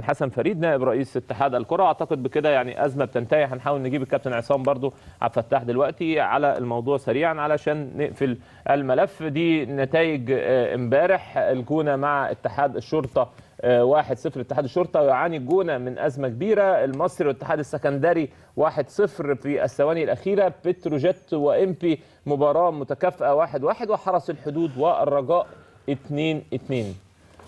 حسن فريد نائب رئيس اتحاد الكره. اعتقد بكده يعني ازمه بتنتهي. هنحاول نجيب الكابتن عصام برضو عبد الفتاح دلوقتي على الموضوع سريعا علشان نقفل الملف. دي نتائج امبارح. الجونه مع اتحاد الشرطه 1-0. اتحاد الشرطه يعاني الجونه من ازمه كبيره. المصري والاتحاد السكندري 1-0 في الثواني الاخيره. بتروجيت وامبي مباراه متكافئه 1-1. وحرس الحدود والرجاء 2-2.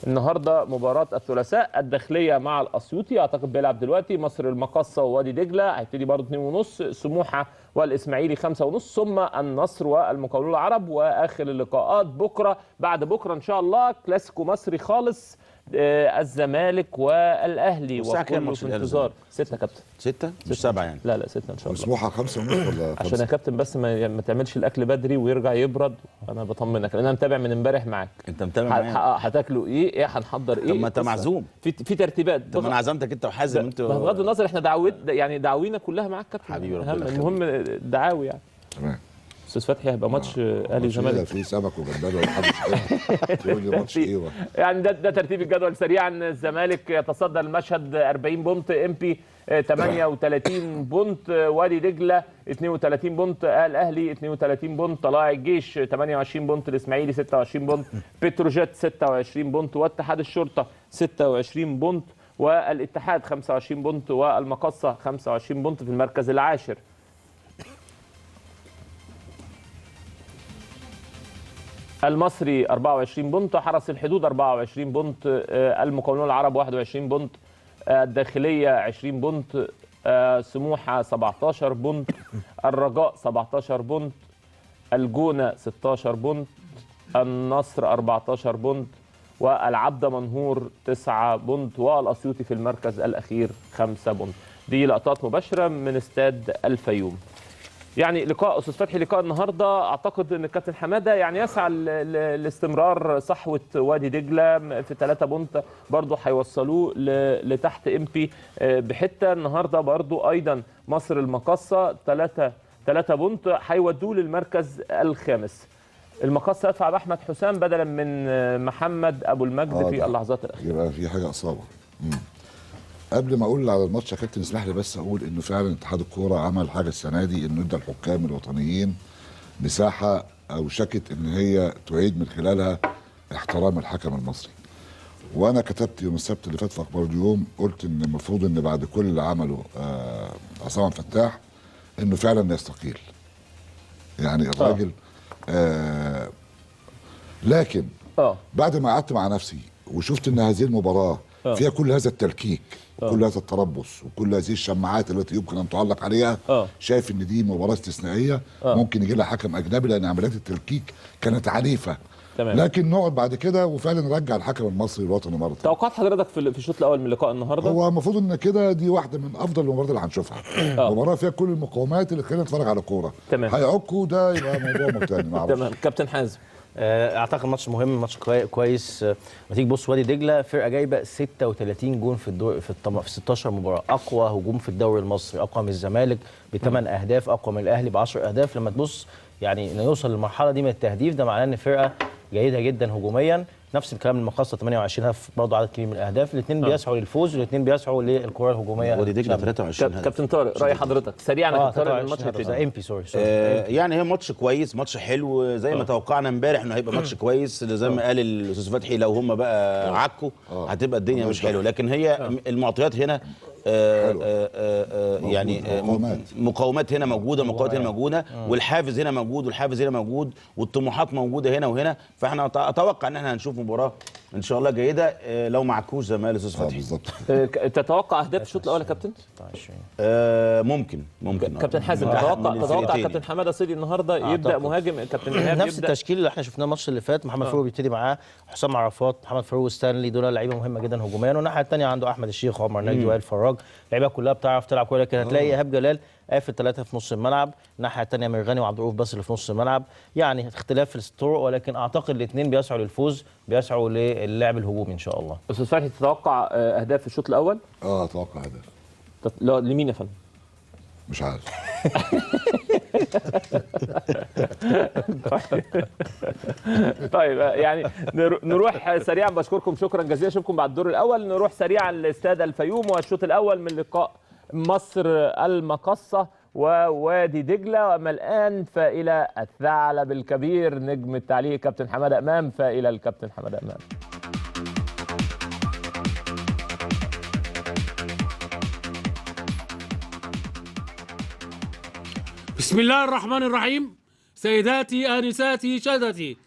النهارده مباراه الثلاثاء الداخليه مع الاسيوطي، اعتقد بيلعب دلوقتي. مصر المقاصه ووادي دجله هيبتدي برضه 2:30. سموحه والاسماعيلي 5:30. ثم النصر والمقاولون العرب. واخر اللقاءات بكره بعد بكره ان شاء الله كلاسيكو مصري خالص، الزمالك والاهلي. وكله في انتظار. 6 كابتن. 6 مش 7 يعني؟ لا 6 ان شاء الله. سموحه 5:30 ولا 5؟ عشان يا كابتن بس ما تعملش الاكل بدري ويرجع يبرد. انا بطمنك لان انا متابع من امبارح معاك. انت متابع معايا؟ هتاكلوا ايه هنحضر ايه؟ طب ما انت معزوم. في ترتيبات. طب انا عزمتك انت وحازم. انتوا بغض النظر احنا دعوينا كلها معاك كابتن. حبيبي ربنا يخليك. المهم الدعاوي يعني. تمام. استاذ فتحي هيبقى ماتش اهلي وزمالك. في سمك وجمبري ومحدش تقول لي ماتش ايه يعني ده ترتيب الجدول سريعا. الزمالك يتصدر المشهد 40 بونت. امبي 38 بونت. وادي دجله 32 بونت. الاهلي 32 بونت. طلائع الجيش 28 بونت. الاسماعيلي 26 بونت. بتروجيت 26 بونت. واتحاد الشرطه 26 بونت. والاتحاد 25 بونت. والمقاصه 25 بونت في المركز العاشر. المصري 24 بونت. حرس الحدود 24 بونت. المقاولون العرب 21 بونت. الداخليه 20 بونت. سموحه 17 بونت. الرجاء 17 بونت. الجونه 16 بونت. النصر 14 بونت. والعبد منهور 9 بونت. والاسيوطي في المركز الاخير 5 بونت. دي لقطات مباشره من استاد الفيوم. يعني لقاء استاذ فتحي، لقاء النهارده اعتقد ان الكابتن حماده يعني يسعى لاستمرار صحوه وادي دجله في 3 بونت. برضه هيوصلوه لتحت امبي بحته. النهارده برضه ايضا مصر المقاصه 3 بونت هيودوه للمركز الخامس. المقاصه يدفع باحمد حسام بدلا من محمد ابو المجد في اللحظات الاخيره. يبقى في حاجه اصابه. قبل ما اقول على الماتش يا كابتن اسمح لي بس اقول انه فعلا اتحاد الكوره عمل حاجه السنه دي، انه ادى الحكام الوطنيين مساحه او شكت ان هي تعيد من خلالها احترام الحكم المصري. وانا كتبت يوم السبت اللي فات في اخبار اليوم قلت ان المفروض ان بعد كل اللي عمله عصام عبد الفتاح انه فعلا يستقيل. يعني الراجل لكن بعد ما قعدت مع نفسي وشفت ان هذه المباراه فيها كل هذا التلكيك وكل هذا التربص وكل هذه الشماعات التي يمكن ان تعلق عليها، شايف ان دي مباراه استثنائيه ممكن يجي لها حكم اجنبي لان عمليات التلكيك كانت عنيفه. تمام. لكن نقعد بعد كده وفعلا نرجع الحكم المصري الوطني مره ثانيه. توقعات حضرتك في الشوط الاول من لقاء النهارده؟ هو المفروض ان كده دي واحده من افضل المباريات اللي هنشوفها. مباراه فيها كل المقومات اللي خلينا نتفرج على كوره. تمام. هيعكوا ده يبقى موضوع تاني. تمام. كابتن حازم، اعتقد ماتش مهم، ماتش كويس. ما تيجي تبص وادي دجله فرقه جايبه 36 جون في الدور في 16 مباراه. اقوى هجوم في الدوري المصري، اقوى من الزمالك ب8 اهداف، اقوى من الاهلي ب10 اهداف. لما تبص يعني انه يوصل للمرحله دي من التهديف ده معناه ان فرقه جيده جدا هجوميا. نفس الكلام المقاصه 28 هدف، برضه عدد كبير من الاهداف. الاثنين بيسعوا للفوز والاثنين بيسعوا للكره الهجوميه. وادي دجله 23 هدف. كابتن طارق راي حضرتك سريعا يا كابتن طارق. الماتش ده امبي سوري. يعني هي ماتش كويس، ماتش حلو زي ما توقعنا امبارح انه هيبقى ماتش كويس. زي ما قال الاستاذ فتحي لو هم بقى عكوا هتبقى الدنيا مش حلوه. لكن هي المعطيات هنا يعني مقاومات هنا موجوده، مقاومات هنا موجوده، والحافز هنا موجود، والحافز هنا موجود، والطموحات موجوده هنا وهنا. فاحنا اتوقع ان احنا هنشوف مباراه ان شاء الله جيده لو معكوش زي ما قال الاستاذ فتحي. بالظبط. تتوقع اهداف الشوط الاول يا كابتن؟ ممكن كابتن حازم تتوقع كابتن حماده صيدي النهارده يبدا مهاجم؟ كابتن ايهاب نفس التشكيل اللي احنا شفناه الماتش اللي فات. محمد فاروق بيبتدي معاه، حسام عرفات، محمد فاروق، ستانلي، دول لعيبه مهمه جدا هجوميا. والناحيه الثانيه عنده احمد الشيخ، عمر نجدي، وائل فراج. اللعيبه كلها بتعرف تلعب كوره. لكن هتلاقي ايهاب جلال قافل 3 في نص الملعب. الناحيه الثانيه مرغني وعبد الرؤوف بس اللي في نص الملعب. يعني اختلاف في الطرق، ولكن اعتقد الاثنين بيسعوا للفوز، بيسعوا للعب الهجومي ان شاء الله. استاذ فتحي تتوقع اهداف في الشوط الاول؟ اتوقع هدف. لا لمين يا فندم؟ مش عارف. طيب يعني نروح سريعا. بشكركم شكرا جزيلا، اشوفكم بعد الدور الاول. نروح سريعا لاستاد الفيوم والشوط الاول من لقاء مصر المقصه ووادي دجله. واما الان فالى الثعلب الكبير نجم التعليق كابتن حماده امام، فالى الكابتن حماده امام. بسم الله الرحمن الرحيم. سيداتي آنساتي سادتي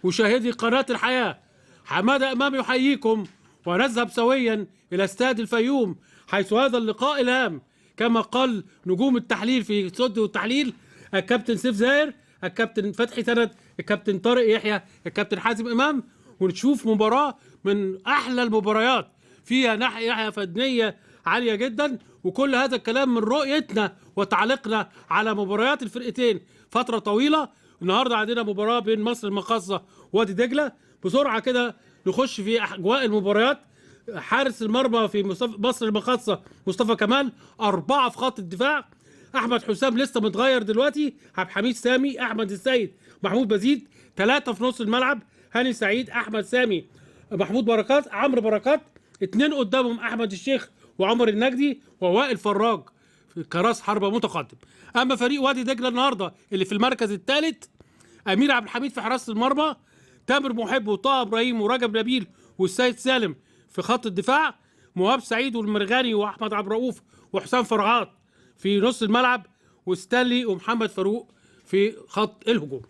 مشاهدي قناة الحياة، حمادة أمام يحييكم، ونذهب سويا إلى استاد الفيوم حيث هذا اللقاء الهام كما قال نجوم التحليل في استوديو التحليل: الكابتن سيف زاهر، الكابتن فتحي سند، الكابتن طارق يحيى، الكابتن حازم إمام. ونشوف مباراة من أحلى المباريات فيها ناحية فنية عالية جدا، وكل هذا الكلام من رؤيتنا وتعليقنا على مباريات الفرقتين فترة طويلة. النهارده عندنا مباراة بين مصر المقاصة ووادي دجلة. بسرعة كده نخش في أجواء المباريات. حارس المرمى في مصر المقاصة مصطفى كمال، 4 في خط الدفاع. أحمد حسام لسه متغير دلوقتي، عبد الحميد سامي، أحمد السيد، محمود بزيد. 3 في نص الملعب، هاني سعيد، أحمد سامي، محمود بركات، عمرو بركات. 2 قدامهم أحمد الشيخ وعمر النجدي ووائل فراج كراس حربة متقدم. اما فريق وادي دجله النهارده اللي في المركز الثالث: امير عبد الحميد في حراسه المرمى، تامر محب وطه ابراهيم ورجب نبيل والسيد سالم في خط الدفاع، مهاب سعيد والمرغني واحمد عبد الرؤوف وحسام فرغات في نص الملعب، وستانلي ومحمد فاروق في خط الهجوم.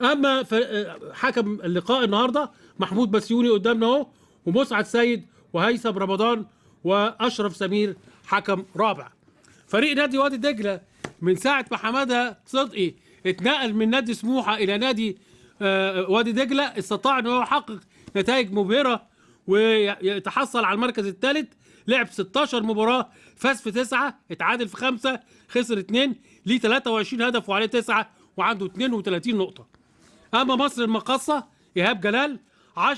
اما حكم اللقاء النهارده محمود بسيوني قدامنا اهو، ومسعد سيد وهيثم رمضان واشرف سمير حكم رابع. فريق نادي وادي دجله من ساعه ما حماده صدقي اتنقل من نادي سموحه الى نادي وادي دجله استطاع ان هو يحقق نتائج مبهره ويتحصل على المركز الثالث. لعب 16 مباراه، فاز في 9، اتعادل في 5، خسر 2، ليه 23 هدف وعليه 9، وعنده 32 نقطه. اما مصر المقاصه ايهاب جلال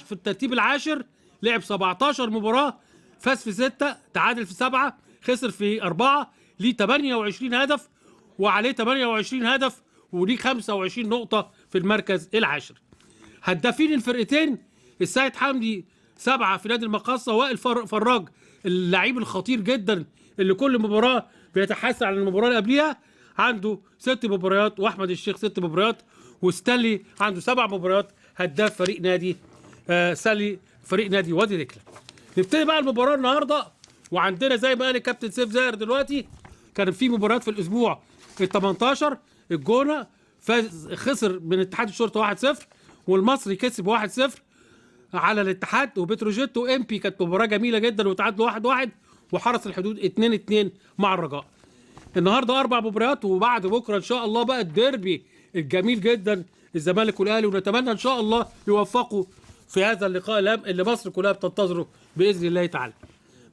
في الترتيب العاشر، لعب 17 مباراه، فاز في 6، تعادل في 7، خسر في 4، ليه 28 هدف وعليه 28 هدف، وليه 25 نقطة في المركز العاشر. هدافين الفرقتين: السيد حمدي 7 في نادي المقاصة، وائل فراج اللعيب الخطير جدا اللي كل مباراة بيتحسن عن المباراة اللي قبليها، عنده 6 مباريات، واحمد الشيخ 6 مباريات، وستانلي عنده 7 مباريات، هداف فريق نادي فريق نادي وادي دجله. نبتدي بقى المباراة النهارده، وعندنا زي ما قال الكابتن سيف زاهر دلوقتي كان في مباريات في الاسبوع ال 18. الجونه خسر من اتحاد الشرطه 1-0، والمصري كسب 1-0 على الاتحاد، وبتروجيت وامبي كانت مباراه جميله جدا وتعادلوا 1-1، وحرس الحدود 2-2 مع الرجاء. النهارده 4 مباريات، وبعد بكره ان شاء الله بقى الديربي الجميل جدا الزمالك والاهلي، ونتمنى ان شاء الله يوفقوا في هذا اللقاء الهام اللي مصر كلها بتنتظره باذن الله تعالى.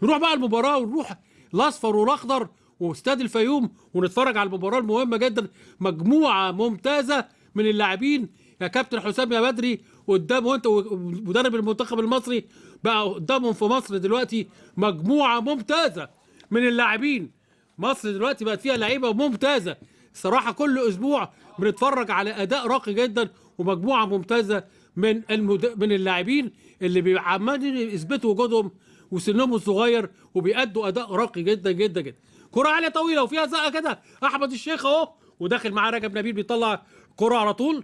نروح بقى المباراه، ونروح الاصفر والاخضر واستاد الفيوم ونتفرج على المباراه المهمه جدا. مجموعه ممتازه من اللاعبين يا كابتن حسام يا بدري، قدام وانت مدرب المنتخب المصري بقى قدامهم في مصر دلوقتي مجموعه ممتازه من اللاعبين. مصر دلوقتي بقت فيها لعيبه ممتازه الصراحه، كل اسبوع بنتفرج على اداء راقي جدا ومجموعه ممتازه من اللاعبين اللي عمالين يثبتوا وجودهم وسنهم الصغير وبيأدوا اداء راقي جدا جدا جدا. كرة عالية طويلة وفيها زقة كده، أحمد الشيخ أهو، وداخل معاه رجب نبيل بيطلع كرة على طول.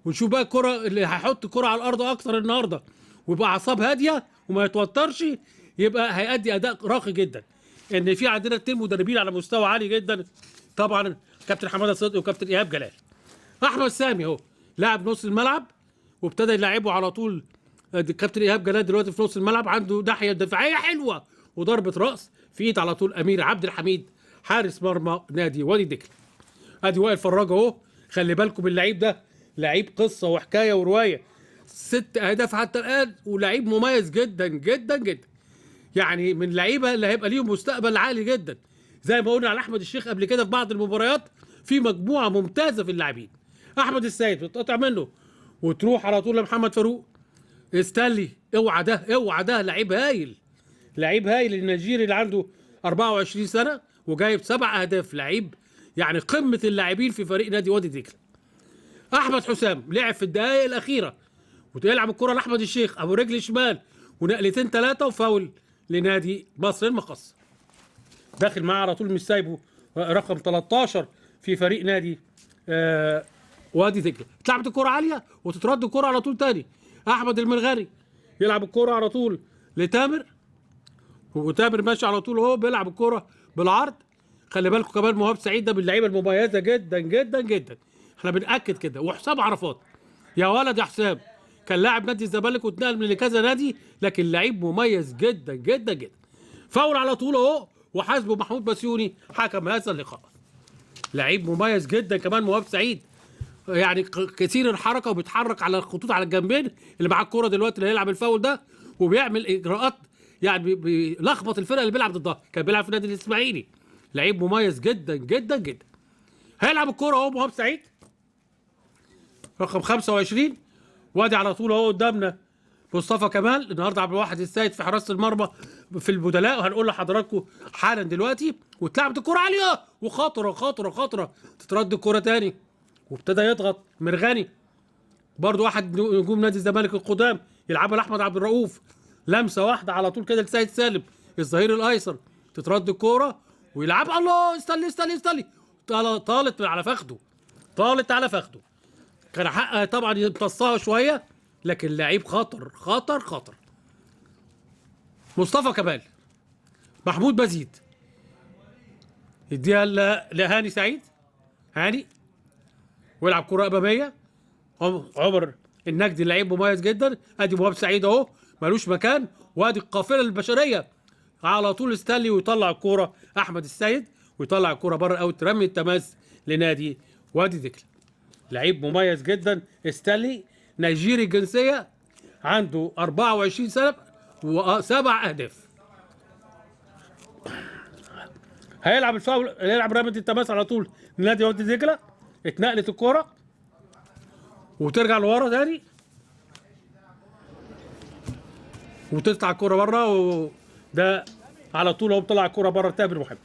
ونشوف بقى الكرة اللي هيحط الكرة على الأرض أكتر النهارده ويبقى أعصاب هادية وما يتوترش، يبقى هيأدي أداء راقي جدا. إن في عندنا 2 مدربين على مستوى عالي جدا، طبعا كابتن حماده صدقي وكابتن إيهاب جلال. أحمد سامي أهو لاعب نص الملعب وابتدى يلعبه على طول. كابتن إيهاب جلال دلوقتي في نص الملعب عنده ناحية دفاعية حلوة وضربة رأس في ايد على طول امير عبد الحميد حارس مرمى نادي وادي دجله. ادي وائل فراج اهو، خلي بالكم اللعيب ده لعيب قصه وحكايه وروايه، 6 اهداف حتى الان، ولعيب مميز جدا جدا جدا، يعني من اللعيبه اللي هيبقى ليهم مستقبل عالي جدا. زي ما قلنا على احمد الشيخ قبل كده في بعض المباريات، في مجموعه ممتازه في اللاعبين. احمد السيد بتقطع منه وتروح على طول لمحمد فاروق. ستانلي اوعى ده اوعى ده، لعيب هايل، لعيب هايل النيجيري اللي عنده 24 سنه وجايب 7 اهداف، لعيب يعني قمه اللاعبين في فريق نادي وادي دجله. احمد حسام لعب في الدقائق الاخيره ويلعب الكره لاحمد الشيخ ابو رجل شمال ونقلتين ثلاثه وفاول لنادي مصر المقصه. داخل معاه على طول مش سايبه رقم 13 في فريق نادي وادي دجله. اتلعبت الكره عاليه وتترد الكره على طول تاني. احمد المرغري يلعب الكره على طول لتامر، وتامر ماشي على طول اهو بيلعب الكره بالعرض. خلي بالكم كمان مهاب سعيد ده من اللعيبه المميزه جدا جدا جدا، احنا بنأكد كده. وحسام عرفات يا ولد يا حسام كان لاعب نادي الزمالك واتنقل من لكذا نادي، لكن لعيب مميز جدا جدا جدا. فاول على طول اهو وحاسبه محمود بسيوني حكم هذا اللقاء. لعيب مميز جدا كمان مهاب سعيد، يعني كثير الحركه وبيتحرك على الخطوط على الجنبين اللي معاه الكوره دلوقتي اللي هيلعب الفاول ده، وبيعمل اجراءات يعني بيلخبط الفرقه اللي بيلعب ضدها. كان بيلعب في نادي الاسماعيلي، لعيب مميز جدا جدا جدا. هيلعب الكوره اهو مهاب سعيد رقم 25. وادي على طول اهو قدامنا مصطفى كمال. النهارده عبد الواحد السيد في حراسه المرمى في البدلاء، وهنقول لحضراتكم حالا دلوقتي. واتلعبت الكوره عاليه وخطره خطره خطره، تترد الكوره تاني وابتدى يضغط مرغني برضو واحد نجوم نادي الزمالك القدام يلعبها لاحمد عبد الرؤوف. لمسه واحده على طول كده لسيد سالم الظهير الايسر، تترد الكوره ويلعبها. الله استني استني استني، طالت على فخده، طالت على فخده. كان حقها طبعا يمتصها شويه، لكن لعيب خطر خطر خطر. مصطفى كمال محمود بزيد يديها لهاني سعيد، هاني ويلعب كره اماميه. عمر النجدي لعيب مميز جدا. ادي مهاب سعيد اهو ملوش مكان، وادي القافله البشريه على طول ستانلي ويطلع الكوره احمد السيد ويطلع الكوره بره اوت، رمي التماس لنادي وادي دجله. لعيب مميز جدا ستانلي، نيجيري الجنسيه، عنده 24 سنه و7 اهداف. هيلعب الفاول، هيلعب رميه التماس على طول لنادي وادي دجله. اتنقلت الكوره وترجع لورا تاني وتطلع الكوره بره، وده على طول هو بيطلع الكوره بره. تامر محب.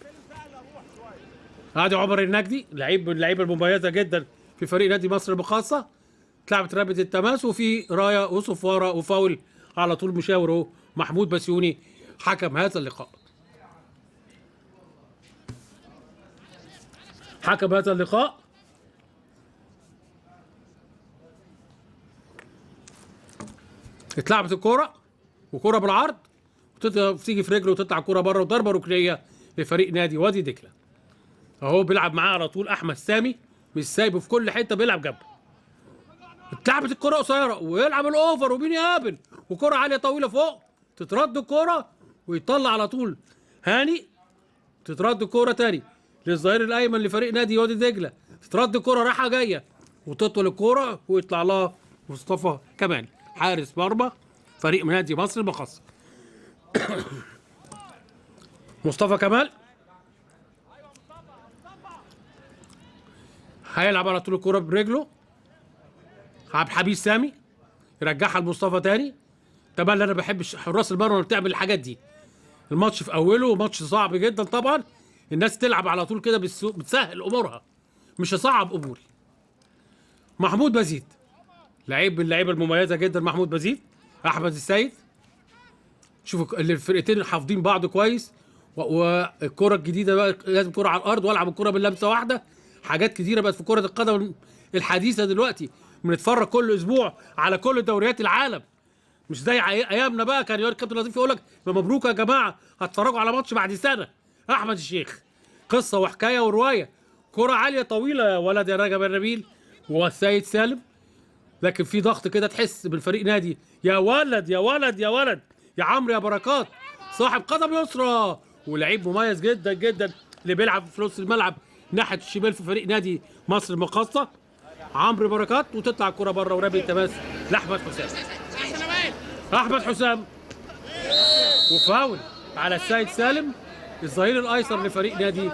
ادي عمر النجدي لعيب من اللعيبه المميزه جدا في فريق نادي مصر المقاصه. اتلعبت رميه التماس وفي رايه وصفاره وفاول على طول. مشاور اهو محمود بسيوني حكم هذا اللقاء. حكم هذا اللقاء اتلعبت الكوره وكوره بالعرض وتيجي في رجله وتطلع الكوره بره، وضربه ركنيه لفريق نادي وادي دجله. اهو بيلعب معاه على طول احمد سامي، مش سايبه في كل حته بيلعب جنبه. اتلعبت الكوره قصيره ويلعب الاوفر ومين يقابل وكوره عاليه طويله فوق، تترد الكوره ويطلع على طول هاني. تترد الكوره تاني للظهير الايمن لفريق نادي وادي دجله، تترد الكوره رايحه جايه وتطول الكوره ويطلع لها مصطفى كمال حارس مرمى فريق من نادي مصر المقاصه. مصطفى كمال هيلعب على طول الكوره برجله. عبد الحميد سامي يرجعها لمصطفى تاني. طبعا انا ما بحبش حراس المرمى اللي بتعمل الحاجات دي. الماتش في اوله ماتش صعب جدا طبعا، الناس تلعب على طول كده بتسهل امورها، مش هصعب اموري. محمود بزيد لعيب من اللعيبه المميزه جدا. محمود بزيد احمد السيد، شوفوا الفرقتين حافظين بعض كويس. والكره الجديده بقى لازم كره على الارض والعب الكره باللمسه واحده. حاجات كتيره بقت في كره القدم الحديثه دلوقتي، بنتفرج كل اسبوع على كل دوريات العالم، مش زي ايامنا بقى. كان الكابتن لطيف يقول لك مبروك يا جماعه هتتفرجوا على ماتش بعد سنه. احمد الشيخ قصه وحكايه وروايه، كره عاليه طويله يا ولد يا رجب النبيل والسيد سالم، لكن في ضغط كده تحس بالفريق نادي. يا ولد يا ولد يا ولد يا عمرو يا بركات صاحب قدم يسرى ولعيب مميز جدا جدا اللي بيلعب في نص الملعب ناحيه الشمال في فريق نادي مصر المقاصه عمرو بركات. وتطلع الكره بره ورمي التماس لاحمد حسام. احمد حسام وفاول على السيد سالم الظهير الايسر لفريق نادي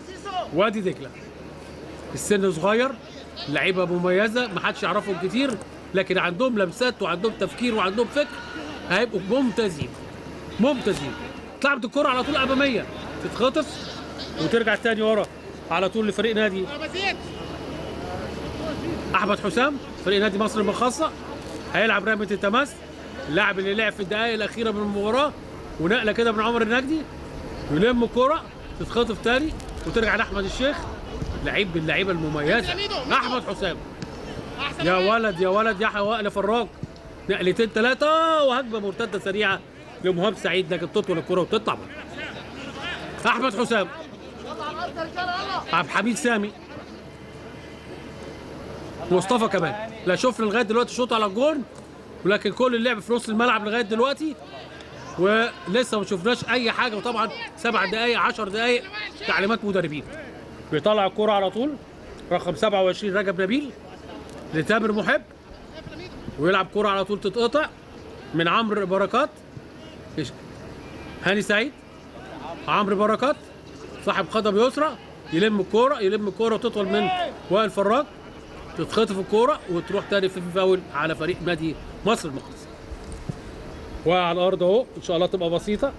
وادي دجله. السن صغير، لعيبه مميزه ما حدش يعرفهم كتير، لكن عندهم لمسات وعندهم تفكير وعندهم فكر، هيبقوا ممتازين ممتازين. اتلعبت الكره على طول اماميه تتخطف وترجع تاني ورا على طول لفريق نادي احمد حسام، فريق نادي مصر المخصصه. هيلعب رامي التماس، اللاعب اللي لعب في الدقائق الاخيره من المباراه، ونقله كده من عمر النجدي، يلم الكره تتخطف تاني وترجع لاحمد الشيخ، لعيب من اللعيبه المميزه احمد حسام. يا ولد يا ولد يا وائل فراج، نقلتين ثلاثه وهجمه مرتده سريعه لمهاب سعيد، لكن تطول الكره وتطلع. احمد حسام، عبد الحميد سامي، مصطفى كمان. لا شفنا لغايه دلوقتي شوط على الجون، ولكن كل اللعب في نص الملعب لغايه دلوقتي، ولسه ما شفناش اي حاجه. وطبعا 7 دقائق 10 دقائق تعليمات مدربين. بيطلع الكره على طول رقم 27 رجب نبيل لتامر محب، ويلعب كره على طول تتقطع من عمرو بركات. هاني سعيد، عمرو بركات صاحب قدم يسرى، يلم الكوره وتطول من وائل فراج، تتخطف الكوره وتروح تاني في فاول على فريق نادي مصر المخصص. وعلى الارض اهو، ان شاء الله تبقى بسيطه.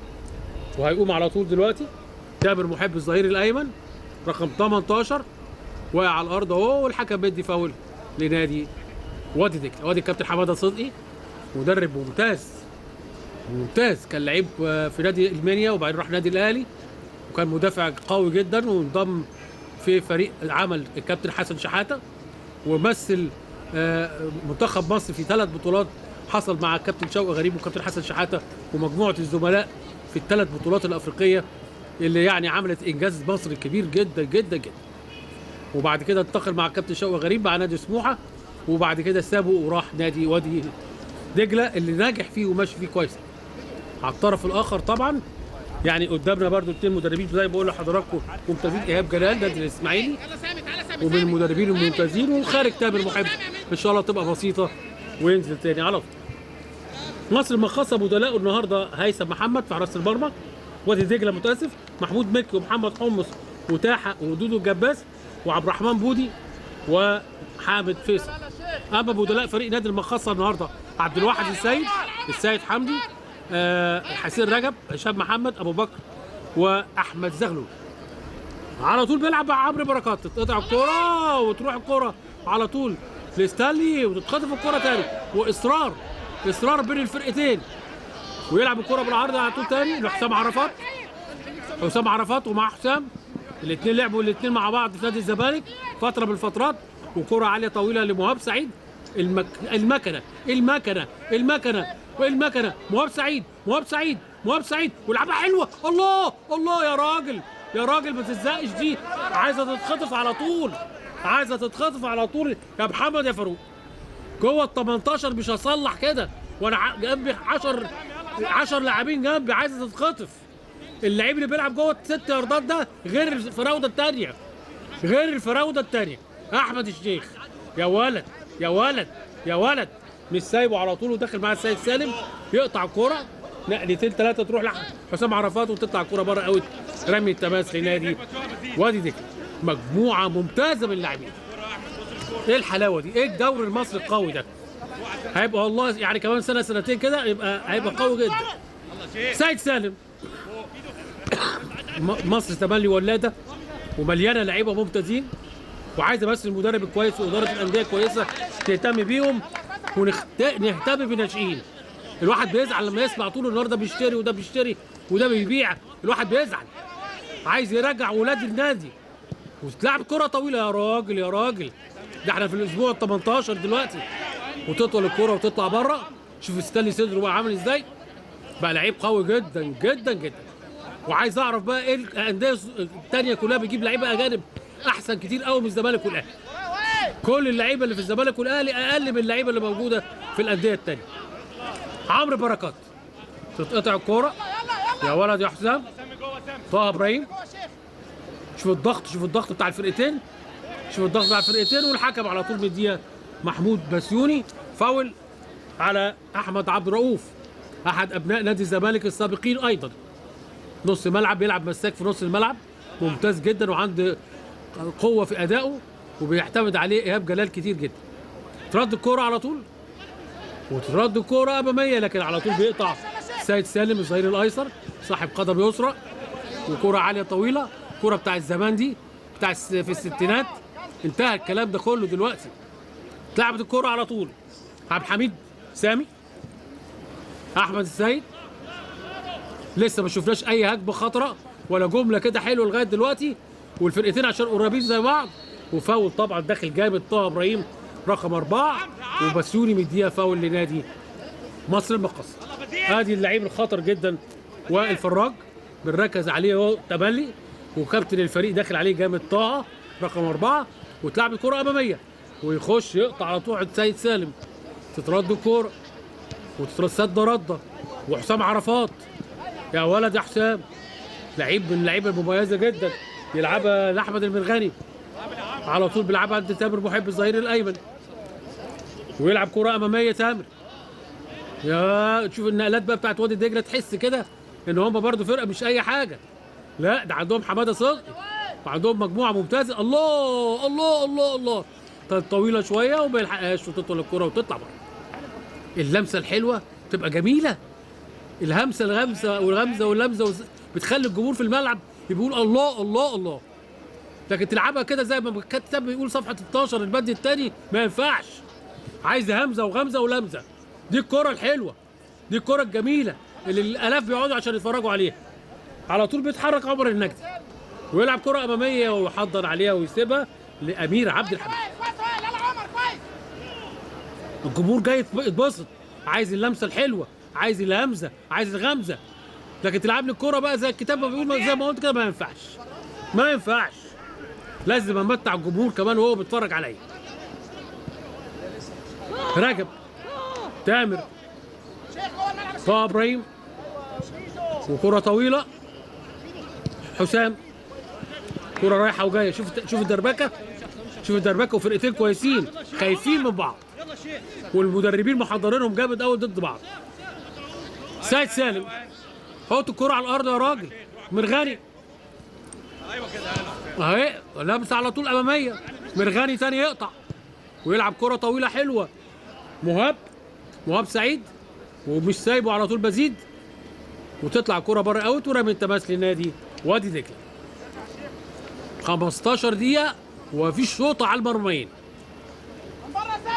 وهيقوم على طول دلوقتي تامر محب الظهير الايمن رقم 18، واقع على الارض اهو، والحكم بيدي فاول لنادي وادي دجله. وادي الكابتن حماده صدقي، مدرب ممتاز، كان لعيب في نادي المنيا وبعدين راح نادي الاهلي، وكان مدافع قوي جدا، وانضم في فريق عمل الكابتن حسن شحاته، ومثل منتخب مصر في 3 بطولات حصل مع الكابتن شوقي غريب والكابتن حسن شحاته ومجموعه الزملاء في ال3 بطولات الافريقيه اللي يعني عملت انجاز مصري كبير جدا جدا جدا. وبعد كده انتقل مع الكابتن شوقي غريب مع نادي سموحه، وبعد كده سابه وراح نادي وادي دجله اللي ناجح فيه وماشي فيه كويس. على الطرف الاخر طبعا يعني قدامنا برضو 2 مدربين زي ما بقول لحضراتكم ممتازين، ايهاب جلال نادي الاسماعيلي ومن المدربين الممتازين، وخارج تامر محب ان شاء الله تبقى بسيطه وينزل تاني على طول. مصر المخصصه بدلاء النهارده هيثم محمد في حراسه المرمى، وادي دجله متاسف محمود مكي ومحمد حمص وتاحه ودودو الجباس وعبد الرحمن بودي وحامد فيصل. اما بدلاء فريق نادي المخصصه النهارده عبد الواحد السيد حمدي، حسين رجب، هشام محمد، ابو بكر، واحمد زغلول. على طول بيلعب مع عمرو بركات، تتقطع الكوره وتروح الكوره على طول لستانلي وتتخطف الكوره تاني، واصرار بين الفرقتين، ويلعب الكوره بالعرض على طول تاني لحسام عرفات ومع حسام. الاثنين لعبوا مع بعض في نادي الزمالك فتره من الفترات، وكره عاليه طويله لمهاب سعيد. المكنه مهاب سعيد ولعبها حلوه. الله يا راجل ما تزقش دي، عايزه تتخطف على طول يا محمد يا فاروق. جوه ال 18 مش هصلح كده وانا جنبي 10 لاعبين جنبي، عايزه تتخطف. اللعيب اللي بيلعب جوه ال6 ياردات ده غير الفراوده الثانيه. احمد الشيخ يا ولد مش سايبه على طول، وداخل مع السيد سالم، يقطع الكوره نقلتين 3 تروح لحسام عرفات وتطلع الكوره بره اوت. رمي التماس لنادي وادي دجله. مجموعه ممتازه من اللاعبين. ايه الحلاوه دي؟ ايه الدوري المصري القوي ده؟ هيبقى والله يعني كمان سنه سنتين كده هيبقى قوي جدا. سيد سالم مصر تملي ولاده ومليانه لعيبه ممتازين، وعايزه بس المدرب الكويس واداره الانديه كويسه تهتم بيهم ونهتم بالناشئين. الواحد بيزعل لما يسمع طول النهار ده بيشتري وده بيبيع، الواحد بيزعل، عايز يرجع ولاد النادي وتلعب كره طويله. يا راجل ده احنا في الاسبوع ال 18 دلوقتي، وتطول الكره وتطلع بره. شوف ستانلي صدره بقى عامل ازاي، بقى لعيب قوي جدا جدا جدا. وعايز اعرف بقى ايه الانديه الثانيه كلها بتجيب لعيبه اجانب احسن كتير قوي من الزمالك والاهلي. كل اللعيبه اللي في الزمالك والاهلي اقل من اللعيبه اللي موجوده في الانديه الثانيه. عمرو بركات تتقطع الكوره، يا ولد يا حسام. طه ابراهيم، شوف الضغط بتاع الفرقتين، والحكم على طول بيديها محمود بسيوني فاول على احمد عبد الرؤوف، احد ابناء نادي الزمالك السابقين ايضا. نص ملعب، بيلعب مساك في نص الملعب، ممتاز جدا وعنده قوه في ادائه، وبيعتمد عليه ايهاب جلال كتير جدا. ترد الكوره على طول، وترد الكوره اماميه، لكن على طول بيقطع سيد سالم الظهير الايسر صاحب قدم يسرى، وكوره عاليه طويله، الكوره بتاع الزمان دي بتاع في الستينات انتهى الكلام ده كله دلوقتي. اتلعبت الكرة على طول. عبد الحميد سامي، احمد السيد، لسه ما شفناش اي هجمه خطره ولا جمله كده حلوه لغايه دلوقتي، والفرقتين عشان قريبين زي بعض. وفاول طبعا داخل جامد طه ابراهيم رقم 4، وبسيوني مديها فاول لنادي مصر المقاصة. ادي اللعيب الخطر جدا وائل فراج بنركز عليه اهو تملي، وكابتن الفريق داخل عليه جامد طه رقم 4، وتلعب الكره اماميه ويخش يقطع على طول عند سيد سالم، تترد الكوره وتترد رده، وحسام عرفات يا ولد يا حسام لعيب من اللعيبه المميزه جدا، يلعبها لاحمد المرغني على طول، بيلعبها عند تامر محب الظهير الايمن، ويلعب كره اماميه تامر. يا تشوف النقلات بقى بتاعت وادي دجله، تحس كده ان هم برضو فرقه مش اي حاجه، لا ده عندهم حماده صدقي وعندهم مجموعه ممتازه. الله الله الله الله، طويله شويه وما يلحقهاش وتطول الكره وتطلع بره. اللمسه الحلوه تبقى جميله، الغمزه واللمزه بتخلي الجمهور في الملعب بيقول الله الله الله. لكن تلعبها كده زي ما الكتاب بيقول صفحه 12 البند الثاني ما ينفعش، عايز همزه وغمزه ولمزه. دي الكره الحلوه، دي الكره الجميله اللي الالاف بيقعدوا عشان يتفرجوا عليها. على طول بيتحرك عمر النجدي ويلعب كره اماميه ويحضر عليها ويسيبها لامير عبد الحميد. الجمهور جاي يتبسط، عايز اللمسه الحلوه، عايز الهمزه، عايز الغمزه. لكن تلعب لي الكوره بقى زي الكتاب ما بيقول زي ما قلت كده، ما ينفعش ما ينفعش. لازم امتع الجمهور كمان وهو بيتفرج عليا. رجب، تامر، طه ابراهيم، وكره طويله حسام، كره رايحه وجايه. شوف الدربكه، شوف الدربكه، وفرقتين كويسين خايفين من بعض والمدربين محضرينهم جامد قوي ضد بعض. سيد سالم حط الكره على الارض يا راجل. مرغني اهي لابس على طول اماميه، مرغني تاني يقطع ويلعب كره طويله حلوه. مهاب سعيد ومش سايبه على طول بزيد، وتطلع كره بره اوت ورمي التماس لنادي وادي دجله. 15 دقيقه ومفيش شوطه على المرميين،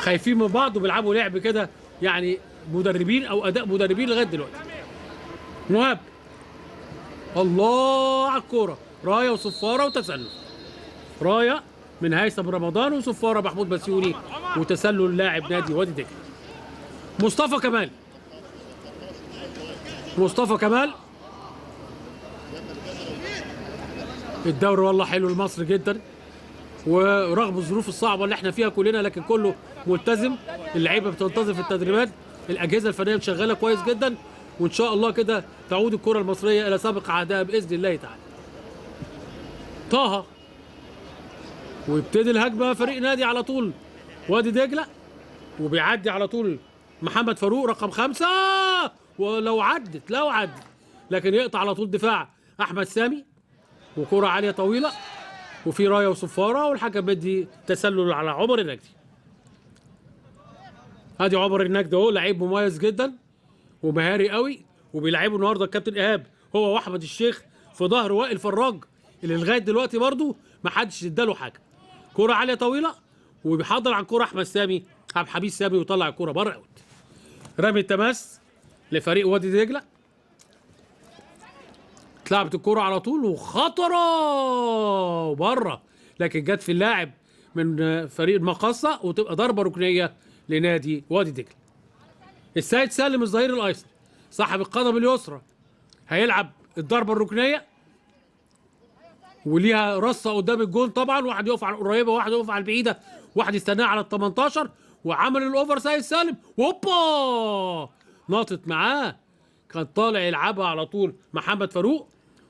خايفين من بعض وبيلعبوا لعب كده يعني مدربين او اداء مدربين لغايه دلوقتي. مهاب الله على الكوره، رايه وصفاره وتسلل، رايه من هيثم رمضان وصفاره محمود بسيوني وتسلل لاعب نادي وادي دجله. مصطفى كمال الدوري والله حلو لمصر جدا، ورغم الظروف الصعبه اللي احنا فيها كلنا لكن كله ملتزم، اللعيبه بتنتظم في التدريبات، الاجهزه الفنيه شغاله كويس جدا، وان شاء الله كده تعود الكره المصريه الى سابق عهدها باذن الله تعالى. طه ويبتدي الهجمه فريق نادي على طول وادي دجله، وبيعدي على طول محمد فاروق رقم 5، ولو عدت لكن يقطع على طول دفاع احمد سامي، وكره عاليه طويله وفي رايه وصفاره، والحكم بدي تسلل على عمر النجدي. ادي عمر النجدي اهو لعيب مميز جدا ومهاري قوي، وبيلعبوا النهارده الكابتن ايهاب هو واحمد الشيخ في ظهر وائل فراج اللي لغايه دلوقتي برضه ما حدش اداله حاجه. كره عاليه طويله وبيحضر عن كره احمد سامي، عبد الحميد سامي، ويطلع الكره بره اوت. رمي التماس لفريق وادي دجله، اتلعبت الكره على طول وخطره وبره، لكن جت في اللاعب من فريق المقاصه وتبقى ضربه ركنيه لنادي وادي دجله. السيد سالم الظهير الايسر صاحب القدم اليسرى هيلعب الضربه الركنيه، وليها رصه قدام الجون طبعا، واحد يقف على القريبه وواحد يقف على البعيده، واحد يستناها على ال 18، وعمل الاوفر سيد سالم، وهوبا ناطط معاه، كان طالع يلعبها على طول محمد فاروق،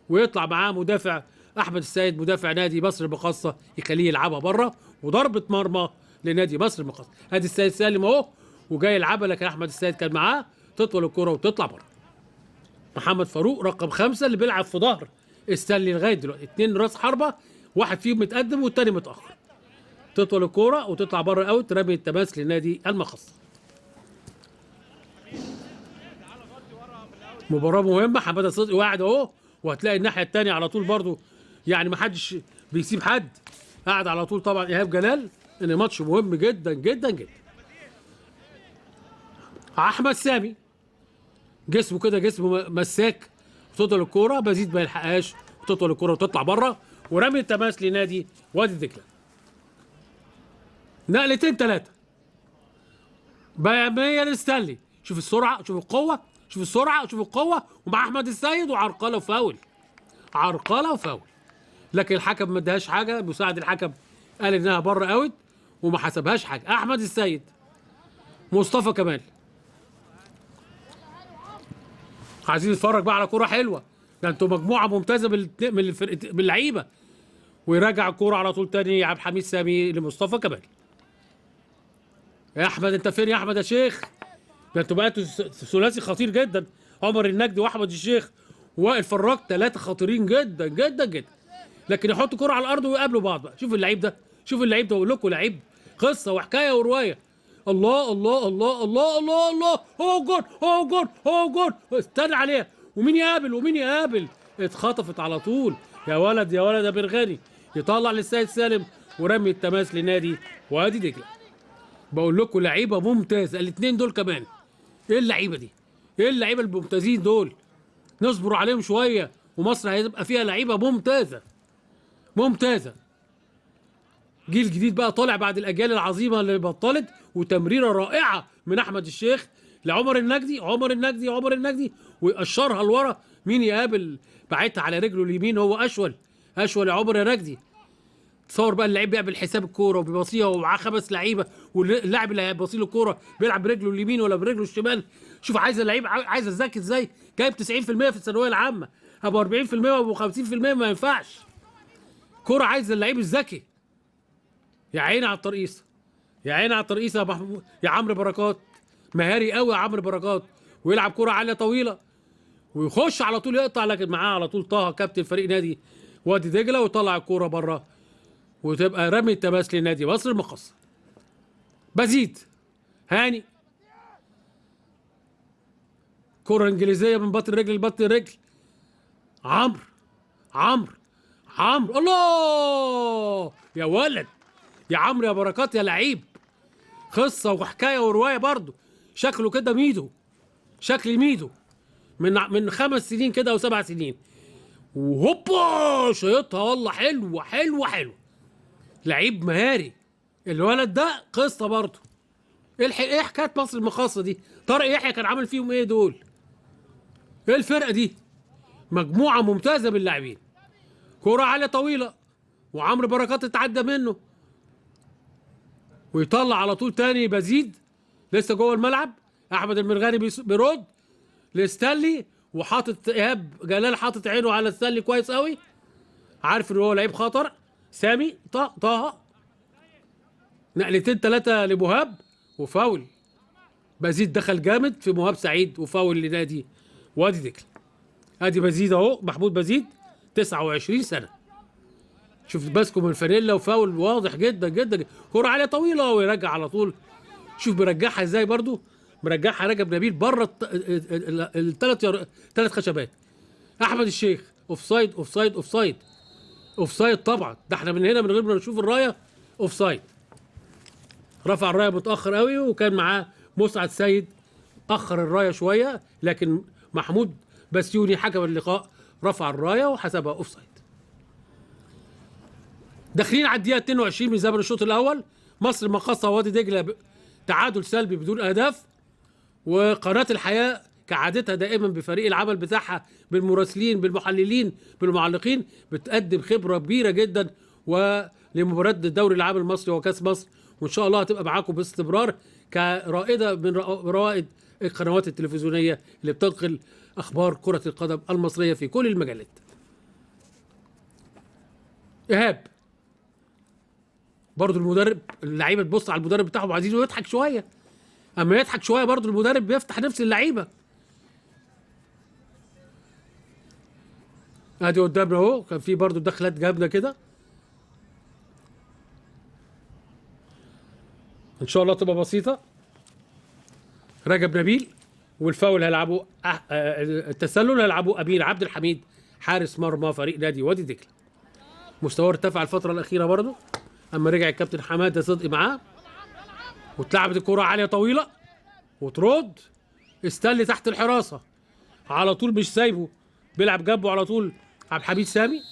ويطلع معاه مدافع احمد السيد مدافع نادي مصر المقاصه يخليه يلعبها بره، وضربه مرمى لنادي مصر المقاصه. ادي السيد سالم اهو وجاي يلعبها، لكن احمد السيد كان معاه، تطول الكره وتطلع بره. محمد فاروق رقم 5 اللي بيلعب في ظهر استنلي لغايه دلوقتي، 2 راس حربه، واحد فيهم متقدم والتاني متاخر. تطول الكوره وتطلع بره اوت، رمي التماس لنادي المقاصه. مباراه مهمه، حماده صدقي واحد اهو، وهتلاقي الناحيه الثانيه على طول برضو يعني ما حدش بيسيب حد. قاعد على طول طبعا ايهاب جلال ان ماتش مهم جدا جدا جدا. احمد سامي جسمه كده جسمه مساك، تطول الكوره بزيد ما يلحقهاش وتطول الكوره وتطلع بره، ورمي التماس لنادي وادي دجله. نقلتين ثلاثه بياميه لستانلي. شوف السرعه، شوف القوه، شوف السرعه، شوف القوه، ومع احمد السيد وعرقله وفاول. عرقله وفاول. لكن الحكم ما اداهاش حاجه، مساعد الحكم قال انها بره اوت وما حسبهاش حاجه. احمد السيد، مصطفى كمال. عايزين نتفرج بقى على كوره حلوه، ده انتوا مجموعه ممتازه باللعيبه. ويراجع الكوره على طول تاني عبد الحميد سامي لمصطفى كمال. يا احمد انت فين يا احمد يا شيخ؟ ده انتوا بقيتوا ثلاثي خطير جدا، عمر النجدي واحمد الشيخ ووائل فراج، ثلاثه خطيرين جدا جدا جدا. لكن يحطوا كوره على الارض ويقابلوا بعض بقى. شوف اللعيب ده، شوف اللعيب ده، اقول لكم لعيب قصه وحكايه وروايه. الله الله الله الله الله الله، هو جول هو جول هو جول، استنى عليها ومين يقابل ومين يقابل. اتخطفت على طول. يا ولد يا ولد يا برغاني، يطلع للسيد سالم ورمي التماس لنادي وادي دجله. بقول لكم لعيبه ممتازه الاثنين دول كمان. ايه اللعيبه دي؟ ايه اللعيبه الممتازين دول؟ نصبر عليهم شويه ومصر هيبقى فيها لعيبه ممتازه ممتازه. جيل جديد بقى طالع بعد الاجيال العظيمه اللي بطلت، وتمريره رائعه من احمد الشيخ لعمر النجدي. عمر النجدي عمر النجدي ويقشرها لورا. مين يقابل؟ بعتها على رجله اليمين، هو اشول اشول يا عمر يا نجدي. تصور بقى اللعيب بيعمل حساب الكوره وبيبصيها ومعاه 5 لعيبه، واللاعب اللي هيبصي له الكوره بيلعب برجله اليمين ولا برجله الشمال. شوف عايز اللعيب عايز الذكي ازاي، جايب 90% في الثانويه العامه، ابو 40% وابو 50% ما ينفعش. كوره عايز اللعيب الذكي. يا عيني على الترقيصه، يا عيني على الترقيصه يا محمود يا عمرو بركات. مهاري قوي يا عمرو بركات، ويلعب كوره عاليه طويله ويخش على طول يقطع، لكن معاه على طول طه كابتن فريق نادي وادي دجله ويطلع الكوره بره، وتبقى رمي التماس لنادي مصر المقاصه. بزيد هاني، كرة انجليزيه من بطن الرجل لبطن الرجل. عمرو عمرو عمرو، الله يا ولد يا عمرو يا بركات يا لعيب. قصه وحكايه وروايه برضه. شكله كده ميدو، شكل ميدو من 5 سنين كده او 7 سنين، وهوبا شيطها والله حلوه حلوه حلوه. لعيب مهاري الولد ده. قصه برضه. ايه حكايه مصر المقاصه دي؟ طارق يحيى كان عامل فيهم ايه دول؟ ايه الفرقه دي؟ مجموعه ممتازه باللاعبين. كوره عاليه طويله وعمرو بركات اتعدى منه ويطلع على طول تاني. بزيد لسه جوه الملعب. احمد المرغاني بيرد لستانلي، وحاطط ايهاب جلال حاطط عينه على ستانلي كويس قوي، عارف ان هو لعيب خطر. سامي طه نقلتين 3 لمهاب وفاول. بزيد دخل جامد في مهاب سعيد وفاول لنادي وادي دجله. ادي بزيد اهو، محمود بزيد 29 سنه. شوف ماسكه من الفانيلا وفاول واضح جدا جدا. كرة عاليه طويله ويرجع على طول. شوف بيرجعها ازاي برضو، مرجعها رجب نبيل بره الثلاث خشبات. احمد الشيخ اوفسايد اوفسايد اوفسايد اوفسايد طبعا. ده احنا من هنا من غير ما نشوف الرايه اوفسايد. رفع الرايه متاخر قوي وكان معاه مسعد سيد، اخر الرايه شويه، لكن محمود بسيوني حكم اللقاء رفع الرايه وحسبها اوفسايد. داخلين على الدقيقه 22 من زمن الشوط الاول. مصر المقاصه وادي دجله تعادل سلبي بدون اهداف. وقناه الحياه كعادتها دائما بفريق العمل بتاعها بالمراسلين بالمحللين بالمعلقين بتقدم خبره كبيره جدا ولمباراه الدوري العام المصري وكاس مصر، وان شاء الله هتبقى معاكم باستمرار كرائده من روائد القنوات التلفزيونيه اللي بتنقل اخبار كره القدم المصريه في كل المجالات. ايهاب برضو المدرب، اللعيبه تبص على المدرب بتاعهم عايزينه يضحك شويه، اما يضحك شويه برضو المدرب بيفتح نفس اللعيبه. ادي قدامنا اهو، كان في برضو دخلات جامده كده. ان شاء الله تبقى بسيطه. رجب نبيل، والفاول هيلعبوا التسلل هيلعبوا امير عبد الحميد حارس مرمى فريق نادي وادي دجله. مستواه ارتفع الفتره الاخيره برضه، اما رجع الكابتن حماده صدقي معاه، واتلعبت الكره عاليه طويله وترد. استنى تحت الحراسه على طول، مش سايبه، بيلعب جنبه على طول عبد الحميد سامي،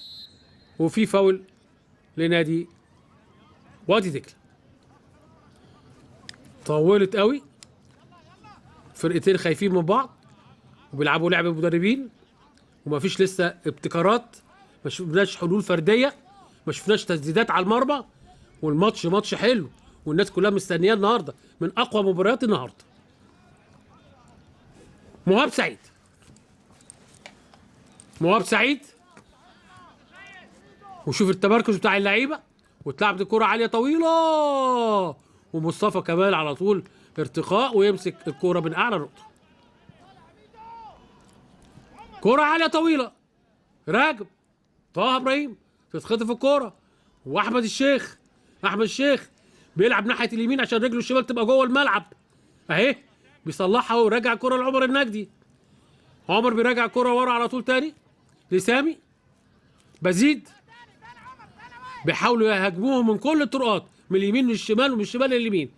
وفي فاول لنادي وادي دجله. طولت قوي، فرقتين خايفين من بعض وبيلعبوا لعب مدربين، ومفيش لسه ابتكارات، ما شفناش حلول فرديه، ما شفناش تسديدات على المرمى، والماتش ماتش حلو، والناس كلها مستنياه النهارده من اقوى مباريات النهارده. مهاب سعيد، مهاب سعيد، وشوف التمركز بتاع اللعيبه، واتلعبت الكره عاليه طويله، ومصطفى كمال على طول ارتقاء ويمسك الكره من اعلى نقطه. كره عاليه طويله، راجب طه ابراهيم، تتخطف الكوره، واحمد الشيخ، احمد الشيخ بيلعب ناحيه اليمين عشان رجله الشمال تبقى جوه الملعب اهي، بيصلحها ويرجع الكوره لعمر النجدي. عمر بيراجع الكوره ورا على طول تاني لسامي. بزيد بيحاولوا يهاجموه من كل الطرقات، من اليمين للشمال ومن الشمال لليمين،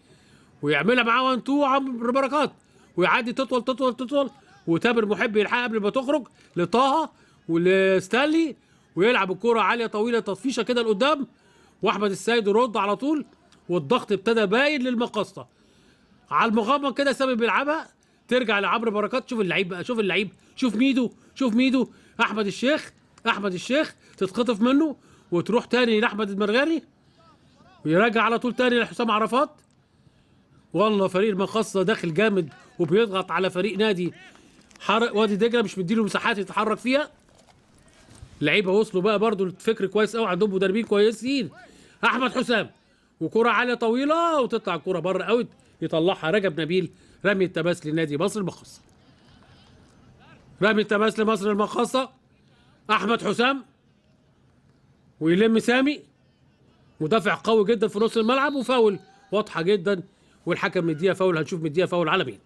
ويعملها معاه 1 2 عمرو بركات، ويعدي تطول تطول تطول، وتامر محب يلحقها قبل ما تخرج لطه ولستانلي، ويلعب الكرة عالية طويلة تطفيشة كده لقدام، واحمد السيد يرد على طول، والضغط ابتدى باين للمقصة على المغامرة كده. سامي بيلعبها ترجع لعمرو بركات. شوف اللعيب بقى، شوف اللعيب، شوف ميدو، شوف ميدو، احمد الشيخ، احمد الشيخ تتخطف منه وتروح تاني لاحمد المرغني، ويراجع على طول تاني لحسام عرفات. والله فريق المقصة داخل جامد وبيضغط على فريق نادي وادي دجله، مش مديله مساحات يتحرك فيها. اللعيبه وصلوا بقى برضو الفكر كويس قوي، عندهم مدربين كويسين. احمد حسام، وكره عاليه طويله وتطلع الكره بره اوت، يطلعها رجب نبيل. رمي التماس لنادي مصر المقاصه، رمي التماس لمصر المقاصه. احمد حسام ويلم سامي، مدافع قوي جدا في نص الملعب، وفاول واضحه جدا، والحكم مديها فاول. هنشوف مديها فاول على مين.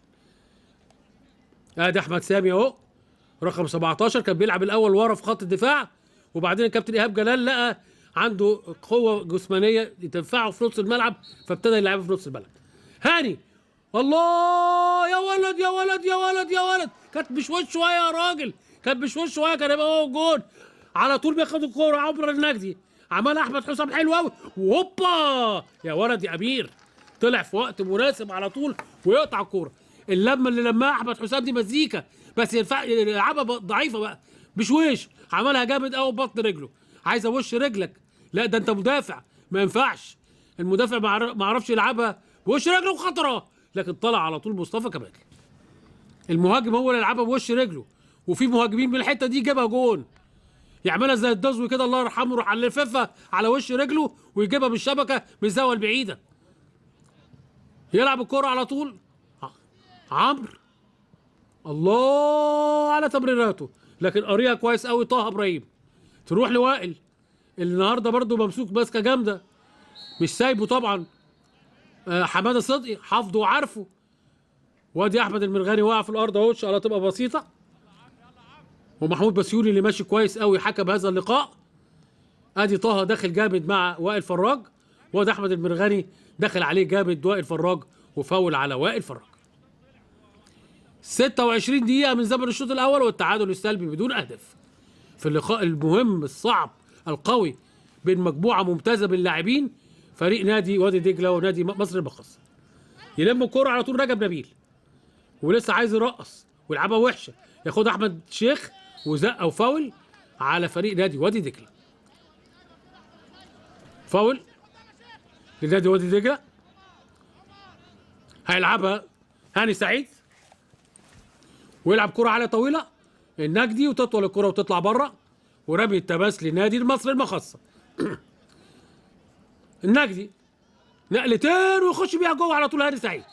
ادي احمد سامي اهو، رقم 17، كان بيلعب الاول ورا في خط الدفاع، وبعدين الكابتن ايهاب جلال لقى عنده قوه جسمانيه تنفعه في نص الملعب، فابتدى يلعبه في نص الملعب. هاني، الله يا ولد يا ولد يا ولد يا ولد، كانت بشوش شويه يا راجل، كانت بشوش شويه كان يبقى هو جول. على طول بياخد الكوره عمرو النجدي، عملها احمد حسام حلو قوي، وهوبا يا ولد يا امير، طلع في وقت مناسب على طول ويقطع الكوره. اللمه اللي لماها احمد حسام دي مزيكا، بس ينفع يلعبها ضعيفه بقى بشويش، عملها جامد قوي ببطن رجله. عايزه وش رجلك، لا ده انت مدافع، ما ينفعش المدافع ما عرفش يلعبها بوش رجله وخطره، لكن طلع على طول مصطفى كمال. المهاجم هو اللي يلعبها بوش رجله، وفي مهاجمين من الحته دي جابها جون، يعملها زي الدزوي كده الله يرحمه، يروح على لفافها على وش رجله ويجيبها بالشبكه من الزاويه البعيده. يلعب الكرة على طول عمرو، الله على تمريراته، لكن قاريها كويس قوي طه ابراهيم. تروح لوائل اللي النهارده برضه ممسوك ماسكه جامده، مش سايبه طبعا. حماده صدقي حافظه وعارفه. وادي احمد المرغني واقع في الارض اهو، ان شاء الله تبقى بسيطه. ومحمود بسيوني اللي ماشي كويس قوي حكم هذا اللقاء. ادي طه داخل جامد مع وائل فراج، وادي احمد المرغني داخل عليه جامد وائل فراج، وفاول على وائل فراج. 26 دقيقة من زمن الشوط الأول، والتعادل السلبي بدون أهداف في اللقاء المهم الصعب القوي بين مجموعة ممتازة من اللاعبين، فريق نادي وادي دجلة ونادي مصر المقاصة. يلم الكرة على طول رجب نبيل، ولسه عايز يرقص ويلعبها وحشة، ياخد أحمد شيخ وزقة وفاول على فريق نادي وادي دجلة. فاول لنادي وادي دجلة، هيلعبها هاني سعيد، ويلعب كرة عالية طويلة النجدي، وتطول الكرة وتطلع بره، ورمي التماس لنادي مصر المقاصة. النجدي نقلتين ويخش بيها جوه على طول. هاني سعيد،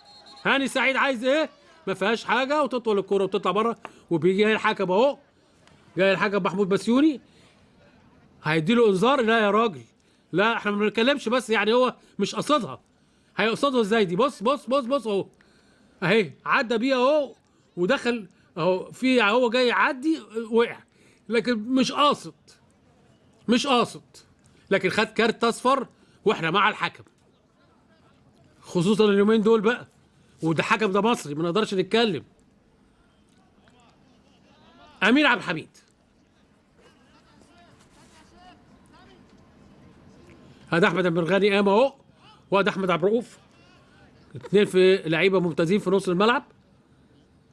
هاني سعيد عايز ايه؟ ما فيهاش حاجة، وتطول الكرة وتطلع بره، وبيجي جاي الحكم اهو، جاي الحكم محمود بسيوني هيدي له انذار. لا يا راجل، لا احنا ما بنتكلمش، بس يعني هو مش قصدها. هيقصدها ازاي دي؟ بص بص بص بص اهو، اهي عدى بيها اهو ودخل اهو، في هو جاي يعدي وقع، لكن مش قاصد، مش قاصد. لكن خد كارت اصفر واحنا مع الحكم، خصوصا اليومين دول بقى، وده حكم ده مصري ما نقدرش نتكلم. امين عبد الحميد، هذا احمد المرغني قام اهو، وده احمد عبد الرؤوف، اثنين في لعيبه ممتازين في نص الملعب.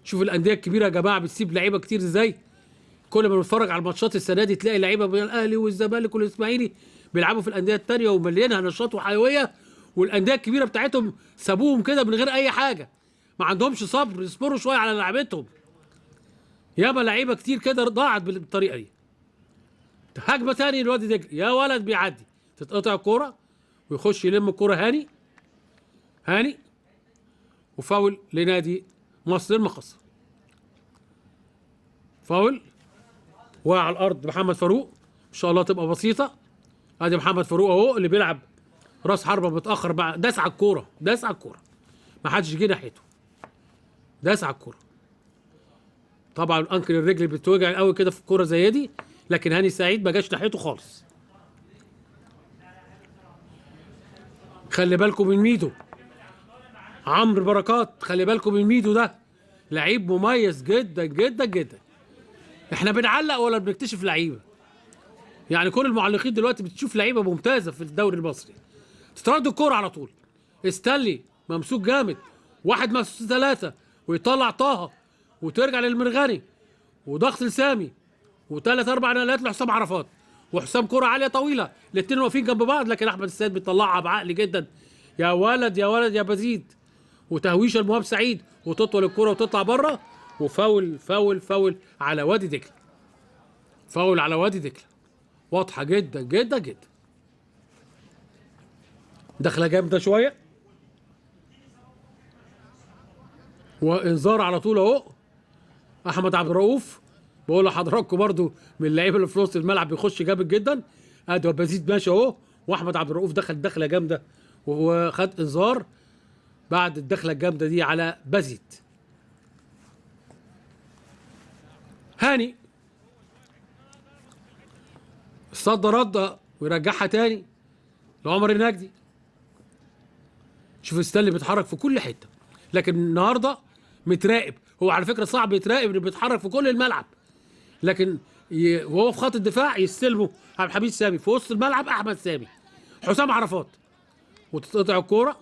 شوف الانديه الكبيره يا جماعه بتسيب لعيبه كتير ازاي. كل ما بنتفرج على الماتشات السنه دي تلاقي لعيبه من الاهلي والزمالك والاسماعيلي بيلعبوا في الانديه الثانيه ومليانها نشاط وحيويه، والانديه الكبيره بتاعتهم سابوهم كده من غير اي حاجه، ما عندهمش صبر، يصبروا شويه على لعبتهم. ياما لعيبه كتير كده ضاعت بالطريقه دي. هجمه ثاني الوادي دجله، يا ولد بيعدي، تتقطع الكوره ويخش يلم الكوره هاني وفاول لنادي مصر المقصه. فاول وقع على الارض محمد فاروق، ان شاء الله تبقى بسيطه. ادي محمد فاروق اهو اللي بيلعب راس حربه متاخر بقى، داس على الكوره ما حدش جه ناحيته، داس على الكوره. طبعا انكل الرجل بتوجع قوي كده في الكوره زي دي، لكن هاني سعيد ما جاش ناحيته خالص. خلي بالكم من ميدو، عمرو بركات، خلي بالكم من ميدو، ده لعيب مميز جدا جدا جدا. احنا بنعلق ولا بنكتشف لعيبه؟ يعني كل المعلقين دلوقتي بتشوف لعيبه ممتازه في الدوري المصري. تترد الكوره على طول، استنلي ممسوك جامد، واحد ممسوك ثلاثه، ويطلع طه وترجع للمرغني وضغط لسامي وثلاث اربع نقلات لحسام عرفات، وحسام كرة عاليه طويله، الاثنين واقفين جنب بعض، لكن احمد السيد بيطلعها بعقل جدا. يا ولد يا ولد يا بزيد، وتهويشه المهاب سعيد، وتطول الكرة وتطلع بره، وفاول فاول فاول على وادي دجله. فاول على وادي دجله واضحه جدا جدا جدا. دخله جامده شويه، وانذار على طول اهو. احمد عبد الرؤوف بقول لحضراتكم برضو من اللعيبه اللي في نص الملعب بيخش جامد جدا. ادي بزيد ماشي اهو، واحمد عبد الرؤوف دخل دخله جامده وخد انذار بعد الدخله الجامده دي على بزيد. هاني الصد رده ويرجعها تاني لعمر النجدي. شوف ستانلي بيتحرك في كل حته، لكن النهارده متراقب. هو على فكره صعب يتراقب انه بيتحرك في كل الملعب، لكن وهو في خط الدفاع يستلمه عبد الحميد سامي، في وسط الملعب احمد سامي، حسام عرفات، وتتقطع الكوره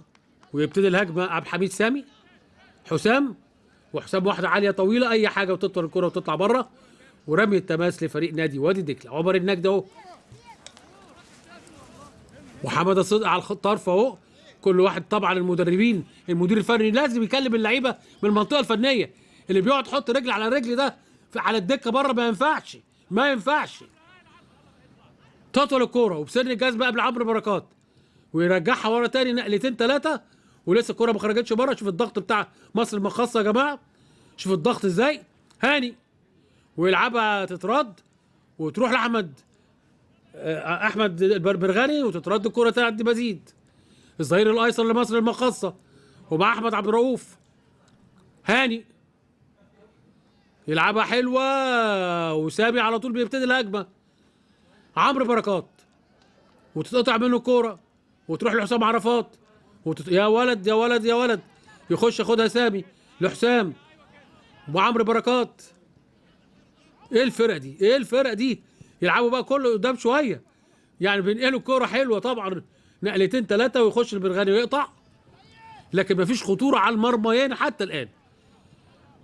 ويبتدي الهجمه عبد الحميد سامي، حسام، وحسام واحده عاليه طويله اي حاجه وتطول الكوره وتطلع بره، ورمي التماس لفريق نادي وادي دجله. عمر النجدي اهو، وحماده صدقي على الطرف اهو. كل واحد طبعا المدربين، المدير الفني لازم يكلم اللعيبه من المنطقه الفنيه. اللي بيقعد يحط رجل على رجل ده على الدكه بره ما ينفعش. تطول الكوره وبسن الجزمه قبل عمرو بركات، ويرجعها ورا تاني نقلتين ثلاثه، ولسه الكوره ما خرجتش بره. شوف الضغط بتاع مصر المقاصه يا جماعه، شوف الضغط ازاي. هاني ويلعبها تترد وتروح لاحمد البربرغاني، وتترد الكوره تعدي بزيد الظهير الايسر لمصر المقاصه، ومع احمد عبد الرؤوف. هاني يلعبها حلوه وسامي على طول بيبتدي الهجمه. عمرو بركات وتتقطع منه الكوره وتروح لحسام عرفات، يا ولد يا ولد يا ولد، يخش ياخدها سامي لحسام وعمرو بركات. ايه الفرقه دي يلعبوا بقى كله قدام شويه، يعني بينقلوا الكوره حلوه طبعا، نقلتين ثلاثه ويخش البرغاني ويقطع، لكن مفيش خطوره على المرميين حتى الان.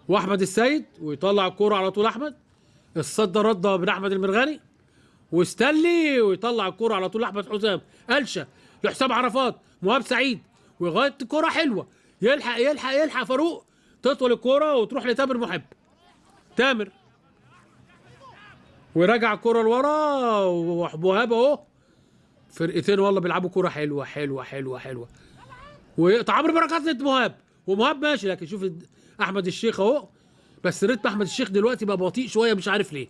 واحمد السيد ويطلع الكوره على طول، احمد الصد رده من احمد المرغني، واستنلي ويطلع الكوره على طول احمد حسام، قلشه لحسام عرفات، مهاب سعيد، ويغير الكوره حلوه، يلحق فاروق، تطول الكوره وتروح لتامر محب. تامر ويراجع الكوره لورا، ومهاب اهو. فرقتين والله بيلعبوا كوره حلوه حلوه حلوه حلوه. ويقطع عمرو بركات ضد مهاب، ومهاب ماشي، لكن شوف احمد الشيخ اهو. بس ريتم احمد الشيخ دلوقتي بقى بطيء شويه، مش عارف ليه.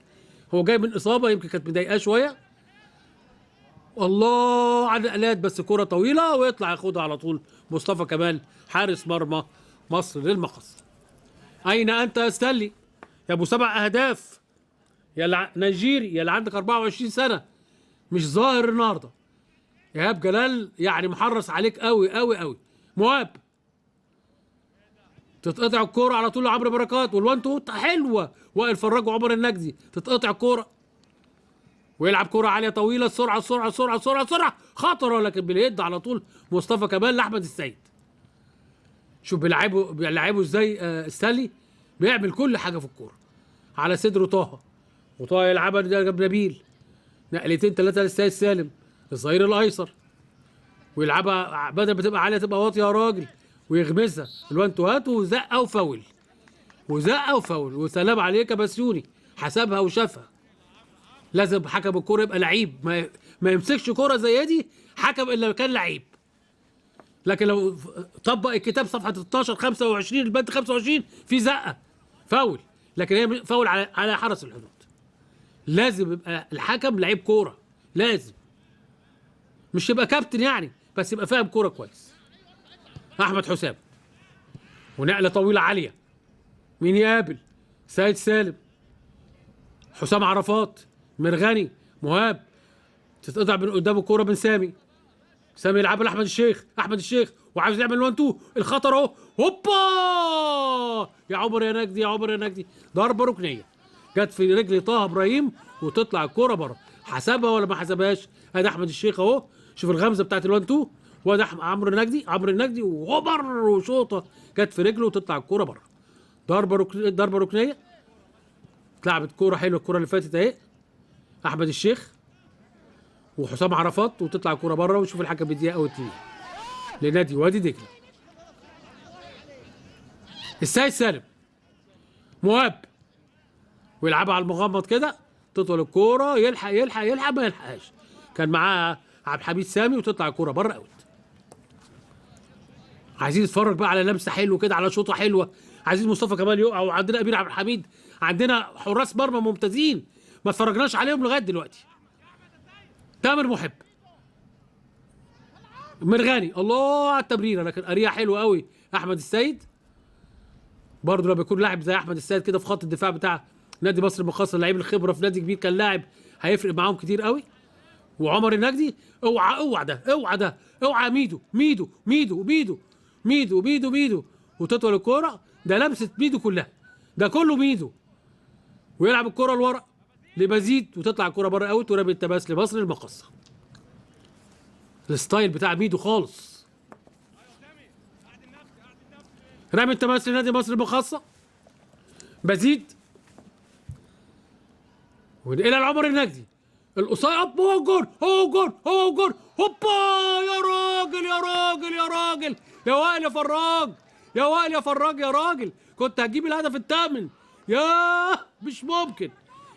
هو جاي من اصابه يمكن كانت مضايقاه شويه. الله على النقلات، بس كوره طويله ويطلع ياخدها على طول مصطفى كمال حارس مرمى مصر للمقص. اين انت يا ستانلي يا ابو 7 اهداف يا نيجيري، يا اللي عندك 24 سنه، مش ظاهر النهارده. ايهاب جلال يعني محرص عليك قوي قوي قوي. مهاب تتقطع الكوره على طول لعمرو بركات، والوان تو حلوه، وائل فراج وعمر النجدي، تتقطع الكوره ويلعب كوره عاليه طويله، سرعه سرعه سرعه سرعه سرعه خطره، لكن باليد على طول مصطفى كمال لاحمد السيد. شوف بيلعبوا ازاي. السلي بيعمل كل حاجه في الكوره على صدره طه، وطه يلعبها جنب نبيل، نقلتين ثلاثه للسيد سالم الظهير الايسر، ويلعبها بدل ما تبقى عاليه تبقى واطيه يا راجل، ويغمسها الوان تو هات، وزقه وفاول وزقه وفاول، وسلام عليك يا بسيوني، حسبها وشافها. لازم حكم الكوره يبقى لعيب، ما يمسكش كوره زي دي حكم الا لو كان لعيب. لكن لو طبق الكتاب صفحه 16 25 البند 25 في زقه فاول، لكن هي فاول على حرس الحدود. لازم يبقى الحكم لعيب كوره، لازم مش يبقى كابتن يعني، بس يبقى فاهم كوره كويس. احمد حسام ونقله طويله عاليه، مين يقابل؟ سيد سالم، حسام عرفات، مرغني، مهاب، تتقطع من قدام الكوره من سامي يلعبها لاحمد الشيخ، احمد الشيخ وعاوز يعمل 1 2، الخطر اهو، هوبا يا عمر يا نجدي، يا عمر يا نجدي، ضربه ركنيه جت في رجل طه ابراهيم وتطلع الكوره بره. حسبها ولا ما حسبهاش؟ ادي احمد الشيخ اهو، شوف الغمزه بتاعت ال1 2، وادي عمرو النجدي وهوبر وشوطه جت في رجله وتطلع الكوره بره. ضربه ركنيه، اتلعبت كوره حلوه الكوره اللي فاتت اهي، احمد الشيخ وحسام عرفات، وتطلع الكوره بره، وشوف الحكم بيديها اوت لنادي وادي دجله. السيد سالم مهاب ويلعبها على المغمض كده، تطول الكوره، يلحق ما يلحقهاش، كان معاه عبد الحميد سامي، وتطلع الكوره بره اوت. عايزين نتفرج بقى على لمسه حلوه كده، على شوطه حلوه، عايزين مصطفى كمال يقع، وعندنا امير عبد الحميد، عندنا حراس مرمى ممتازين ما اتفرجناش عليهم لغايه دلوقتي. تامر محب، مرغاني، الله على التمريره، لكن قريه حلوه قوي. احمد السيد برضه لما يكون لاعب زي احمد السيد كده في خط الدفاع بتاع نادي مصر المقاصه، اللعيب الخبره في نادي كبير كان لاعب هيفرق معاهم كتير قوي. وعمر النجدي، اوعى ميدو وتطول الكوره، ده لمسه ميدو كلها، ده كله ميدو، ويلعب الكوره لورا لبزيد، وتطلع الكوره بره اوت، ورمي التماس لمصر المقاصه. الستايل بتاع ميدو خالص. رمي التماس لنادي مصر المقاصه، بزيد والى العمر النجدي، القصير، هو جول هوبا، يا راجل يا وائل يا فراج يا راجل، كنت هتجيب الهدف الثامن، ياه مش ممكن.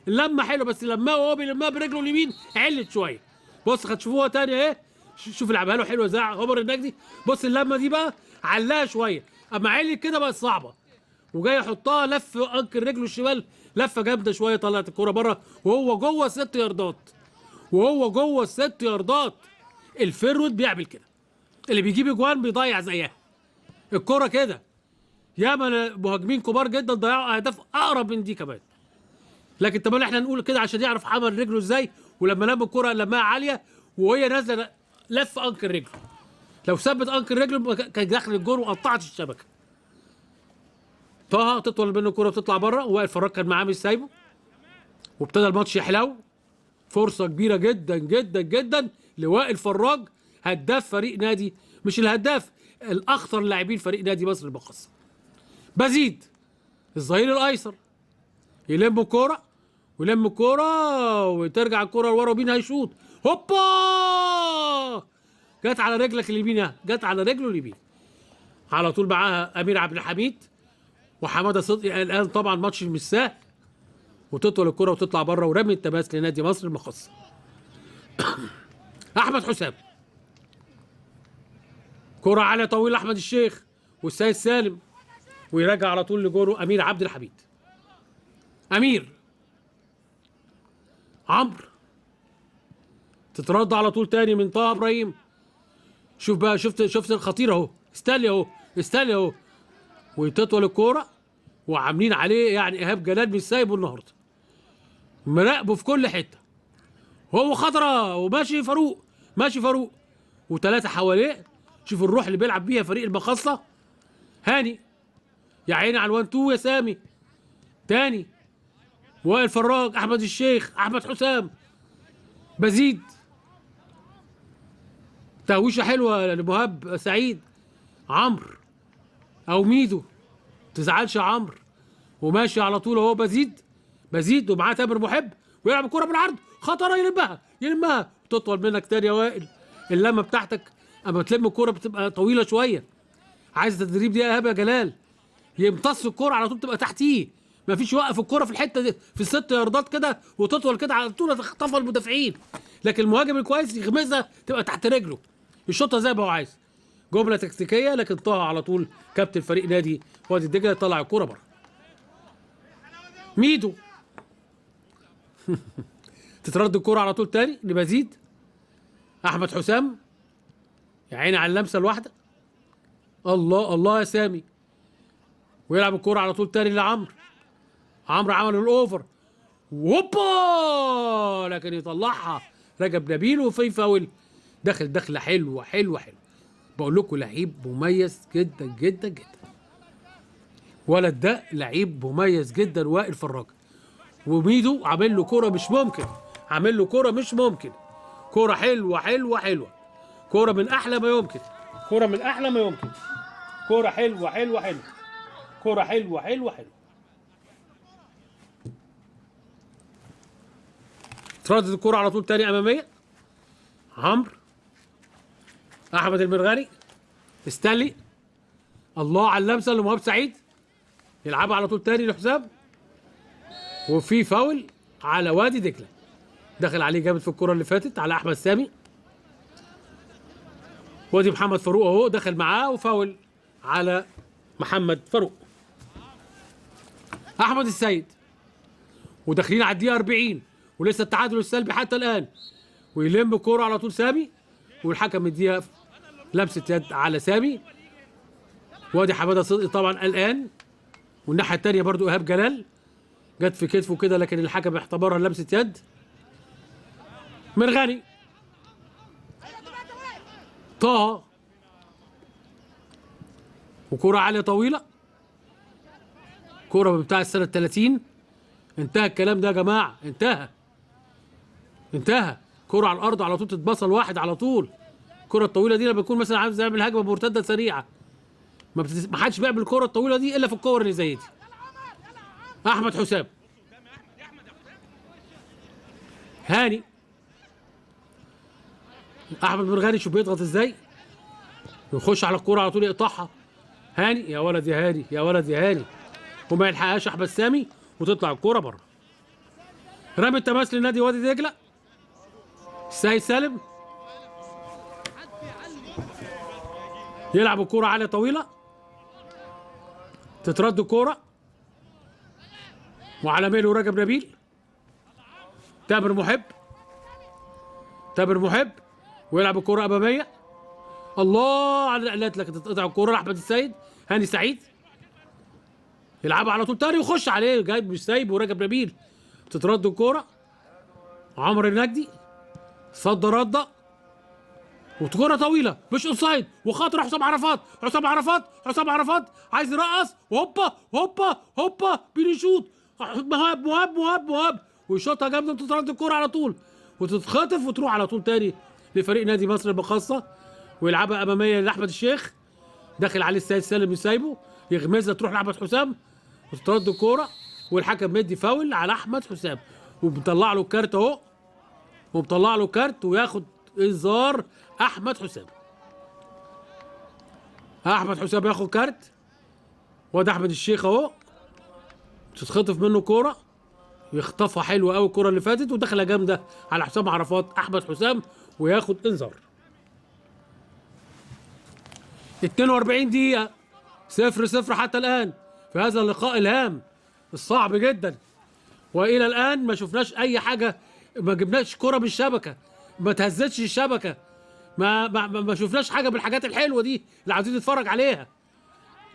اللمه حلوه، بس لما وهو بيلمها برجله اليمين علت شويه. بص هتشوفوها تاني اهي، شوف لعبها له حلوه زي عمر النجدي. بص اللمه دي بقى علاها شويه، اما علت كده بقت صعبه، وجاي يحطها لف انكر رجله الشمال لفه جامده شويه، طلعت الكوره بره، وهو جوه ال6 ياردات. الفيرود بيعمل كده، اللي بيجيب اجوان بيضيع زيها الكوره كده. ياما مهاجمين كبار جدا ضيعوا اهداف اقرب من دي كمان، لكن طب احنا نقول كده عشان يعرف عمل رجله ازاي، ولما لم الكوره لمها عاليه وهي نازله لف انكر رجله، لو ثبت انكر رجله كان داخل الجول وقطعت الشبكه. طه تطول منه الكوره وتطلع بره، ووائل فراج كان معاه مش سايبه، وابتدى الماتش يحلو. فرصه كبيره جدا جدا جدا لوائل فراج، هداف فريق نادي، مش الهداف، الاخطر لاعبين فريق نادي مصر المقاصه. بزيد الظهير الايسر يلم الكوره وترجع الكوره لورا، ومين هيشوط؟ هوبا جت على رجلك اليمين، جت على رجله اليمين على طول. معاها امير عبد الحميد وحماده صدقي. الان طبعا ماتش مش سهل، وتطول الكره وتطلع بره، ورمي التماس لنادي مصر المقاصه. احمد حسام، كره على طويل احمد الشيخ والسيد سالم، ويرجع على طول لجوره امير عبد الحميد. امير عمرو تترد على طول تاني من طه ابراهيم. شوف بقى، شفت الخطير اهو، استلي اهو، وتطول الكوره، وعاملين عليه يعني ايهاب جلال مش سايبه النهارده، مراقبه في كل حته، هو خضرة وماشي فاروق وثلاثه حواليه. شوف الروح اللي بيلعب بيها فريق المخصه. هاني يا عيني على الوان تو يا سامي. تاني وائل فراج، احمد الشيخ، احمد حسام، بزيد، تهويشه حلوه لمهاب سعيد، عمرو او ميدو، تزعلش يا عمرو، وماشي على طول اهو بزيد ومعاه تامر محب، ويلعب الكوره بالعرض خطره، يلمها تطول منك تاني يا وائل. اللمه بتاعتك اما تلم الكوره بتبقى طويله شويه، عايز التدريب دي يا ايهاب يا جلال، يمتص الكوره على طول تبقى تحتيه، مفيش يوقف الكوره في الحته دي في الست ياردات كده وتطول كده على طول تخطفها المدافعين، لكن المهاجم الكويس يغمزها تبقى تحت رجله يشوطها زي ما هو عايز. جمله تكتيكيه، لكن طه على طول كابتن فريق نادي وادي الدجله طلع الكوره بره. ميدو تترد الكوره على طول تاني لبزيد، احمد حسام يا عيني على اللمسه الواحده، الله يا سامي، ويلعب الكوره على طول تاني لعمرو. عمرو عمل الاوفر وهوبا، لكن يطلعها رجب نبيل وفي فاول. دخله حلوه. بقول لكم لعيب مميز جدا جدا جدا. ولد ده لعيب مميز جدا وائل فراج. وميدو عامل له كوره مش ممكن، كوره حلوه، كوره من احلى ما يمكن، كوره حلوه. تردد الكوره على طول تاني اماميه. عمرو، احمد المرغني، استنلي، الله على اللمسه لمهاب سعيد، يلعبها على طول تاني لحسام، وفي فاول على وادي دجله. دخل عليه جامد في الكره اللي فاتت على احمد سامي. وادي محمد فاروق اهو دخل معاه وفاول على محمد فاروق. احمد السيد وداخلين على الدقيقه 40 ولسه التعادل السلبي حتى الان، ويلم الكوره على طول سامي، والحكم مديها لمسه يد على سامي. وادي حماده صدقي طبعا قلقان، والناحيه الثانيه برضو ايهاب جلال جت في كتفه كده، لكن الحكم اعتبرها لمسه يد. مرغني، طه، وكرة عالية طويلة، كرة بتاع السنة 30. انتهى الكلام ده يا جماعة، انتهى. كرة على الأرض على طول تتبصل واحد على طول. الكرة الطويلة دي لما بيكون مثلا عايز يعمل هجمة مرتدة سريعة، ما حدش بيعمل الكرة الطويلة دي إلا في الكور اللي زي دي. أحمد حسام، هاني، أحمد مرغني شوف بيضغط إزاي، ويخش على الكرة على طول يقطعها. هاني يا ولد يا هاني، وما يلحقهاش احمد سامي وتطلع الكوره بره. رمي التماس لنادي وادي دجله. السيد سالم يلعب الكوره عاليه طويله، تترد الكوره وعلى ميله رجب نبيل. تامر محب ويلعب الكوره اماميه. الله على النقلات، لكن تتقطع الكوره لاحمد السيد. هاني سعيد يلعبها على طول تاني ويخش عليه، جايب مش سايب ورجب نبيل. تترد الكوره، عمرو النجدي صد رده، وكوره طويله مش اوفسايد، وخاطر حسام عرفات عايز يرقص، وهوبا بيشوط مهاب ويشوطها جامده، تترد الكوره على طول وتتخطف وتروح على طول تاني لفريق نادي مصر المقاصه، ويلعبها اماميه لاحمد الشيخ. داخل عليه السيد سالم مش سايبه، يغمزها تروح لاحمد حسام وتترد الكوره، والحكم مدي فاول على احمد حسام ومطلع له الكارت اهو، وياخد انذار. احمد حسام ياخد كارت. وده احمد الشيخ اهو تتخطف منه كوره، يخطفها حلوه قوي الكوره اللي فاتت، ودخله جامده على حسام عرفات. احمد حسام وياخد انذار. 42 دقيقة 0-0 حتى الآن في هذا اللقاء الهام الصعب جدا، وإلى الآن ما شفناش أي حاجة، ما جبناش كرة بالشبكة، ما تهزتش الشبكة، ما شفناش حاجة بالحاجات الحلوة دي اللي عايزين نتفرج عليها.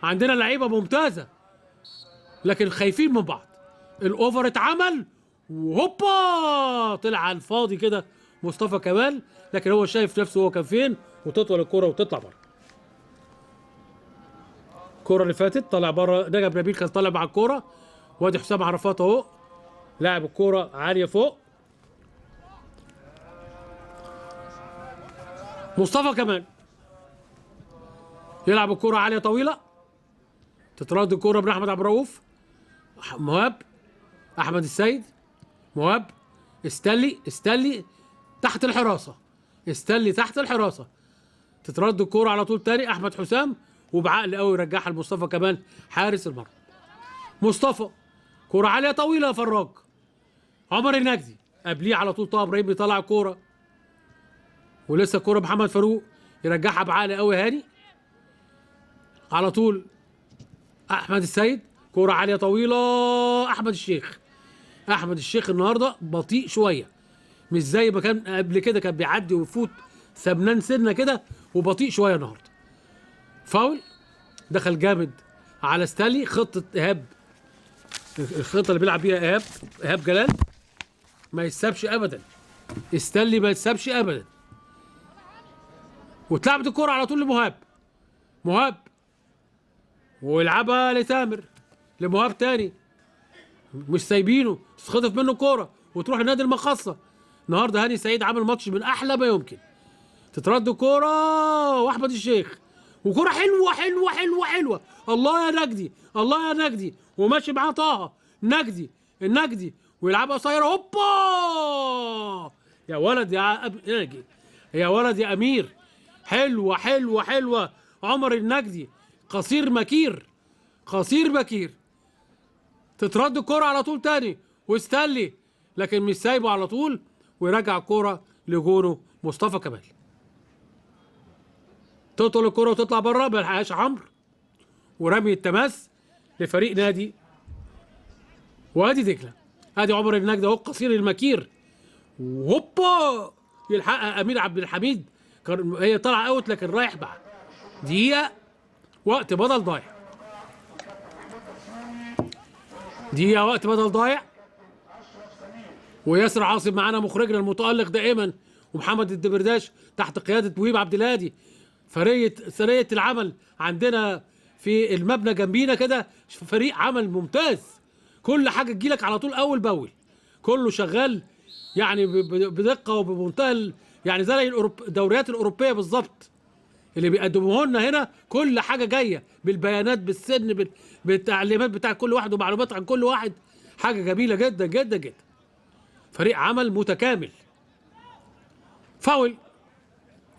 عندنا لعيبة ممتازة لكن خايفين من بعض. الأوفر اتعمل وهوبا طلع على الفاضي كده مصطفى كمال، لكن هو شايف نفسه هو كان فين وتطول الكرة وتطلع بره. الكرة اللي فاتت طلع بره، نجم نبيل كان طالع مع الكرة، وادي حسام عرفات اهو لاعب الكرة عالية فوق. مصطفى كمال يلعب الكرة عالية طويلة، تترد الكرة من احمد عبد الرؤوف. مهاب، احمد السيد، مهاب، استلي تحت الحراسة، استلي تحت الحراسة، تترد الكرة على طول تاني احمد حسام، وبعقل قوي يرجعها لمصطفى كمال حارس المرمى. مصطفى كرة عالية طويلة يا فراج. عمر النجدي قبليه على طول طه ابراهيم بيطلع الكرة، ولسه الكرة محمد فاروق يرجعها بعقل قوي هاني. على طول احمد السيد، كرة عالية طويلة احمد الشيخ. احمد الشيخ النهارده بطيء شوية، مش زي ما كان قبل كده، كان بيعدي ويفوت سبنان سنة كده، وبطيء شوية النهارده. فاول دخل جامد على ستانلي، خطة ايهاب، الخطة اللي بيلعب بيها ايهاب جلال ما يسابش ابدا، ستانلي ما يسابش ابدا. واتلعبت الكرة على طول مهاب ويلعبها لتامر، لمهاب تاني، مش سايبينه، تتخطف منه الكرة وتروح النادي المخصة. النهارده هاني سعيد عامل ماتش من احلى ما يمكن. تترد الكرة واحمد الشيخ، وكرة حلوة حلوة حلوة حلوة، الله يا نجدي، الله يا نجدي، وماشي معاه طه النجدي ويلعبها قصيرة، هوبا يا ولد يا ولد يا امير، حلوة حلوة حلوة. عمر النجدي قصير مكير، تترد الكرة على طول تاني واستلي، لكن مش سايبه على طول، ويرجع الكرة لجونه مصطفى كمال. تطول الكرة وتطلع بره، ما لحقهاش عمرو، ورمي التماس لفريق نادي وادي دجله. ادي عمر النجدي اهو القصير المكير، وهوبا يلحقها امير عبد الحميد، هي طالعه اوت لكن رايح بقى دقيقه وقت بدل ضايع. وياسر عاصم معانا مخرجنا المتالق دائما، ومحمد الدبرداش تحت قياده وهيب عبد الهادي، سريه العمل عندنا في المبنى جنبينا كده، فريق عمل ممتاز، كل حاجه تجيلك على طول اول باول، كله شغال يعني بدقه وبمنتهى يعني زي الدوريات الاوروبيه بالظبط اللي بيقدموه لنا هنا، كل حاجه جايه بالبيانات بالسن بالتعليمات بتاع كل واحد ومعلومات عن كل واحد، حاجه جميله جدا جدا جدا، فريق عمل متكامل. فاول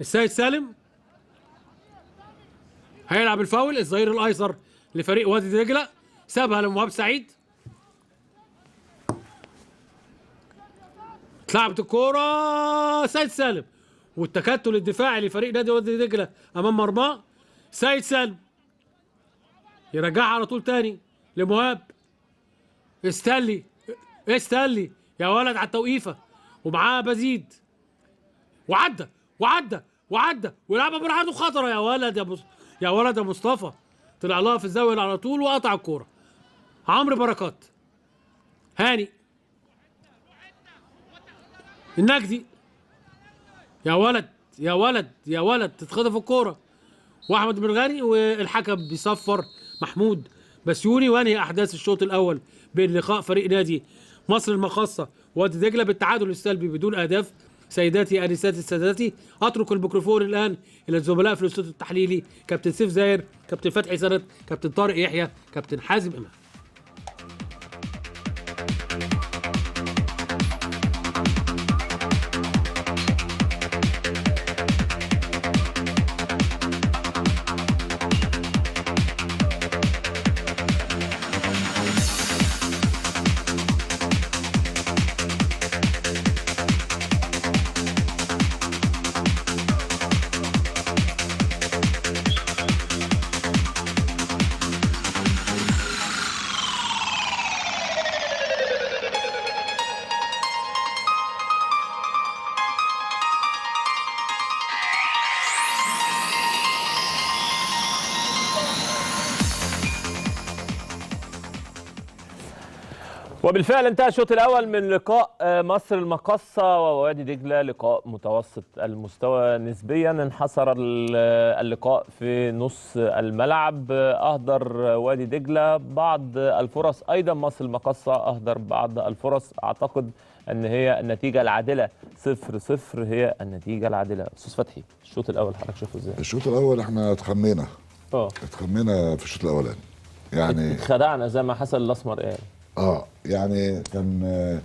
السيد سالم هيلعب الفاول، الظهير الايسر لفريق وادي دجله، سابها لمهاب سعيد، اتلعبت الكوره سيد سالم، والتكتل الدفاعي لفريق نادي وادي دجله امام مرماه. سيد سالم يرجعها على طول تاني لمهاب، استلي يا ولد على التوقيفه، ومعاه بزيد، وعدى ويلعبها برعاده خطره، يا ولد يا مصطفى، طلع لها في الزاويه على طول وقطع الكوره. عمرو بركات، هاني النجدي، يا ولد تتخطف الكوره، واحمد مرغني، والحكم بيصفر محمود بسيوني، وانهي احداث الشوط الاول بين لقاء فريق نادي مصر المخصه وادي دجله بالتعادل السلبي بدون اهداف. سيداتي انساتي سادتي، اترك الميكروفون الان الى الزملاء في الاستوديو التحليلي، كابتن سيف زاهر، كابتن فتحي سند، كابتن طارق يحيى، كابتن حازم امام. وبالفعل انتهى الشوط الاول من لقاء مصر المقصه ووادي دجله، لقاء متوسط المستوى نسبيا. انحصر اللقاء في نص الملعب، اهدر وادي دجله بعض الفرص، ايضا مصر المقصه اهدر بعض الفرص. اعتقد ان هي النتيجه العادله 0-0 هي النتيجه العادله. استاذ فتحي، الشوط الاول حضرتك شايفه ازاي؟ الشوط الاول احنا اتخمينا في الشوط الاولاني، يعني اتخدعنا زي ما حسن الاسمر قال. يعني كان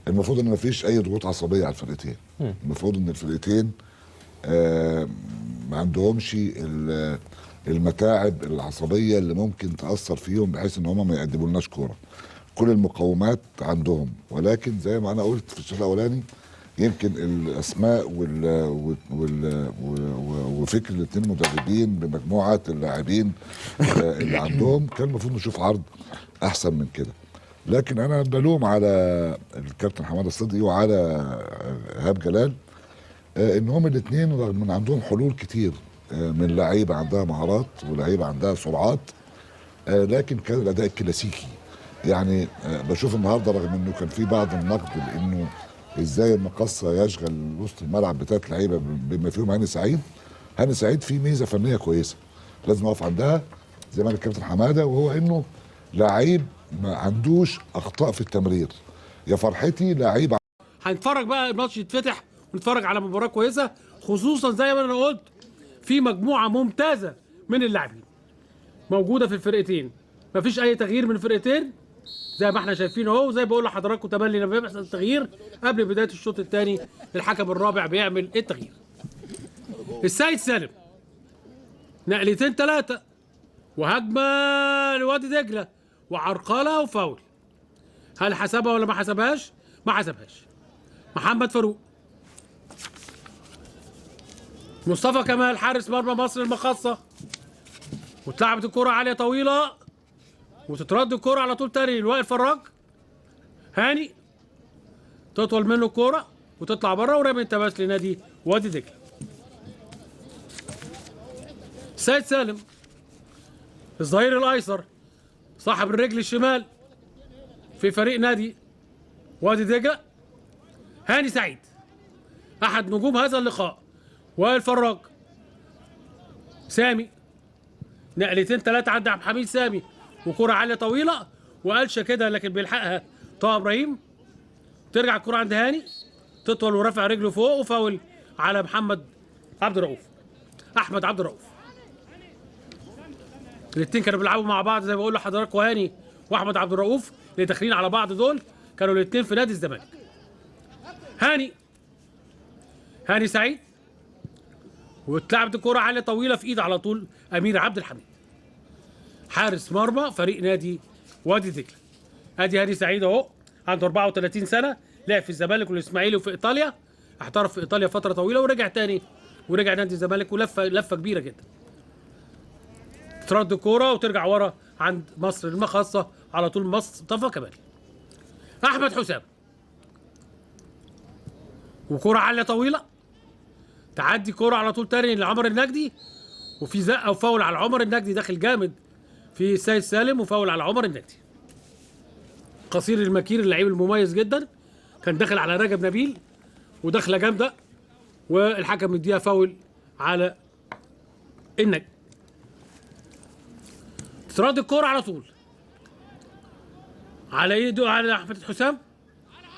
المفروض ان مفيش اي ضغوط عصبيه على الفرقتين. المفروض ان الفرقتين ما عندهمش المتاعب العصبيه اللي ممكن تاثر فيهم بحيث ان هم ما يقدموا لناش كوره. كل المقومات عندهم، ولكن زي ما انا قلت في الشوط الاولاني يمكن الاسماء وفكر الاثنين المدربين بمجموعه اللاعبين اللي عندهم كان المفروض نشوف عرض احسن من كده. لكن انا بلوم على الكابتن حماده الصدقي وعلى ايهاب جلال ان هم الاثنين رغم ان عندهم حلول كتير من لعيبه عندها مهارات ولعيبه عندها سرعات، لكن كان الاداء الكلاسيكي. يعني بشوف النهارده رغم انه كان في بعض النقد لانه ازاي المقصه يشغل وسط الملعب بثلاث لعيبه بما فيهم هاني سعيد. هاني سعيد فيه ميزه فنيه كويسه لازم نقف عندها زي ما قال الكابتن حماده، وهو انه لعيب ما عندوش اخطاء في التمرير. يا فرحتي لعيب. هنتفرج بقى الماتش يتفتح ونتفرج على مباراه كويسه، خصوصا زي ما انا قلت في مجموعه ممتازه من اللاعبين موجوده في الفرقتين. مفيش اي تغيير من الفرقتين زي ما احنا شايفين اهو. زي بقول لحضراتكم تملي لما بيحصل تغيير قبل بدايه الشوط الثاني الحكم الرابع بيعمل التغيير. السيد سالم نقلتين ثلاثه وهجمه لوادي دجله وعرقله وفاول. هل حسبها ولا ما حسبهاش؟ ما حسبهاش. محمد فاروق، مصطفى كمال حارس مرمى مصر المقاصة، واتلعبت الكرة عالية طويلة وتترد الكرة على طول تاني لوائل فراج. هاني تطول منه الكرة وتطلع بره ورمي التماس لنادي وادي دجله. سيد سالم الظهير الايسر صاحب الرجل الشمال في فريق نادي وادي دجله. هاني سعيد احد نجوم هذا اللقاء. وائل فراج، سامي نقلتين ثلاثه عند عبد الحميد سامي وكره عاليه طويله وقالشه كده لكن بيلحقها طه ابراهيم. ترجع الكره عند هاني تطول ورافع رجله فوق وفاول على محمد عبد الرؤوف، احمد عبد الرؤوف. الاثنين كانوا بيلعبوا مع بعض زي ما بقول لحضراتكم. هاني واحمد عبد الرؤوف اللي داخلين على بعض دول كانوا الاثنين في نادي الزمالك. هاني سعيد واتلعبت الكرة عالية طويلة في ايد على طول امير عبد الحميد حارس مرمى فريق نادي وادي دجله. ادي هاني سعيد اهو عنده 34 سنة، لعب في الزمالك والاسماعيلي وفي ايطاليا، احترف في ايطاليا فترة طويلة ورجع تاني ورجع نادي الزمالك ولفة كبيرة جدا. ترد الكرة وترجع ورا عند مصر المقاصة على طول مصطفى كمال. احمد حسام وكرة عالية طويلة تعدي كرة على طول تاني لعمر النجدي وفي زقة وفاول على عمر النجدي داخل جامد في السيد سالم وفاول على عمر النجدي. قصير المكير اللعيب المميز جدا كان داخل على رجب نبيل وداخله جامده والحكم مديها فاول على النجدي. ترد الكرة على طول على ايده على احمد حسام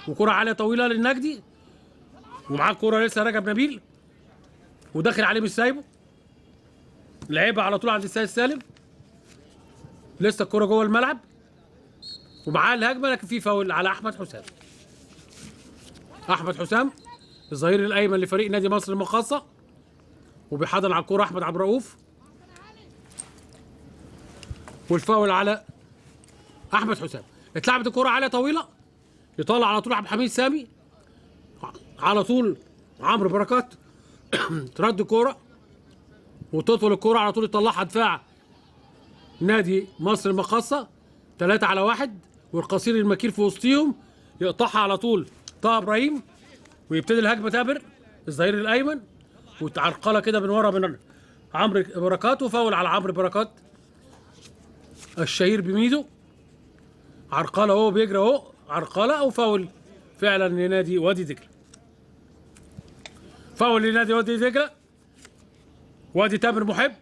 وكرة عالية طويلة للنجدي ومعاه الكرة لسه رجب نبيل وداخل عليه مش سايبه، لعبها على طول عند السيد سالم، لسه الكرة جوه الملعب ومعاه الهجمة لكن في فاول على احمد حسام. احمد حسام الظهير الايمن لفريق نادي مصر المقاصة وبيحضن على الكرة احمد عبد الرؤوف والفاول على احمد حسام. اتلعبت الكرة عالية طويلة يطلع على طول عبد الحميد سامي على طول عمرو بركات ترد الكرة وتطول الكرة على طول يطلعها دفاع نادي مصر المقاصة 3-1 والقصير المكير في وسطيهم يقطعها على طول طه ابراهيم ويبتدي الهجمة تابر الظهير الايمن وتعرقلة كده من ورا من عمرو بركات وفاول على عمرو بركات الشهير بميدو. عرقلة اهو بيجري اهو عرقله او فاول فعلا لنادي وادي دجله. فاول لنادي وادي دجله. وادي تامر محب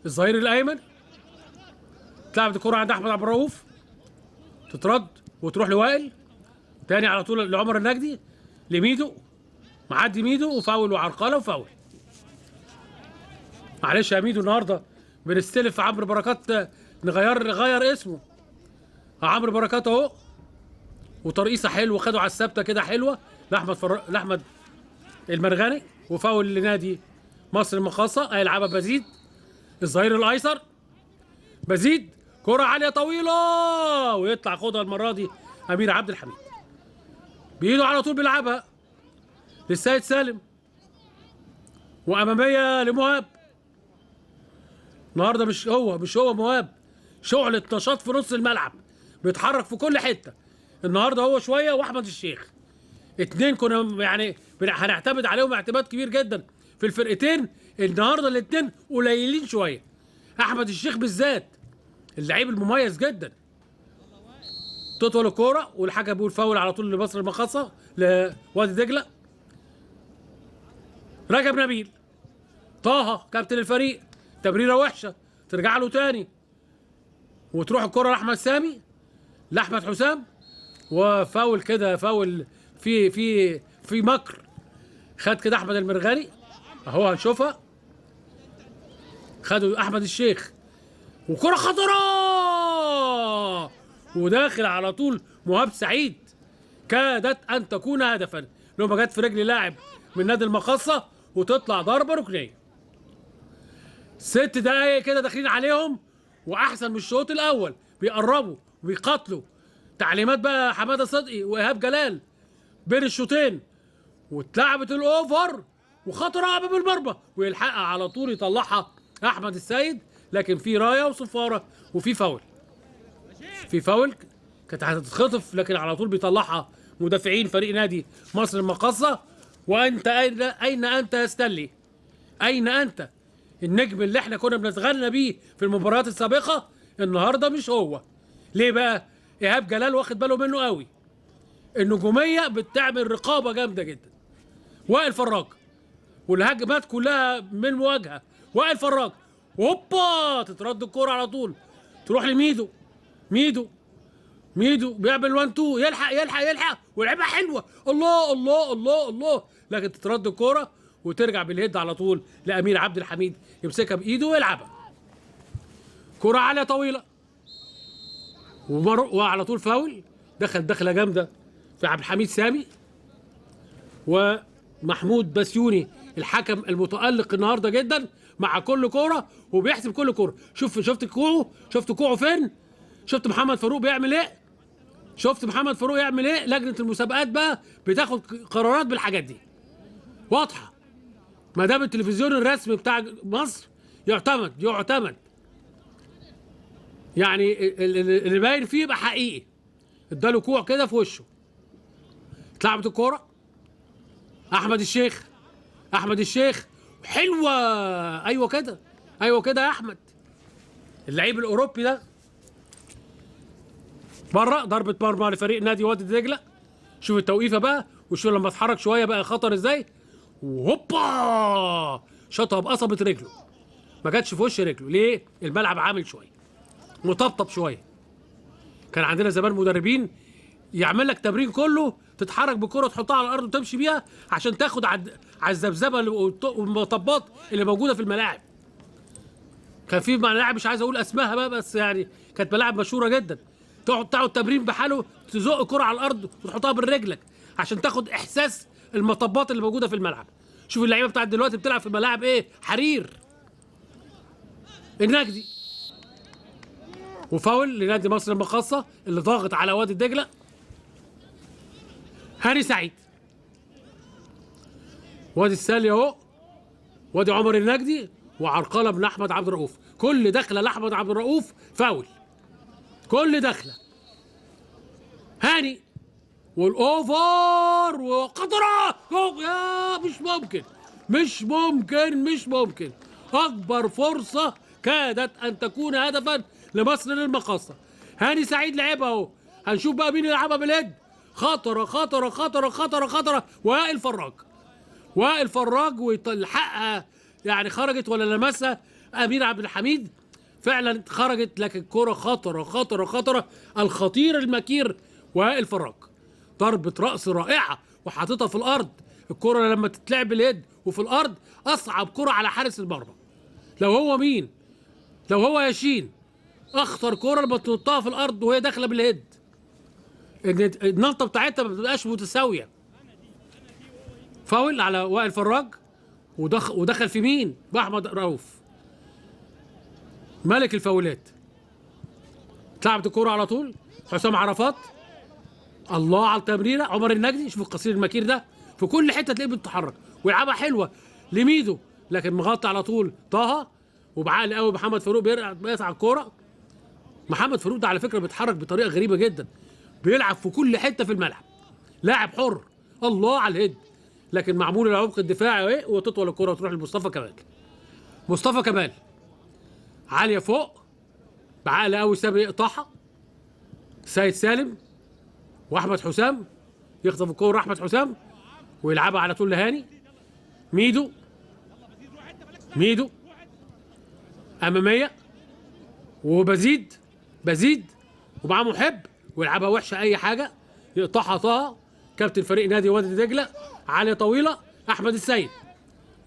الظهير الايمن، تلعب الكره عند احمد عبد الرؤوف، تترد وتروح لوائل تاني على طول لعمر النجدي لميدو، معدي ميدو وفاول وعرقله وفاول. معلش يا ميدو النهارده بنستلف عمرو بركات، نغير اسمه. عمرو بركات اهو، وترقيصه حلوه خدوا على الثابته كده حلوه لاحمد المرغني، وفاول لنادي مصر المقاصه. هيلعبها بزيد الظهير الايسر. بزيد كره عاليه طويله ويطلع خدها المره دي امير عبد الحميد بايده على طول، بيلعبها للسيد سالم واماميه لمهاب. النهارده مش هو مهاب، شعلة نشاط في نص الملعب، بيتحرك في كل حته. النهارده هو شويه واحمد الشيخ، اتنين كنا يعني هنعتمد عليهم اعتماد كبير جدا في الفرقتين. النهارده الاتنين قليلين شويه، احمد الشيخ بالذات اللعيب المميز جدا. تطول الكوره والحكم بيقول فاول على طول لمصر المقاصه لوادي دجله. رجب نبيل طه كابتن الفريق، تمريره وحشه ترجع له تاني وتروح الكره لاحمد سامي لاحمد حسام، وفاول كده، فاول في مكر خد كده احمد المرغني اهو هنشوفها، خدوا احمد الشيخ وكره خطره وداخل على طول مهاب سعيد، كادت ان تكون هدفا لما جت في رجل لاعب من نادي المقاصه وتطلع ضربه ركنيه. 6 دقايق كده داخلين عليهم واحسن من الشوط الاول، بيقربوا وبيقاتلوا. تعليمات بقى حماده صدقي وايهاب جلال بين الشوطين، واتلعبت الاوفر وخطره امام المرمى ويلحقها على طول يطلعها احمد السيد، لكن في رايه وصفاره وفي فاول. في فاول كانت هتتخطف لكن على طول بيطلعها مدافعين فريق نادي مصر المقاصه. وانت اين انت يا ستانلي؟ اين انت؟ النجم اللي احنا كنا بنتغنى بيه في المباريات السابقه النهارده مش هو. ليه بقى؟ ايهاب جلال واخد باله منه قوي. النجوميه بتعمل رقابه جامده جدا. وائل فراج والهجمات كلها من مواجهه. وائل فراج هوبا تترد الكوره على طول تروح لميدو. ميدو بيعمل 1 2 يلحق ولعبها حلوه، الله الله الله الله، لكن تترد الكوره وترجع بالهيد على طول لامير عبد الحميد يمسكها بايده ويلعبها. كره عاليه طويله وعلى طول فاول، دخله جامده في عبد الحميد سامي. ومحمود بسيوني الحكم المتألق النهارده جدا مع كل كوره وبيحسب كل كوره. شفت كوعه فين؟ شفت محمد فاروق بيعمل ايه؟ لجنه المسابقات بقى بتاخد قرارات بالحاجات دي واضحه. ما دام التلفزيون الرسمي بتاع مصر يعتمد يعني اللي باين فيه يبقى حقيقي. اداله كوع كده في وشه. اتلعبت الكوره احمد الشيخ حلوه. ايوه كده يا احمد، اللعيب الاوروبي ده. بره ضربه مرمى لفريق نادي وادي دجله. شوف التوقيفه بقى، وشوف لما اتحرك شويه بقى خطر ازاي، وهوبا شاطها بقصبه رجله، ما جاتش في وش رجله. ليه؟ الملعب عامل شويه مطبطب شويه. كان عندنا زمان مدربين يعمل لك تمرين كله تتحرك بكره تحطها على الارض وتمشي بيها عشان تاخد على الذبذبه والمطبات اللي موجوده في الملاعب. كان في ملاعب مش عايز اقول اسمها بقى، بس يعني كانت ملاعب مشهوره جدا. تقعد تمرين بحاله، تزق كره على الارض وتحطها برجلك عشان تاخد احساس المطبات اللي موجوده في الملعب. شوف اللعيبه بتاعت دلوقتي بتلعب في ملاعب ايه؟ حرير. النجدي وفاول لنادي مصر المقاصه اللي ضاغط على وادي دجله. هاني سعيد، وادي السالي اهو، وادي عمر النجدي وعرقله بن احمد عبد الرؤوف. كل دخله لاحمد عبد الرؤوف فاول، كل دخله. هاني والاوفر وقطره يا مش ممكن. اكبر فرصه كادت ان تكون هدفا لمصر للمقاصه. هاني سعيد لعبها اهو هنشوف بقى مين يلعبها باليد. خطره خطره خطره خطره خطره. وائل فراج، وائل فراج ويلحقها، يعني خرجت ولا لمسها امير عبد الحميد؟ فعلا خرجت، لكن كرة خطره خطره خطره. الخطير المكير وائل فراج، ضربة رأس رائعة وحاططها في الأرض. الكرة لما تتلعب باليد وفي الأرض أصعب كرة على حارس المرمى. لو هو مين؟ لو هو ياشين، أخطر كرة لما تنطها في الأرض وهي داخلة باليد. إن النقطة بتاعتها ما بتبقاش متساوية. فاول على وائل فراج، ودخل في مين؟ بأحمد رؤوف، ملك الفاولات. اتلعبت الكرة على طول، حسام عرفات، الله على التمريره. عمر النجدي، شوف القصير المكير ده في كل حته تلاقيه بيتحرك ويلعبها حلوه لميدو، لكن مغطي على طول طه، وبعقل قوي محمد فاروق بيقطع الكوره. محمد فاروق ده على فكره بيتحرك بطريقه غريبه جدا، بيلعب في كل حته في الملعب، لاعب حر. الله على الهيد، لكن معمول العمق الدفاعي اهي، وتطول الكوره وتروح لمصطفى كمال. مصطفى كمال عاليه فوق، بعقل قوي سابق يقطعها. سيد سالم واحمد حسام، يخطف الكوره احمد حسام ويلعبها على طول لهاني. ميدو، ميدو اماميه، وبزيد، بزيد ومعاه محب، ويلعبها وحشه اي حاجه، يقطعها طه كابتن فريق نادي وادي دجله. عاليه طويله احمد السيد،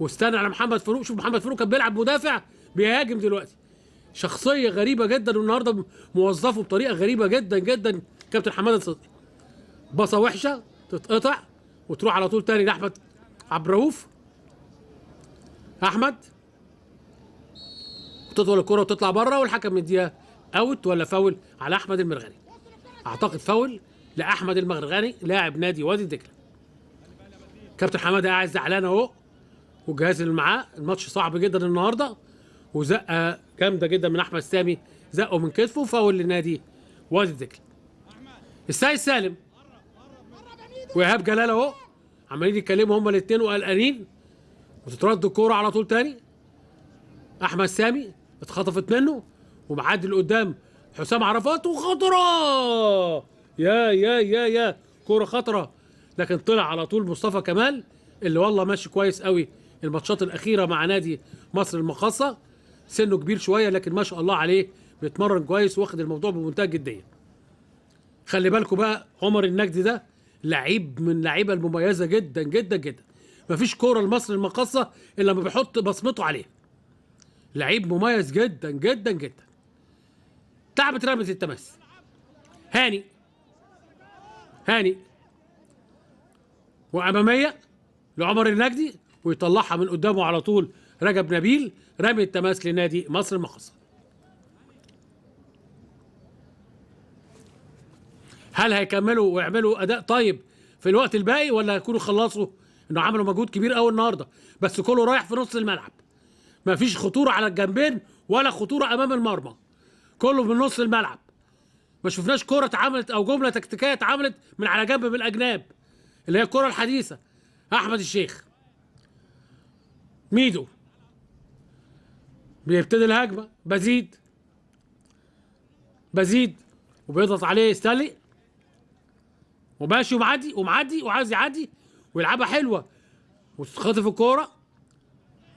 واستنى على محمد فاروق. شوف محمد فاروق كان بيلعب مدافع بيهاجم دلوقتي. شخصيه غريبه جدا، والنهارده موظفه بطريقه غريبه جدا جدا كابتن حماده صدقي. باصه وحشه تتقطع وتروح على طول تاني لاحمد عبد الرؤوف. احمد وتطول الكره وتطلع بره، والحكم مديها اوت ولا فاول على احمد المرغني. اعتقد فاول لاحمد المرغني لاعب نادي وادي دجله. كابتن حماده قاعد زعلان اهو، والجهاز اللي معاه. الماتش صعب جدا النهارده، وزقه جامده جدا من احمد سامي، زقه من كتفه. فاول لنادي وادي دجله. السيد سالم وايهاب جلال اهو عمالين يتكلموا هما الاثنين وقلقانين، وتترد الكوره على طول تاني. احمد سامي اتخطفت منه، ومعدي لقدام حسام عرفات، وخطره، يا كوره خطره، لكن طلع على طول مصطفى كمال اللي والله ماشي كويس قوي الماتشات الاخيره مع نادي مصر المقاصه. سنه كبير شويه لكن ما شاء الله عليه بيتمرن كويس واخد الموضوع بمنتهى الجديه. خلي بالكم بقى، عمر النجدي ده لعيب من اللعيبه المميزه جدا جدا جدا. مفيش كوره لمصر المقاصه الا لما بيحط بصمته عليها. لعيب مميز جدا جدا جدا. تعبت رمية التماس. هاني واماميه لعمر النجدي، ويطلعها من قدامه على طول رجب نبيل. رمي التماس لنادي مصر المقاصه. هل هيكملوا ويعملوا اداء طيب في الوقت الباقي، ولا هيكونوا خلصوا؟ انه عملوا مجهود كبير قوي النهارده، بس كله رايح في نص الملعب. ما فيش خطوره على الجنبين ولا خطوره امام المرمى، كله من نص الملعب. ما شفناش كره اتعملت او جمله تكتيكيه اتعملت من على جنب من الاجناب، اللي هي الكره الحديثه. احمد الشيخ، ميدو بيبتدي الهجمه، بزيد وبيضغط عليه ستانلي، وماشي ومعدي وعايز يعدي ويلعبها حلوه، وتتخطف الكوره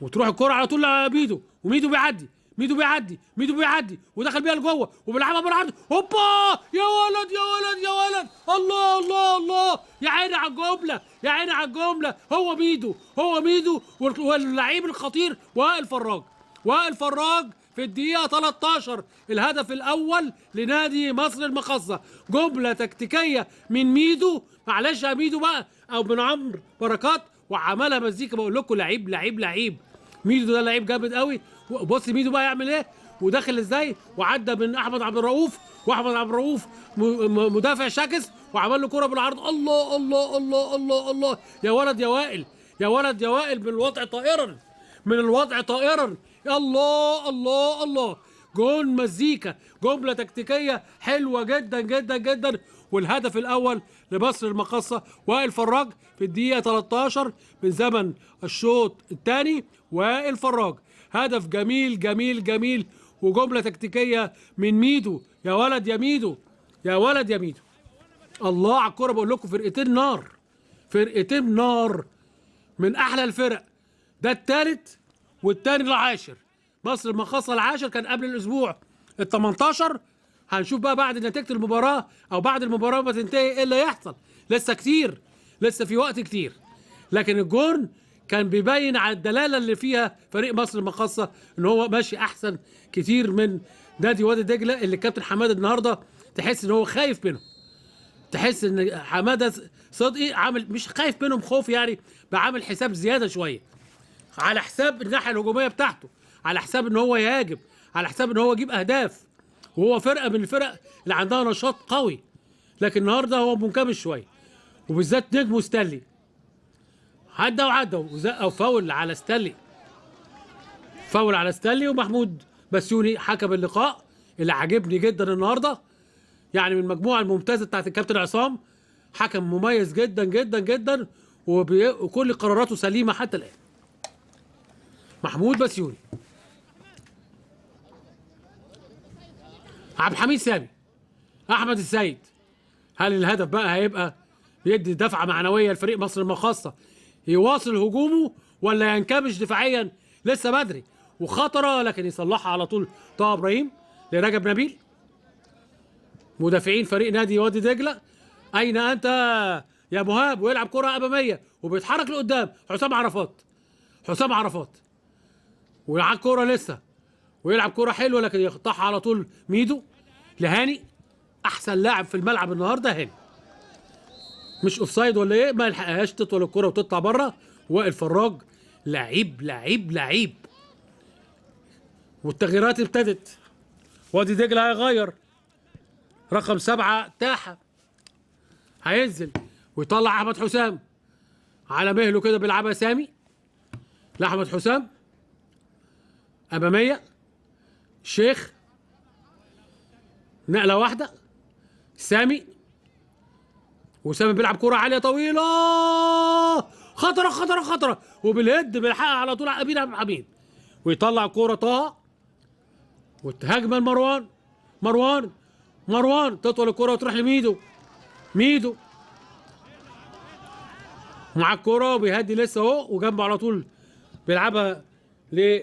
وتروح الكوره على طول لميدو، وميدو بيعدي ودخل بيها لجوه وبيلعبها بالعرض. هوبا يا ولد يا ولد يا ولد، الله الله الله، يا عيني على الجمله، يا عيني على الجمله. هو ميدو واللعيب الخطير وائل فراج في الدقيقة 13 الهدف الأول لنادي مصر المقاصة. جملة تكتيكية من ميدو، معلش يا ميدو بقى، أو من عمرو بركات، وعملها مزيكا. بقول لكم لعيب ميدو ده لعيب جامد قوي. بص ميدو بقى يعمل ايه وداخل ازاي، وعدى من احمد عبد الرؤوف، واحمد عبد الرؤوف مدافع شاكس، وعمل له كرة بالعرض. الله الله الله الله الله، يا ولد يا وائل، يا ولد يا وائل، من الوضع طائرا. الله الله الله، جون مزيكا، جملة تكتيكية حلوة جدا جدا جدا. والهدف الأول لمصر المقاصة وائل فراج في الدقيقة 13 من زمن الشوط الثاني. وائل فراج هدف جميل جميل جميل، وجملة تكتيكية من ميدو. يا ولد يا ميدو، يا ولد يا ميدو. الله على الكوره، بقول لكم فرقتين نار، فرقتين نار من احلى الفرق. ده الثالث والثاني العاشر. مصر المقاصة العاشر كان قبل الاسبوع ال 18. هنشوف بقى بعد نتيجه المباراه او بعد المباراه ما تنتهي ايه اللي هيحصل. لسه كتير، لسه في وقت كتير. لكن الجون كان بيبين على الدلاله اللي فيها فريق مصر المقاصة ان هو ماشي احسن كتير من نادي وادي دجله، اللي الكابتن حماده النهارده تحس ان هو خايف منه. تحس ان حماده صدقي عامل مش خايف منهم خوف يعني، بعمل حساب زياده شويه على حساب الناحيه الهجوميه بتاعته، على حساب ان هو يهاجم، على حساب ان هو يجيب اهداف، وهو فرقه من الفرق اللي عندها نشاط قوي. لكن النهارده هو منكمش شويه، وبالذات نجمه ستانلي عدى وزق فاول على ستانلي، فاول على ستانلي. ومحمود بسيوني حكم اللقاء اللي عاجبني جدا النهارده، يعني من المجموعه الممتازه بتاعت الكابتن عصام، حكم مميز جدا جدا جدا، وكل قراراته سليمه حتى الان. محمود بسيوني. عبد الحميد سامي، احمد السيد. هل الهدف بقى هيبقى يدي دفعه معنويه لفريق مصر المقاصة يواصل هجومه، ولا ينكمش دفاعيا؟ لسه بدري وخطره، لكن يصلحها على طول طه ابراهيم لرجب نبيل. مدافعين فريق نادي وادي دجله، اين انت يا مهاب؟ ويلعب كره اماميه وبيتحرك لقدام. حسام عرفات، حسام عرفات ويلعب كره لسه، ويلعب كره حلوه لكن يقطعها على طول ميدو لهاني. احسن لاعب في الملعب النهارده هاني، مش اوفسايد ولا ايه، ما يلحقهاش تطول الكره وتطلع بره. وائل فراج لعيب لعيب لعيب. والتغييرات ابتدت. وادي دجله هيغير، رقم 7 تاحه هينزل ويطلع احمد حسام على مهله كده، بيلعبها سامي لاحمد حسام اماميه. شيخ نقله واحده، سامي، وسامي بيلعب كرة عالية طويلة خطرة خطرة خطرة، وبالهد بيلحقها على طول أمين عبد الحميد، ويطلع كرة طه، والهجمة لمروان. مروان تطول الكرة وتروح لميدو. ميدو مع الكرة وبيهدي لسه اهو، وجنبه على طول بيلعبها ل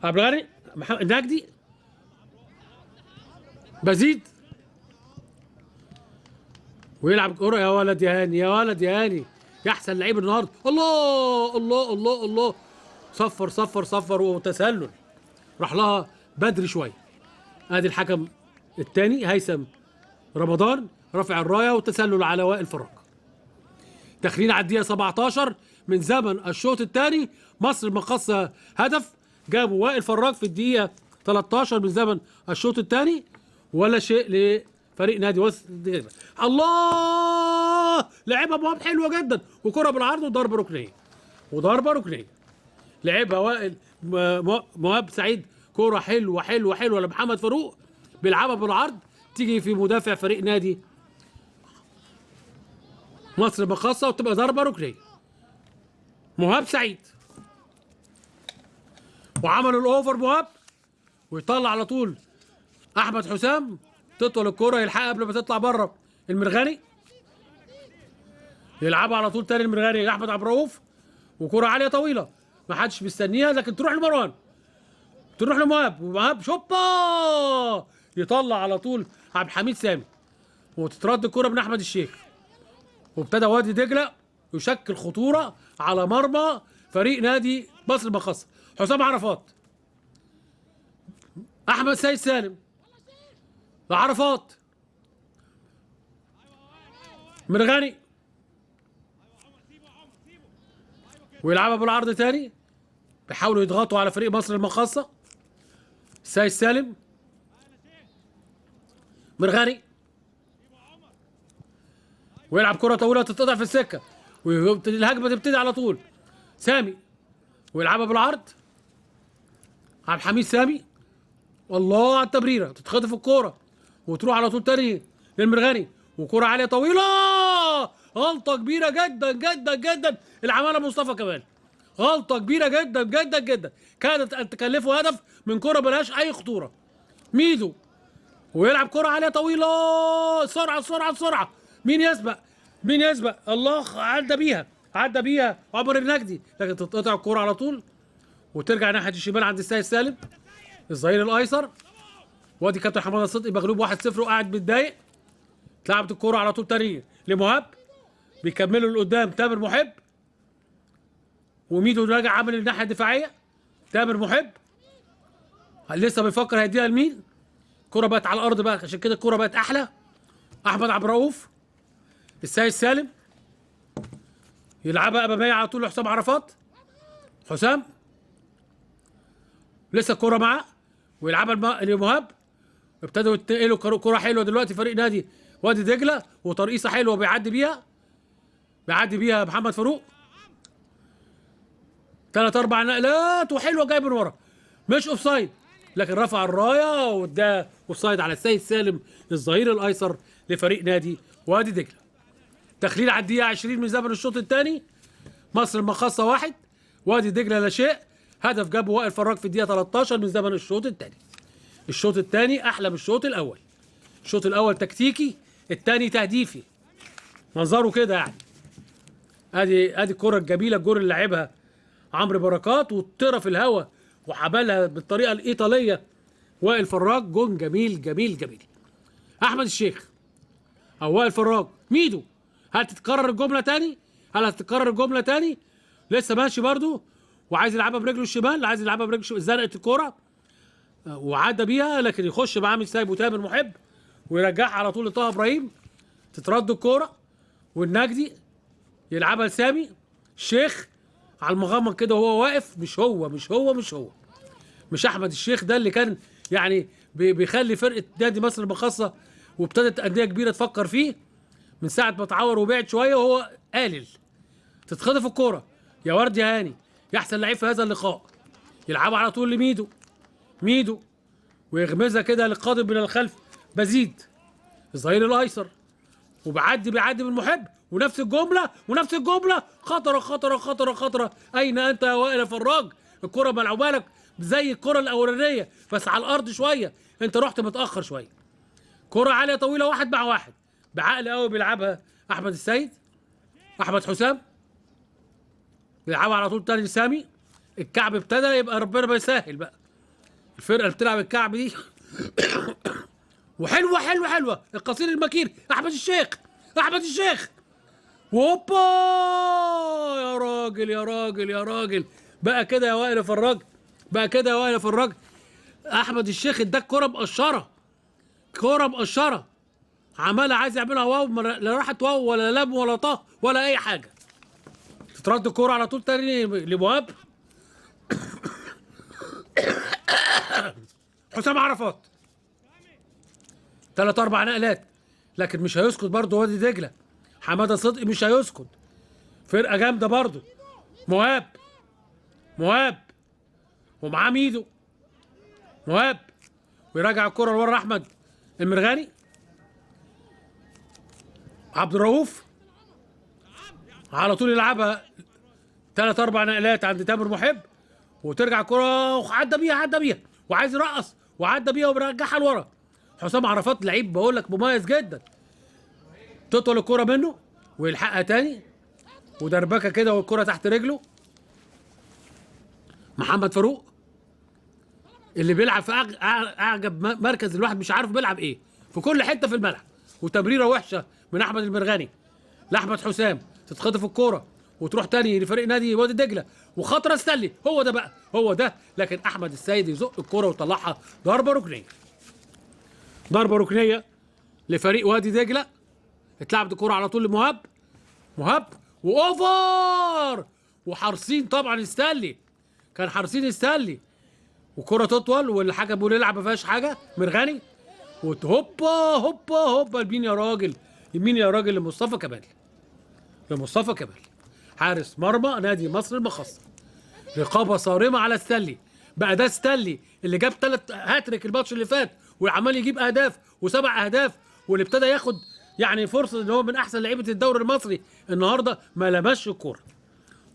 عبد الغني النجدي. بزيد ويلعب كرة. يا ولد يا هاني، يا ولد يا هاني، يا احسن لعيب النهارده. الله الله الله الله، صفر وتسلل، راح لها بدري شويه. ادي الحكم الثاني هيثم رمضان رافع الرايه، وتسلل على وائل فراج. داخلين على الدقيقه 17 من زمن الشوط الثاني. مصر المقاصة هدف جابوا وائل فراج في الدقيقه 13 من زمن الشوط الثاني، ولا شيء لفريق نادي وادي. الله، لعبها مهاب حلوه جدا، وكره بالعرض وضربه ركنيه، لعبها وائل مهاب سعيد. كره حلوه لمحمد فاروق، بيلعبها بالعرض تيجي في مدافع فريق نادي مصر المقاصة، وتبقى ضربه ركنيه. مهاب سعيد وعملوا الاوفر مهاب، ويطلع على طول احمد حسام، تطول الكرة يلحقها قبل ما تطلع بره. المرغني يلعبها على طول تاني، المرغني احمد عبد الرؤوف، وكرة عالية طويلة ما حدش مستنيها، لكن تروح لمروان، تروح لمهاب، ومهاب شوبا يطلع على طول عبد الحميد سامي، وتترد الكرة من احمد الشيخ. وابتدى وادي دجله يشكل خطوره على مرمى فريق نادي مصر المقاصة. حسام عرفات، احمد سيد سالم، عرفات، مرغني، ويلعبها بالعرض تاني، بيحاولوا يضغطوا على فريق مصر المقاصة. سيد سالم، مرغني، ويلعب كرة طويلة تتقطع في السكة، والهجمة تبتدي على طول. سامي ويلعبها بالعرض، عبد الحميد سامي، والله على التبريرة، تتخطف الكرة وتروح على طول تاني للمرغني، وكرة عالية طويلة. غلطة كبيرة جدا جدا جدا اللي عملها مصطفى كمال، غلطة كبيرة جدا جدا جدا، كانت أن تكلفه هدف من كرة ملهاش أي خطورة. ميدو ويلعب كرة عالية طويلة، سرعة سرعة سرعة، مين يسبق؟ مين يسبق؟ الله، عدى بيها عمر النجدي، لكن تتقطع الكرة على طول وترجع ناحية الشمال عند السيد سالم الظهير الأيسر. وادي كابتن حماده صدقي مغلوب 1-0 وقاعد متضايق. اتلعبت الكرة على طول تاني لمهاب، بيكملوا لقدام تامر محب، وميدو راجع عامل الناحية الدفاعية. تامر محب لسه بيفكر هيديها لمين. الكرة بقت على الأرض بقى، عشان كده الكرة بقت أحلى. أحمد عبد الرؤوف، السيد سالم يلعبها أمامية على طول لحسام عرفات. حسام لسه الكرة معاه ويلعبها لمهاب. ابتدوا ينقلوا كرة حلوة دلوقتي فريق نادي وادي دجلة، وترقيصة حلوة بيعدي بيها محمد فاروق. 3-4 نقلات وحلوة جاي من ورا، مش اوفسايد، لكن رفع الراية وده اوفسايد على السيد سالم الظهير الأيسر لفريق نادي وادي دجلة. تخليل على الدقيقة 20 من زمن الشوط الثاني. مصر المقاصة 1 وادي دجلة لا شيء. هدف جابه وائل فراج في الدقيقة 13 من زمن الشوط الثاني. الشوط الثاني أحلى من الشوط الأول. الشوط الأول تكتيكي، الثاني تهديفي. منظره كده يعني. ادي الكرة الجميلة، الجول اللي لعبها عمرو بركات وطيرة في الهواء وحبلها بالطريقة الإيطالية وائل فراج. جون جميل جميل جميل. أحمد الشيخ أو وائل فراج، ميدو، هل تتكرر الجملة تاني؟ لسه ماشي برضو وعايز يلعبها برجله الشمال، زنقت الكرة وعدى بيها، لكن يخش معاه من سايب وتامر محب ويرجعها على طول لطه ابراهيم. تترد الكوره والنجدي يلعبها لسامي الشيخ على المغمض كده وهو واقف. مش احمد الشيخ ده اللي كان يعني بيخلي فرقه نادي مصر المقاصه وابتدت انديه كبيره تفكر فيه من ساعه ما اتعور وبعد شويه وهو قالل. تتخطف الكوره يا ورد يا هاني، يحسن لعيب في هذا اللقاء. يلعبها على طول لميدو ويغمزها كده للقادم من الخلف بزيد الظهير الايسر، وبيعدي من محب، ونفس الجمله خطره. اين انت يا وائل فراج؟ الكره ملعوبه لك زي الكره الاولانيه بس على الارض شويه، انت رحت متاخر شويه. كره عاليه طويله 1 مع 1 بعقل قوي بيلعبها احمد حسام، بيلعبها على طول تاني لسامي. الكعب ابتدى يبقى ربنا بيسهل بقى. الفرقه اللي بتلعب الكعب دي وحلوه القصير المكير احمد الشيخ وهوبا يا راجل بقى كده يا وائل فراج. احمد الشيخ اداك كره مقشره عمالة عايز يعملها واو، لا راحت واو ولا لم ولا طه ولا اي حاجه. تترد الكوره على طول تاني لمهاب. حسام عرفات 3-4 نقلات، لكن مش هيسكت برضه وادي دجله. حماده صدقي مش هيسكت، فرقه جامده برضه. مهاب ومعاه ميدو. مهاب ويراجع الكره لورا احمد المرغاني. عبد الرؤوف على طول يلعبها 3-4 نقلات عند تامر محب، وترجع الكره وعدى بيها وعايز يرقص وعدى بيها وبيرجعها لورا. حسام عرفات لعيب بقول لك مميز جدا. تطول الكره منه ويلحقها تاني ودربكه كده والكره تحت رجله. محمد فاروق اللي بيلعب في اعجب مركز، الواحد مش عارف بيلعب ايه في كل حته في الملعب. وتمريره وحشه من احمد المرغني لاحمد حسام، تتخطف الكوره وتروح تاني لفريق نادي وادي دجله وخطره استلي. هو ده لكن احمد السيد يزق الكوره ويطلعها ضربه ركنيه لفريق وادي دجله. اتلعبت الكوره على طول لمهاب واوفر وحارسين طبعا استلي وكرة تطول والحكم بيقول يلعب ما فيهاش حاجه. مرغني هوبا يمين يا راجل لمصطفى كمال حارس مرمى نادي مصر المقاصة. رقابه صارمه على ستانلي. بقى ده ستانلي اللي جاب 3 هاتريك الماتش اللي فات وعمال يجيب اهداف و7 اهداف، واللي ابتدى ياخد يعني فرصه ان هو من احسن لعيبه الدوري المصري النهارده ما لمسش الكوره.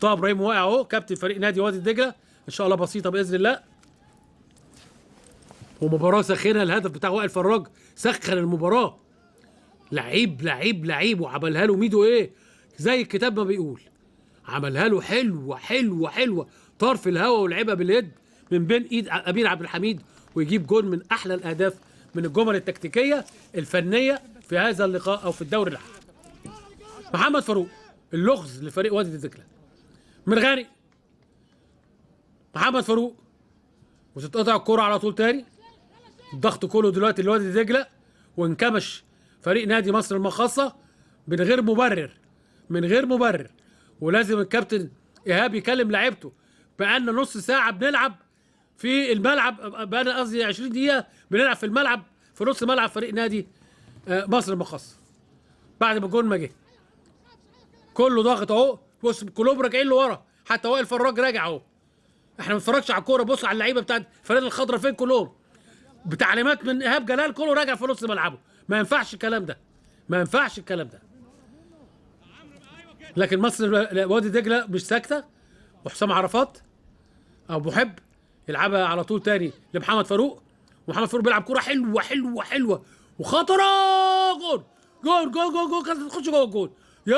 طه ابراهيم واقع اهو كابتن فريق نادي وادي دجله، ان شاء الله بسيطه باذن الله. ومباراه ساخنه. الهدف بتاع وائل فراج سخن المباراه. لعيب لعيب لعيب، وعملها له ميدو ايه زي الكتاب ما بيقول. عملها له حلوه حلوه حلوه، طار في الهواء ولعبها باليد من بين ايد امير عبد الحميد، ويجيب جول من احلى الاهداف من الجمل التكتيكيه الفنيه في هذا اللقاء او في الدوري العام. محمد فاروق اللغز لفريق وادي دجله. مرغني، محمد فاروق، وتتقطع الكرة على طول تاني. الضغط كله دلوقتي لوادي دجله، وانكمش فريق نادي مصر المقاصة من غير مبرر، من غير مبرر. ولازم الكابتن ايهاب يكلم لعيبته بقالنا نص ساعه بنلعب في الملعب، بقالنا قصدي 20 دقيقه بنلعب في الملعب، في نص ملعب فريق نادي مصر المقاصة بعد ما الجون ما جه. كله ضاغط اهو، بص كلهم راجعين لورا، حتى وائل فراج راجع اهو. احنا ما بنتفرجش على الكوره، بص على اللعيبه بتاعت الفريق الخضراء فين كلهم. بتعليمات من ايهاب جلال كله راجع في نص ملعبه. ما ينفعش الكلام ده، ما ينفعش الكلام ده. لكن مصر وادي دجله مش ساكته، وحسام عرفات او محب يلعبها على طول تاني لمحمد فاروق، ومحمد فاروق بيلعب كوره حلوه حلوه حلوه وخطره. جول جول جول جول جول، كانت تخش جوه الجول. يا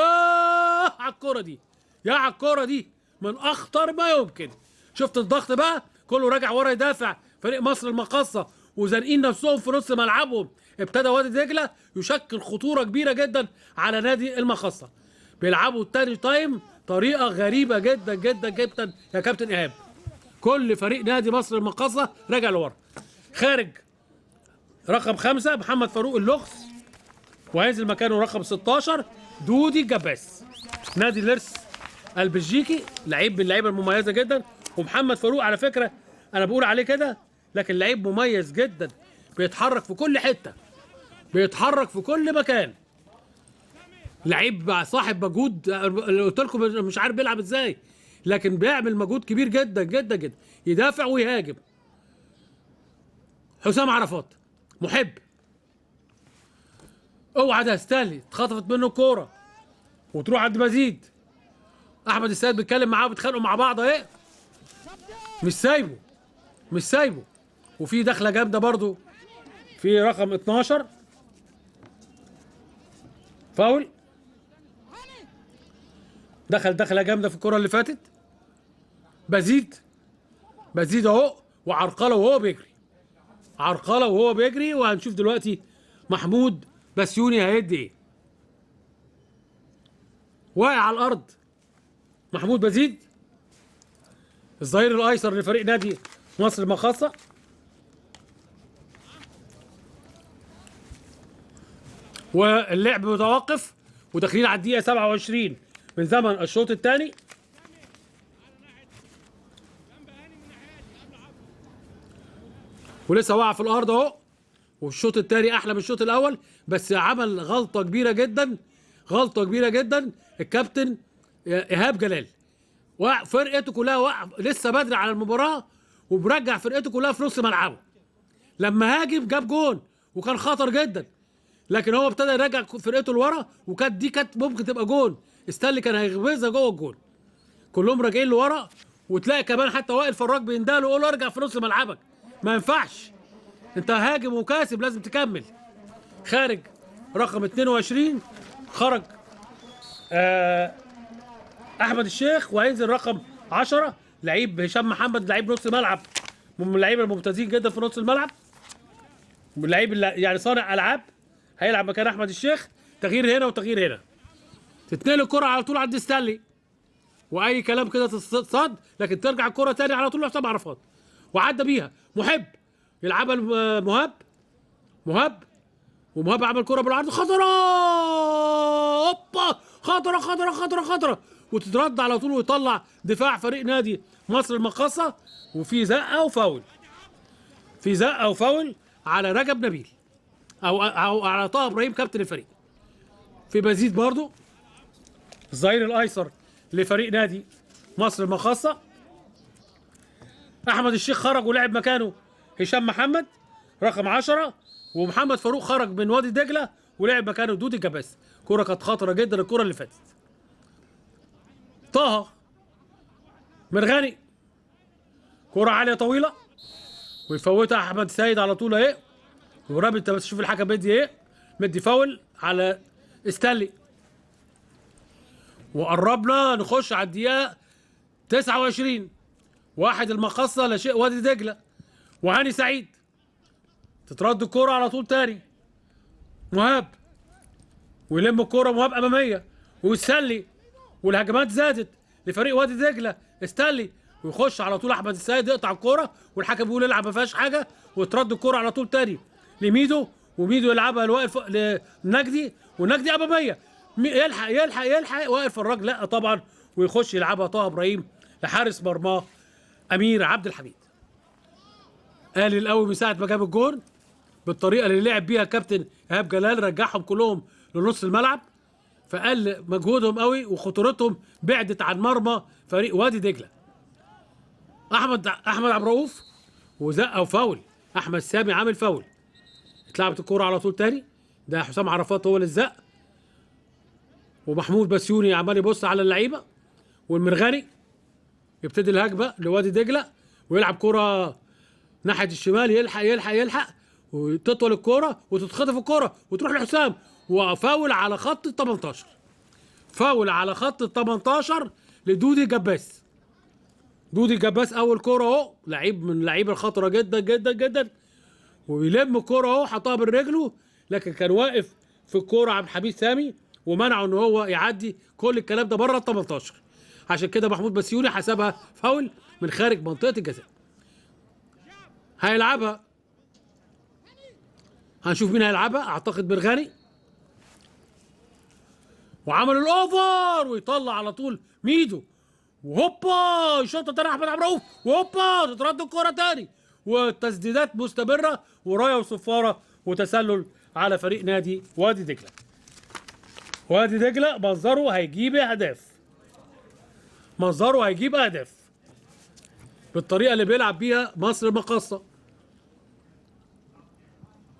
على الكوره دي، يا على الكوره دي، من اخطر ما يمكن. شفت الضغط بقى، كله راجع ورا يدافع فريق مصر المقاصة، وزانقين نفسهم في نص ملعبهم. ابتدى وادي دجله يشكل خطوره كبيره جدا على نادي المقاصة. بيلعبوا التاني تايم طريقه غريبه جدا جدا جدا يا كابتن ايهاب. كل فريق نادي مصر المقاصة راجع لورا. خارج رقم 5 محمد فاروق اللغز، وهينزل مكانه رقم 16 دودي الجباس، نادي الارث البلجيكي، لعيب من اللعيبه المميزه جدا. ومحمد فاروق على فكره انا بقول عليه كده، لكن لعيب مميز جدا، بيتحرك في كل حته، بيتحرك في كل مكان. لعيب صاحب مجهود، اللي قلت لكم مش عارف بيلعب ازاي، لكن بيعمل مجهود كبير جدا جدا جدا، يدافع ويهاجم. حسام عرفات محب، اوعى ده استاهل، اتخطفت منه الكوره وتروح عند مزيد. احمد السيد بيتكلم معاه وبيتخانقوا مع بعض اهي، مش سايبه مش سايبه. وفي دخله جامده برضو في رقم 12 فاول، دخله جامده في الكره اللي فاتت. بزيد اهو، وعرقله وهو بيجري، عرقله وهو بيجري. وهنشوف دلوقتي محمود بسيوني هيدي ايه. واقع على الارض محمود بزيد، الظهير الايسر لفريق نادي مصر المقاصة. واللعب متوقف، وداخلين على الدقيقه 27 من زمن الشوط الثاني. ولسه واقع في الارض اهو. والشوط الثاني احلى من الشوط الاول، بس عمل غلطه كبيره جدا، غلطه كبيره جدا الكابتن ايهاب جلال. فرقته كلها لسه بدري على المباراه، وبرجع فرقته كلها في نص ملعبه. لما هاجم جاب جون وكان خطر جدا، لكن هو ابتدى يرجع فرقته لورا، وكانت دي كانت ممكن تبقى جون. استانلي كان هيغمزها جوه الجون. كلهم راجعين لورا، وتلاقي كمان حتى وائل فراج بينداله يقول له ارجع في نص ملعبك. ما ينفعش، انت هاجم وكاسب لازم تكمل. خارج رقم 22 خرج احمد الشيخ، وهينزل رقم 10 لعيب هشام محمد، لعيب نص ملعب من اللعيبه الممتازين جدا في نص الملعب، لعيب يعني صانع العاب، هيلعب مكان احمد الشيخ. تغيير هنا وتغيير هنا، تتنقل الكره على طول عند ستانلي، واي كلام كده تصاد، لكن ترجع الكره تاني على طول لحسام عرفات، وعدى بيها محب يلعبها مهاب، ومهاب عمل كره بالعرض خطره، اوبا خطره خطره خطره خطره، وتترد على طول ويطلع دفاع فريق نادي مصر المقاصة. وفي زقه وفاول، في زقه وفاول على رجب نبيل او على طه ابراهيم كابتن الفريق. في بزيد برضو الظهير الايسر لفريق نادي مصر المقاصة. احمد الشيخ خرج ولعب مكانه هشام محمد رقم 10، ومحمد فاروق خرج من وادي دجله ولعب مكانه دودي الجباس. كرة كانت خطره جدا الكرة اللي فاتت. طه مرغني، كرة عالية طويلة، ويفوتها احمد سيد على طول اهي. ورامي انت بس شوف الحكم مدي ايه، مدي فاول على استانلي. وقربنا نخش على الدقيقه 29. واحد المقصه لا شيء وادي دجله. وهاني سعيد تترد الكوره على طول تاني مهاب، ويلم الكوره مهاب اماميه ويستنلي، والهجمات زادت لفريق وادي دجله. استنلي ويخش على طول احمد السيد يقطع الكوره، والحكم بيقول العب ما فيهاش حاجه، وترد الكوره على طول تاني لميدو، وميدو يلعبها لواقف لنجدي، ونجدي اماميه يلحق يلحق يلحق، واقف الراجل لا طبعا، ويخش يلعبها طه ابراهيم لحارس مرماه امير عبد الحميد. قال قوي من ساعه ما جاب الجون بالطريقه اللي لعب بيها الكابتن ايهاب جلال، رجعهم كلهم لنص الملعب، فقل مجهودهم قوي وخطورتهم بعدت عن مرمى فريق وادي دجله. احمد عبد الرؤوف وزقه وفاول، احمد سامي عامل فاول. اتلعبت الكوره على طول تاني، ده حسام عرفات هو اللي الزق، ومحمود بسيوني عمال يبص على اللعيبه، والمرغني يبتدي الهجمه لوادي دجله، ويلعب كوره ناحيه الشمال، يلحق يلحق يلحق، وتطول الكوره وتتخطف الكوره وتروح لحسام، وفاول على خط ال 18. فاول على خط ال 18 لدودي جباس. دودي جباس اول كوره اهو، لعيب من اللعيبه الخطره جدا جدا جدا، وبيلم الكوره اهو حطها برجله، لكن كان واقف في الكوره عبد الحميد سامي ومنعه ان هو يعدي. كل الكلام ده بره ال 18، عشان كده محمود بسيوني حسبها فاول من خارج منطقه الجزاء. هيلعبها، هنشوف مين هيلعبها، اعتقد برغاني، وعمل الاوفر ويطلع على طول ميدو، وهوبا يشوطها تاني احمد عبد الرؤوف، وهوبا تترد الكوره تاني، والتسديدات مستمره، ورايه وصفاره وتسلل على فريق نادي وادي دجله. وادي دجله منظره هيجيب اهداف، منظره هيجيب اهداف بالطريقه اللي بيلعب بيها مصر المقاصه.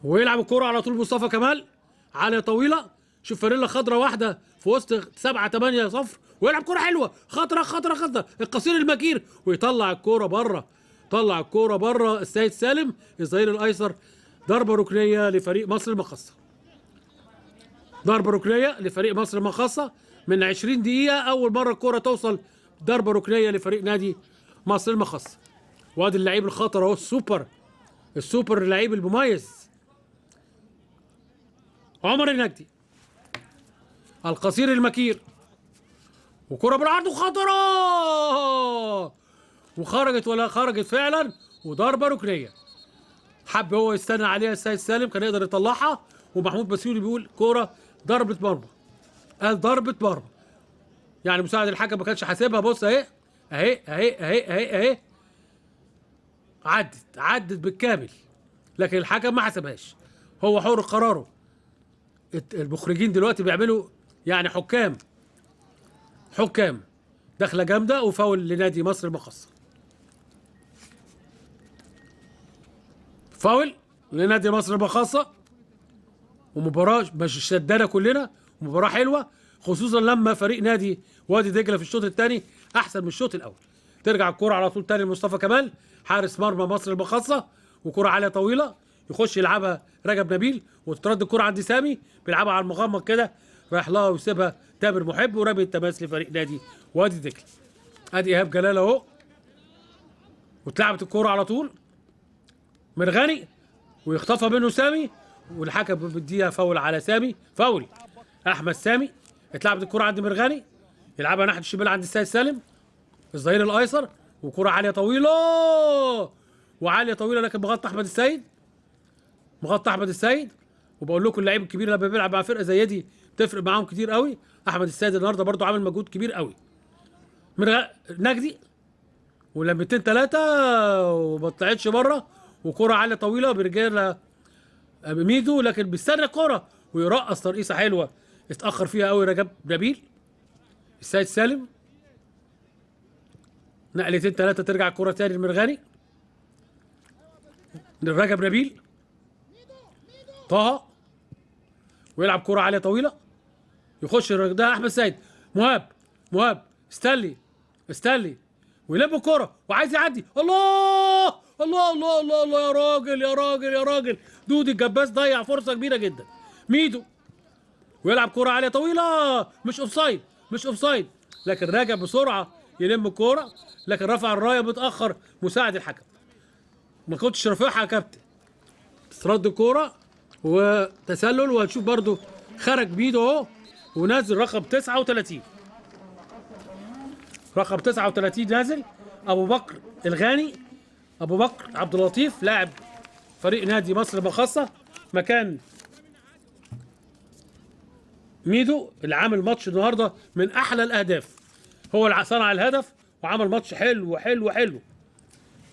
ويلعب الكوره على طول مصطفى كمال، عاليه طويله، شوف فانيلا خضراء واحده في وسط 7-8 صفر، ويلعب كوره حلوه خطره خطره خطره، القصير المكير، ويطلع الكوره بره، طلع الكوره بره السيد سالم الظهير الايسر. ضربه ركنيه لفريق مصر المقاصه، ضربه ركنيه لفريق مصر المقاصه من 20 دقيقه، اول مره الكوره توصل ضربه ركنيه لفريق نادي مصر المقاصه. وادي اللعيب الخطر اهو، السوبر اللعيب المميز عمر النجدي، القصير المكير، وكرة بالعرض وخطرة، وخرجت ولا خرجت فعلا، وضربة ركنية. حب هو يستنى عليها السيد سالم، كان يقدر يطلعها، ومحمود بسيوني بيقول كرة ضربة مرمى، قال ضربة مرمى، يعني مساعد الحكم ما كانش حاسبها. بص اهي اهي اهي اهي اهي اهي، عدت بالكامل، لكن الحكم ما حسبهاش، هو حر قراره. المخرجين دلوقتي بيعملوا يعني حكام دخله جامده، وفاول لنادي مصر المقاصه، فاول لنادي مصر المقاصه. ومباراه مش شدانا كلنا، مباراه حلوه، خصوصا لما فريق نادي وادي دجله في الشوط الثاني احسن من الشوط الاول. ترجع الكره على طول تاني لمصطفى كمال حارس مرمى مصر المقاصه، وكره عاليه طويله يخش يلعبها رجب نبيل، وترد الكره عند سامي بيلعبها على المغمض كده، رايح لها ويسيبها تامر محب، ورمي التماس لفريق نادي وادي دجله. ادي ايهاب جلال اهو، واتلعبت الكوره على طول مرغني، ويخطفها منه سامي، والحكم بيديها فاول على سامي، فاول احمد سامي. اتلعبت الكوره عند مرغني، يلعبها ناحيه الشمال عند السيد سالم الظهير الايسر، وكره عاليه طويله، وعاليه طويله، لكن مغطى احمد السيد. وبقول لكم اللعيب الكبير لما بيلعب مع فرقه زي دي تفرق معاهم كتير قوي. احمد السيد النهارده برضو عامل مجهود كبير قوي. نجدي ولمتين ثلاثه وما طلعتش بره، وكره عاليه طويله برجال ميدو، لكن بيستنى الكره ويرقص ترقيصه حلوه اتاخر فيها قوي رجب نبيل. السيد سالم نقلتين ثلاثه، ترجع الكره تاني لمرغني، رجب نبيل، طه، ويلعب كرة عالية طويلة، يخش ده احمد سيد، مهاب استنلي، ويلم الكرة وعايز يعدي، الله الله الله الله الله، يا راجل يا راجل يا راجل، دودي الجباس ضيع فرصه كبيره جدا. ميدو ويلعب كرة عالية طويلة، مش اوفسايد مش اوفسايد، لكن راجع بسرعة يلم الكرة، لكن رفع الراية متأخر مساعد الحكم. ما كنتش رافعها يا كابتن. استرد الكرة وتسلل، وهنشوف برضو خرج ميدو اهو ونازل رقم 39. رقم 39 نازل ابو بكر الغاني، ابو بكر عبد اللطيف لاعب فريق نادي مصر المقاصة، مكان ميدو اللي عامل ماتش النهارده من احلى الاهداف. هو اللي صنع الهدف وعمل ماتش حلو حلو حلو.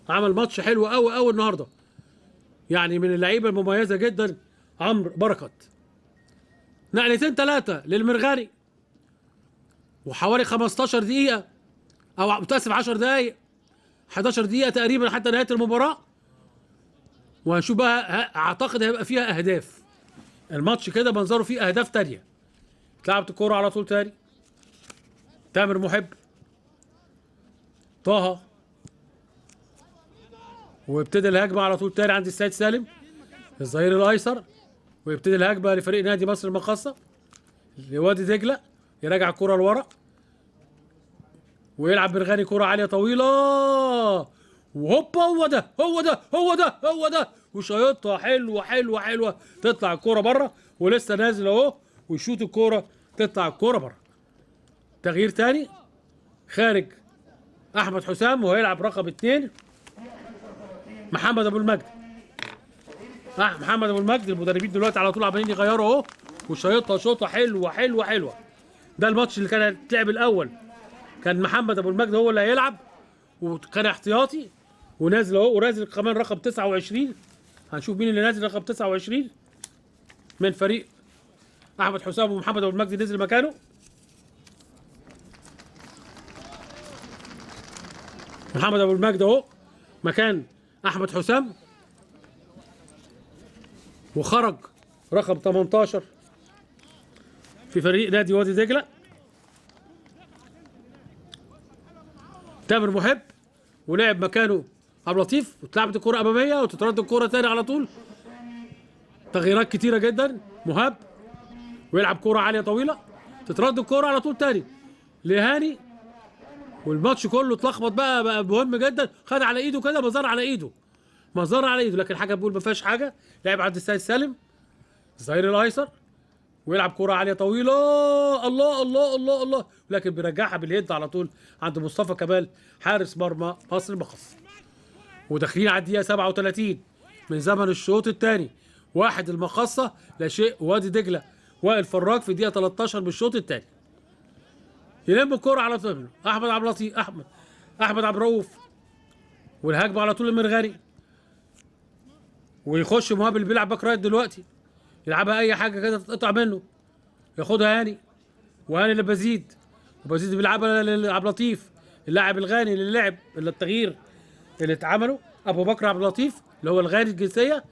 عمل ماتش حلو قوي قوي النهارده. يعني من اللعيبه المميزه جدا عمرو بركت. نقلتين ثلاثه للمرغني وحوالي 15 دقيقه او متاسف 10 دقائق 11 دقيقه تقريبا حتى نهايه المباراه. وهنشوف بقى، اعتقد هيبقى فيها اهداف. الماتش كده منظره فيه اهداف تانيه. اتلعبت الكوره على طول تاني. تامر محب، طه، وابتدى الهجمه على طول تاني عند السيد سالم الظهير الايسر، ويبتدي الهجمه لفريق نادي مصر المقاصة لوادي دجله. يراجع الكوره لورا ويلعب برغاني كوره عاليه طويله، وهوبا هو ده هو ده هو ده هو ده، وشايطها حلوه حلوه حلوه، تطلع الكوره بره، ولسه نازل اهو ويشوط الكوره تطلع الكوره بره. تغيير تاني، خارج احمد حسام وهيلعب رقم 2 محمد ابو المجد. محمد ابو المجد، المدربين دلوقتي على طول عمالين يغيروا اهو، وشايطها شوطه حلوه حلوه حلوه. ده الماتش اللي كان اتلعب الاول، كان محمد ابو المجد هو اللي هيلعب وكان احتياطي، ونازل اهو، ونازل كمان رقم 29. هنشوف مين اللي نازل رقم 29 من فريق احمد حسام، ومحمد ابو المجد نزل مكانه. محمد ابو المجد اهو مكان احمد حسام، وخرج رقم 18 في فريق نادي وادي دجله تامر محب، ولعب مكانه عبد اللطيف، واتلعبت الكرة اماميه وتترد الكرة تاني على طول. تغييرات كتيره جدا. مهاب ويلعب كرة عاليه طويله، تترد الكرة على طول تاني لهاني، والماتش كله اتلخبط بقى مهم جدا. خد على ايده كده، مزار على ايده، مزار على ايده، لكن الحكم بيقول ما فيهاش حاجه. لعب عبد السيد سالم الظهير الايسر، ويلعب كرة عاليه طويله، الله الله الله الله، لكن بيرجعها باليد على طول عند مصطفى كمال حارس مرمى مصر المقاصة. وداخلين على الدقيقه 37 من زمن الشوط الثاني. واحد المقاصة لا شيء وادي دجله. وائل فراج في الدقيقه 13 من الشوط الثاني. يلم الكرة على طول احمد عبد اللطيف، احمد عبد الرؤوف، والهجمه على طول المرغني، ويخش مهاب اللي بيلعب باك رايت دلوقتي، يلعبها اي حاجه كده تتقطع منه، ياخدها هاني، وهاني لبزيد، وبزيد بيلعبها لعبد اللطيف اللاعب الغاني اللي لعب، اللي التغيير اللي اتعمله ابو بكر عبد اللطيف اللي هو الغاني الجنسيه،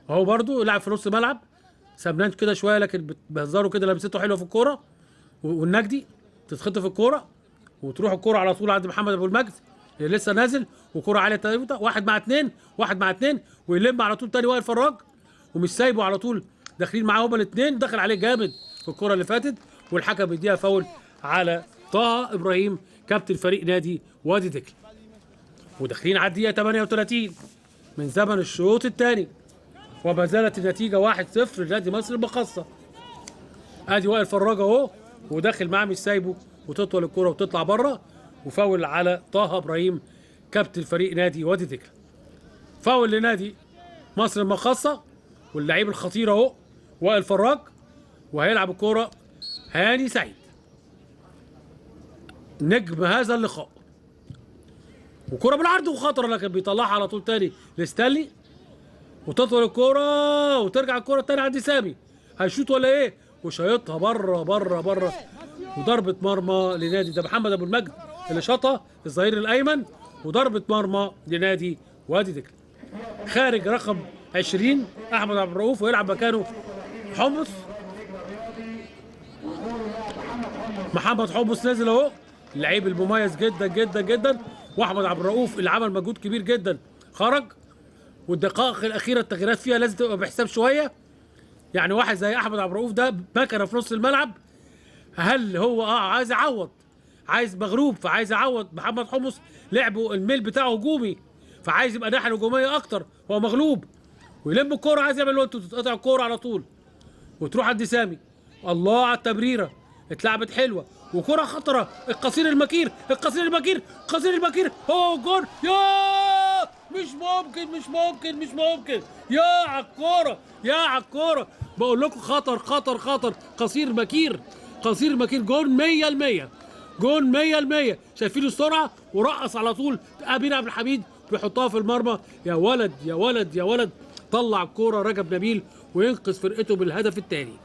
وهو برده لاعب في نص ملعب سمنان كده شويه، لكن بيهزروا كده، لمسته حلوه في الكوره، والنجدي تتخطف الكوره وتروح الكوره على طول عند محمد ابو المجد اللي لسه نازل، وكوره عاليه طويله، واحد مع اتنين، ويلم على طول تاني وائل فراج، ومش سايبه على طول، داخلين معاه هما الاثنين، دخل عليه جامد في الكوره اللي فاتت، والحكم بيديها فاول على طه ابراهيم كابتن فريق نادي وادي دجله. وداخلين على الدقيقه 38 من زمن الشوط الثاني، وما زالت النتيجه 1-0 لنادي مصر المقاصة. ادي وائل فراج اهو، وداخل معاه مش سايبه، وتطول الكوره وتطلع بره، وفاول على طه ابراهيم كابتن فريق نادي وادي دجله. فاول لنادي مصر المقاصة، واللعيب الخطير اهو وائل فراج، وهيلعب الكوره هاني سعيد نجم هذا اللقاء، وكرة بالعرض وخطره، لكن بيطلعها على طول تاني لستانلي، وتطول الكوره وترجع الكوره تاني عند سامي، هيشوط ولا ايه؟ وشايطها بره بره بره، وضربه مرمى لنادي ده محمد ابو المجد اللي شاطها الظهير الايمن، وضربه مرمى لنادي وادي دجله. خارج رقم 20 احمد عبد الرؤوف، ويلعب مكانه حمص، محمد حمص نازل اهو، اللعيب المميز جدا جدا جدا، واحمد عبد الرؤوف اللي عمل مجهود كبير جدا خرج، والدقائق الاخيره التغييرات فيها لازم تبقى بحساب شويه. يعني واحد زي احمد عبد الرؤوف ده مكنه في نص الملعب، هل هو عايز يعوض، عايز مغلوب فعايز يعوض. محمد حمص لعبه الميل بتاعه هجومي، فعايز يبقى ناحيه هجوميه اكتر، هو مغلوب ويلم الكوره، عايز يعمل وقت تتقطع الكوره على طول وتروح عند سامي. الله على التمريره، اتلعبت حلوه وكره خطره. القصير المكير، القصير المكير، القصير المكير، هو جول. يا مش ممكن، مش ممكن، مش ممكن. يا على الكوره، يا على الكوره، بقول لكم خطر خطر خطر. قصير مكير، قصير مكير، جول 100%، جول 100%. شايفين السرعه ورقص على طول امين عبد الحميد بيحطها في المرمى. يا ولد يا ولد يا ولد، طلع الكوره رجب نبيل وينقذ فرقته بالهدف الثاني،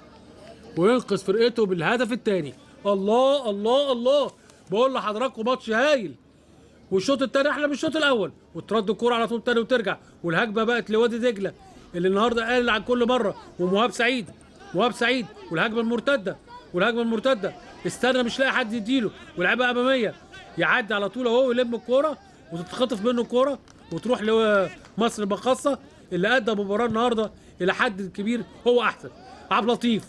وينقذ فرقته بالهدف الثاني. الله الله الله، بقول لحضراتكم ماتش هايل. والشوط الثاني احلى من الشوط الاول، وترد الكوره على طول تاني وترجع، والهجمه بقت لوادي دجله اللي النهارده قال عن كل مره. ومهاب سعيد، مهاب سعيد، والهجمه المرتده، والهجمه المرتده استنى مش لاقي حد يديله، ولعبها اماميه يعدي على طول اهو ويلم الكوره وتتخطف منه الكوره وتروح لمصر المقاصه اللي ادى مباراه النهارده الى حد كبير هو احسن. عبد اللطيف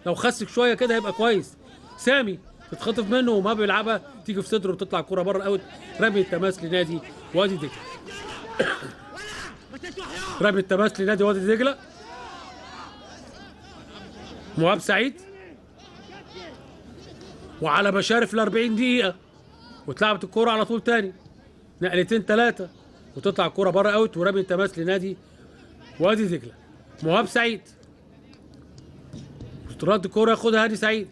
لو خسك شويه كده هيبقى كويس. سامي تتخطف منه وما بيلعبها تيجي في صدره وتطلع الكوره بره الاوت. رمي التماس لنادي وادي دجله. رمي التماس لنادي وادي دجله. مهاب سعيد وعلى مشارف ال 40 دقيقه، واتلعبت الكوره على طول تاني نقلتين ثلاثه وتطلع الكوره بره اوت. ورمي التماس لنادي وادي دجله. مهاب سعيد ترد الكوره ياخدها هادي سعيد،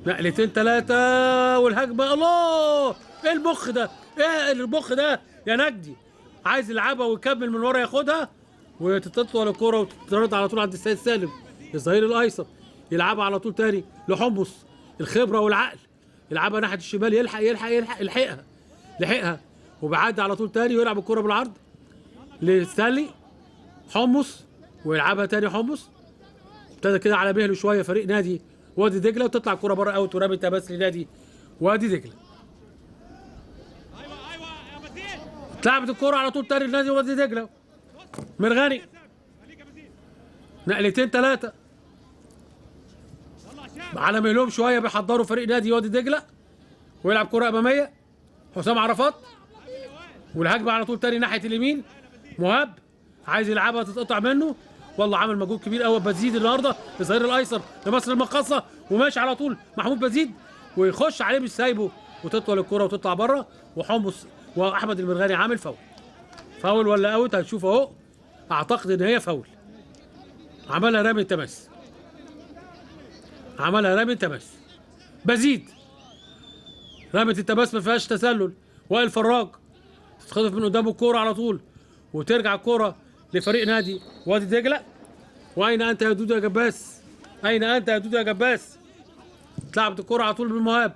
نقلتين ثلاثه والهجمه. الله، ايه المخ ده، ايه المخ ده يا نجدي؟ عايز يلعبها ويكمل من ورا ياخدها وتطول الكوره وتترد على طول عند السيد سالم الظهير الايسر. يلعبها على طول تاني لحمص، الخبره والعقل، يلعبها ناحيه الشمال، يلحق يلحق يلحق يلحقها، لحقها وبيعدي على طول تاني ويلعب الكوره بالعرض لستانلي حمص، ويلعبها تاني حمص. ابتدى كده على مهله شويه فريق نادي وادي دجله، وتطلع الكوره بره اوت. ورمي تماس لنادي وادي دجله. اتلعبت الكوره على طول تاني لنادي وادي دجله. مرغني نقلتين ثلاثه على مهلهم شويه بيحضروا فريق نادي وادي دجله، ويلعب كره اماميه حسام عرفات، والهجمه على طول تاني ناحيه اليمين. مهاب عايز يلعبها تتقطع منه، والله عامل مجهود كبير قوي بزيد النهارده الظهير الايسر لمصر المقاصه، وماشي على طول محمود بزيد ويخش عليه مش سايبه وتطول الكره وتطلع بره. وحمص واحمد المرغني عامل فاول، فاول ولا اوت هنشوف اهو. اعتقد ان هي فاول، عملها رامي التماس، عملها رامي التماس. بزيد رامي التماس ما فيهاش تسلل. وائل فراج تتخطف من قدامه الكوره على طول وترجع الكوره لفريق نادي وادي دجله. واين انت يا دودو يا جباس؟ اين انت يا دودو يا جباس؟ اتلعبت الكوره على طول بالمهاب،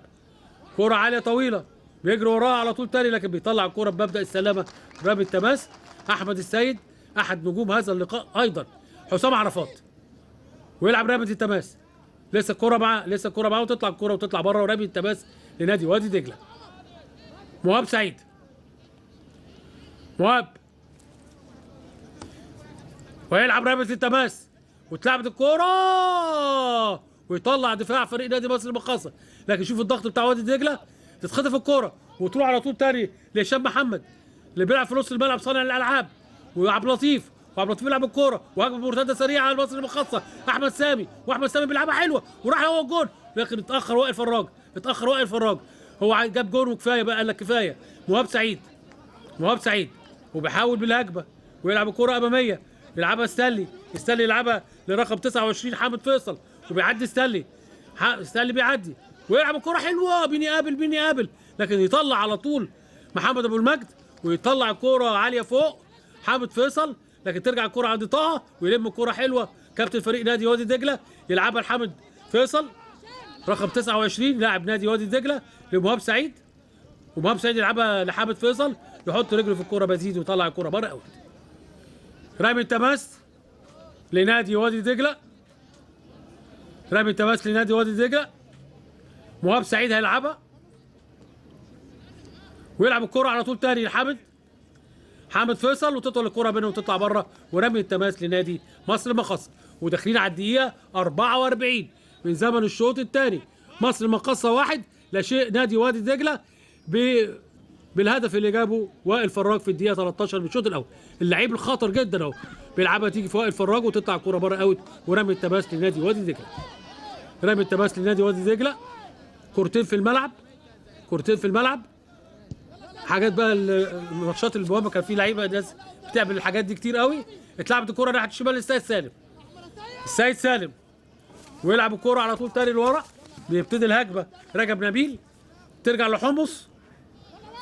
كوره عاليه طويله بيجري وراها على طول تاني، لكن بيطلع الكوره بمبدا السلامه. رامي التماس احمد السيد احد نجوم هذا اللقاء ايضا حسام عرفات، ويلعب رامي التماس. لسه الكوره معاه، لسه الكوره معاه، وتطلع الكوره وتطلع بره. ورامي التماس لنادي وادي دجله. مهاب سعيد، مهاب ويلعب رامي التماس، واتلعبت الكوره ويطلع دفاع فريق نادي مصر المقاصه. لكن شوف الضغط بتاع وادي دجله، تتخطف الكوره وتروح على طول تاني لهشام محمد اللي بيلعب في نص الملعب صانع الالعاب، وعبد اللطيف، وعبد اللطيف يلعب الكوره وهجمه مرتده سريعه على مصر المقاصه. احمد سامي، واحمد سامي بيلعبها حلوه وراح هو الجون، لكن اتاخر وائل فراج، اتاخر وائل فراج. هو جاب جون وكفايه بقى، قال لك كفايه. مهاب سعيد، مهاب سعيد وبيحاول بالهجمه ويلعب الكوره اماميه، يلعبها ستانلي، ستانلي يلعبها لرقم 29 حامد فيصل، وبيعدي ستانلي، ستانلي بيعدي ويلعب الكوره حلوه بيني قابل بيني قابل، لكن يطلع على طول محمد ابو المجد ويطلع الكوره عاليه فوق حامد فيصل، لكن ترجع الكوره عند طه ويلم الكوره حلوه كابتن فريق نادي وادي دجله، يلعبها لحامد فيصل رقم 29 لاعب نادي وادي دجله لمهاب سعيد، ومهاب سعيد يلعبها لحامد فيصل، يحط رجله في الكوره بزيد ويطلع الكوره بره اوت. رامي التماس لنادي وادي دجله، رامي التماس لنادي وادي دجله. مهاب سعيد هيلعبها ويلعب الكرة على طول تاني لحامد، حامد فيصل وتطول الكره بينهم وتطلع بره، ورمي التماس لنادي مصر المقاصه. وداخلين على الدقيقه 44 من زمن الشوط الثاني. مصر المقاصه 1 لا شيء نادي وادي دجله بالهدف اللي جابه وائل فراج في الدقيقه 13 من الشوط الاول. اللعيب الخطر جدا اهو بيلعبها تيجي في وائل فراج وتطلع الكره بره اوت، ورمي التماس لنادي وادي دجله. رمي التماس لنادي وادي دجله. كورتين في الملعب، كورتين في الملعب. حاجات بقى الماتشات المهمه كان في لعيبه ناس بتعمل الحاجات دي كتير قوي. اتلعبت الكره ناحيه الشمال للسيد سالم. السيد سالم ويلعب الكره على طول تاني لورا. بيبتدي الهجمه رجب نبيل، ترجع لحمص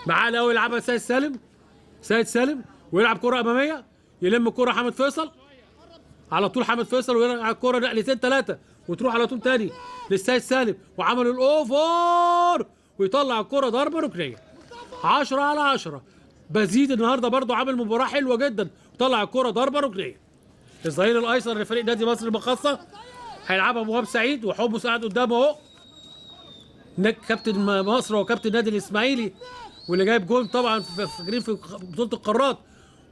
معاه الاول يلعبها السيد سالم. سيد سالم ويلعب كره اماميه، يلم الكره حامد فيصل على طول. حامد فيصل ويرجع الكره نقلتين ثلاثه وتروح على طول تاني للسيد سالم، وعمل الاوفر ويطلع الكره ضربه ركنيه. 10 على 10. بزيد النهارده برضو عامل مباراه حلوه جدا، وطلع الكره ضربه ركنيه. الظهير الايسر لفريق نادي مصر المقاصه هيلعبها مهاب سعيد، وحمص قاعد قدامه اهو. كابتن مصر وكابتن النادي الاسماعيلي واللي جايب جول طبعا فاكرين في بطوله القارات.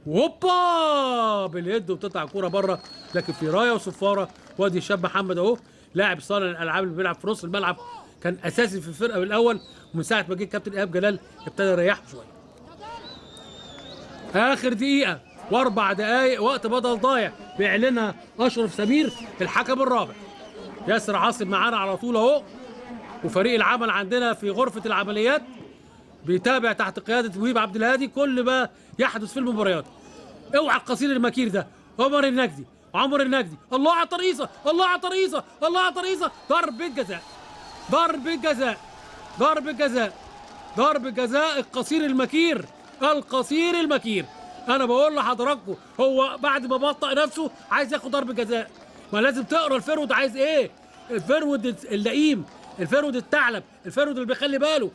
وهوبا باليد وتطلع الكوره بره، لكن في رايه وصفاره. وادي الشاب محمد اهو لاعب صانع الالعاب اللي بيلعب في نص الملعب، كان اساسي في الفرقه بالاول، ومن ساعه ما جه الكابتن ايهاب جلال ابتدى يريحه شويه. اخر دقيقه واربع دقائق وقت بدل ضايع بيعلنها اشرف سمير الحكم الرابع. ياسر عاصم معانا على طول اهو، وفريق العمل عندنا في غرفه العمليات بيتابع تحت قياده وهيب عبد الهادي كل ما يحدث في المباريات. اوعى القصير المكير ده عمر النجدي، عمر النجدي، الله على الطريقه، الله على الطريقه، الله على الطريقه. ضربه جزاء، ضربه جزاء، ضربه جزاء، ضربه جزاء. القصير المكير، القصير المكير. انا بقول لحضراتكم هو بعد ما بطأ نفسه عايز ياخد ضربه جزاء. ما لازم تقرا الفرود عايز ايه. الفرود اللئيم، الفرود الثعلب، الفرود اللي بيخلي باله،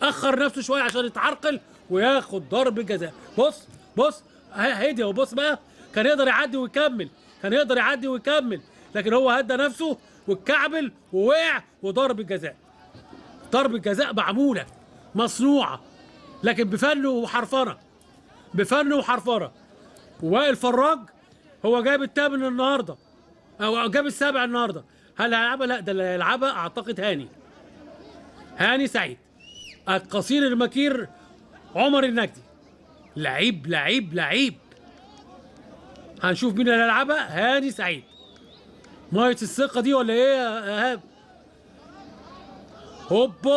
اخر نفسه شويه عشان يتعرقل وياخد ضربه جزاء. بص بص هدي اهو، بص بقى، كان يقدر يعدي ويكمل، كان يقدر يعدي ويكمل، لكن هو هدى نفسه واتكعبل ووقع وضرب الجزاء. ضرب الجزاء معموله مصنوعه، لكن بفن وحرفنه، بفن وحرفنه. ووائل فراج هو جايب الثامن النهارده او جاب السابع النهارده. هل هيلعبها؟ لا، ده اللي هيلعبها اعتقد هاني سعيد. القصير المكير عمر النجدي، لعيب لعيب لعيب. هنشوف مين اللي هيلعبها. هاني سعيد. ميه الثقه دي ولا ايه يا ايهاب؟ هوبا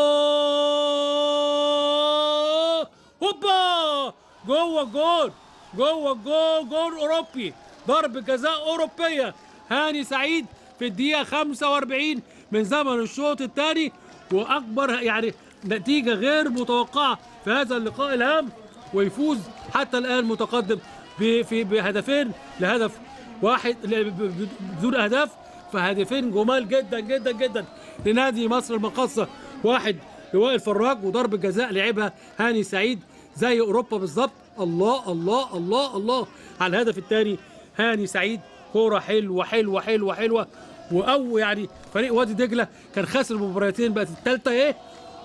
هوبا جوه الجول، جوه الجول، جول اوروبي، ضربه جزاء اوروبيه. هاني سعيد في الدقيقه 45 من زمن الشوط الثاني، واكبر يعني نتيجه غير متوقعه في هذا اللقاء الهام، ويفوز حتى الان متقدم بهدفين لهدف واحد بدون اهداف، فهدفين جمال جدا جدا جدا لنادي مصر المقاصه. واحد لوائل فراج وضربه جزاء لعبها هاني سعيد زي اوروبا بالظبط. الله الله الله الله على الهدف الثاني. هاني سعيد كوره حلوه حلوه حلوه حلوه. واو يعني فريق وادي دجله كان خاسر مباراتين، بقت الثالثه ايه،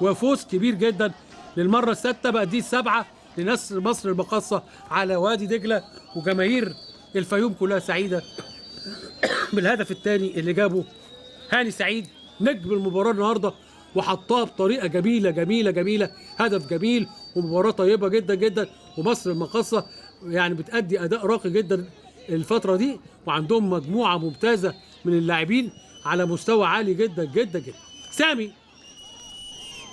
وفوز كبير جدا للمره السادسه، بقت دي السابعه لنصر مصر المقاصه على وادي دجله. وجماهير الفيوم كلها سعيده بالهدف الثاني اللي جابه هاني سعيد نجم المباراه النهارده، وحطها بطريقه جميله جميله جميله. هدف جميل ومباراه طيبه جدا جدا. ومصر المقاصه يعني بتأدي اداء راقي جدا الفتره دي، وعندهم مجموعه ممتازه من اللاعبين على مستوى عالي جدا جدا جدا. سامي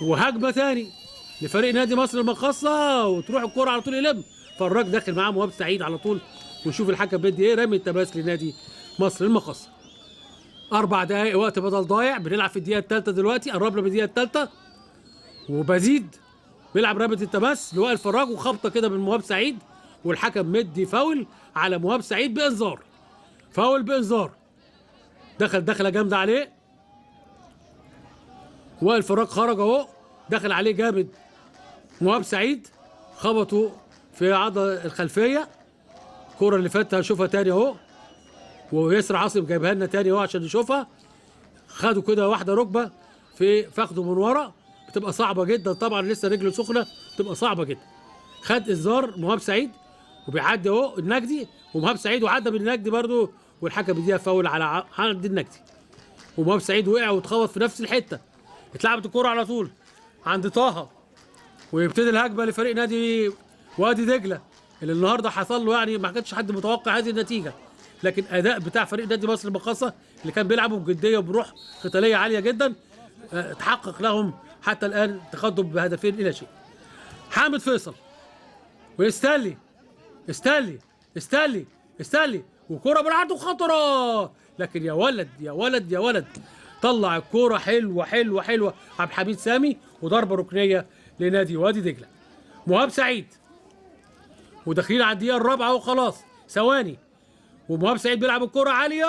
وهجمه ثاني لفريق نادي مصر المقاصه، وتروح الكره على طول يلم فراج داخل معاه مهاب سعيد على طول. ونشوف الحكم بدي ايه. رمي التماس لنادي مصر المقاصه. 4 دقائق وقت بدل ضايع، بنلعب في الدقيقه الثالثه دلوقتي، قربنا من الدقيقه الثالثه. وبزيد بيلعب رمي التماس لوائل فراج، وخبطه كده من مهاب سعيد، والحكم مدي فاول على مهاب سعيد بانذار، فاول بانذار. دخله جامده عليه. وائل فراج خرج اهو، دخل عليه جامد مهاب سعيد، خبطه في عضله الخلفيه. الكوره اللي فاتت هنشوفها تاني اهو، وياسر عاصم جايبها لنا تاني اهو عشان نشوفها. خدوا كده واحده ركبه في فخده من ورا، بتبقى صعبه جدا طبعا، لسه رجله سخنه، بتبقى صعبه جدا. خد انذار مهاب سعيد، وبيعدي اهو النجدي ومهاب سعيد، وعدى بالنجدي برضه، والحكم بيديها فاول على عند النجدي، ومهاب سعيد وقع واتخبط في نفس الحته. اتلعبت الكوره على طول عند طه، ويبتدي الهجمه لفريق نادي وادي دجله اللي النهارده حصل له، يعني ما كانش حد متوقع هذه النتيجه، لكن اداء بتاع فريق نادي مصر المقاصه اللي كان بيلعبوا بجديه وبروح قتاليه عاليه جدا تحقق لهم حتى الان تقدم بهدفين الى شيء. حامد فيصل ويستلي استلي استلي استلي وكرة بالعرض وخطرة، لكن يا ولد يا ولد يا ولد طلع الكرة حلوة حلوة حلوة عبد الحميد سامي، وضربة ركنية لنادي وادي دجلة. مهاب سعيد وداخلين على الدقيقة الرابعة وخلاص ثواني، ومهاب سعيد بيلعب الكرة عالية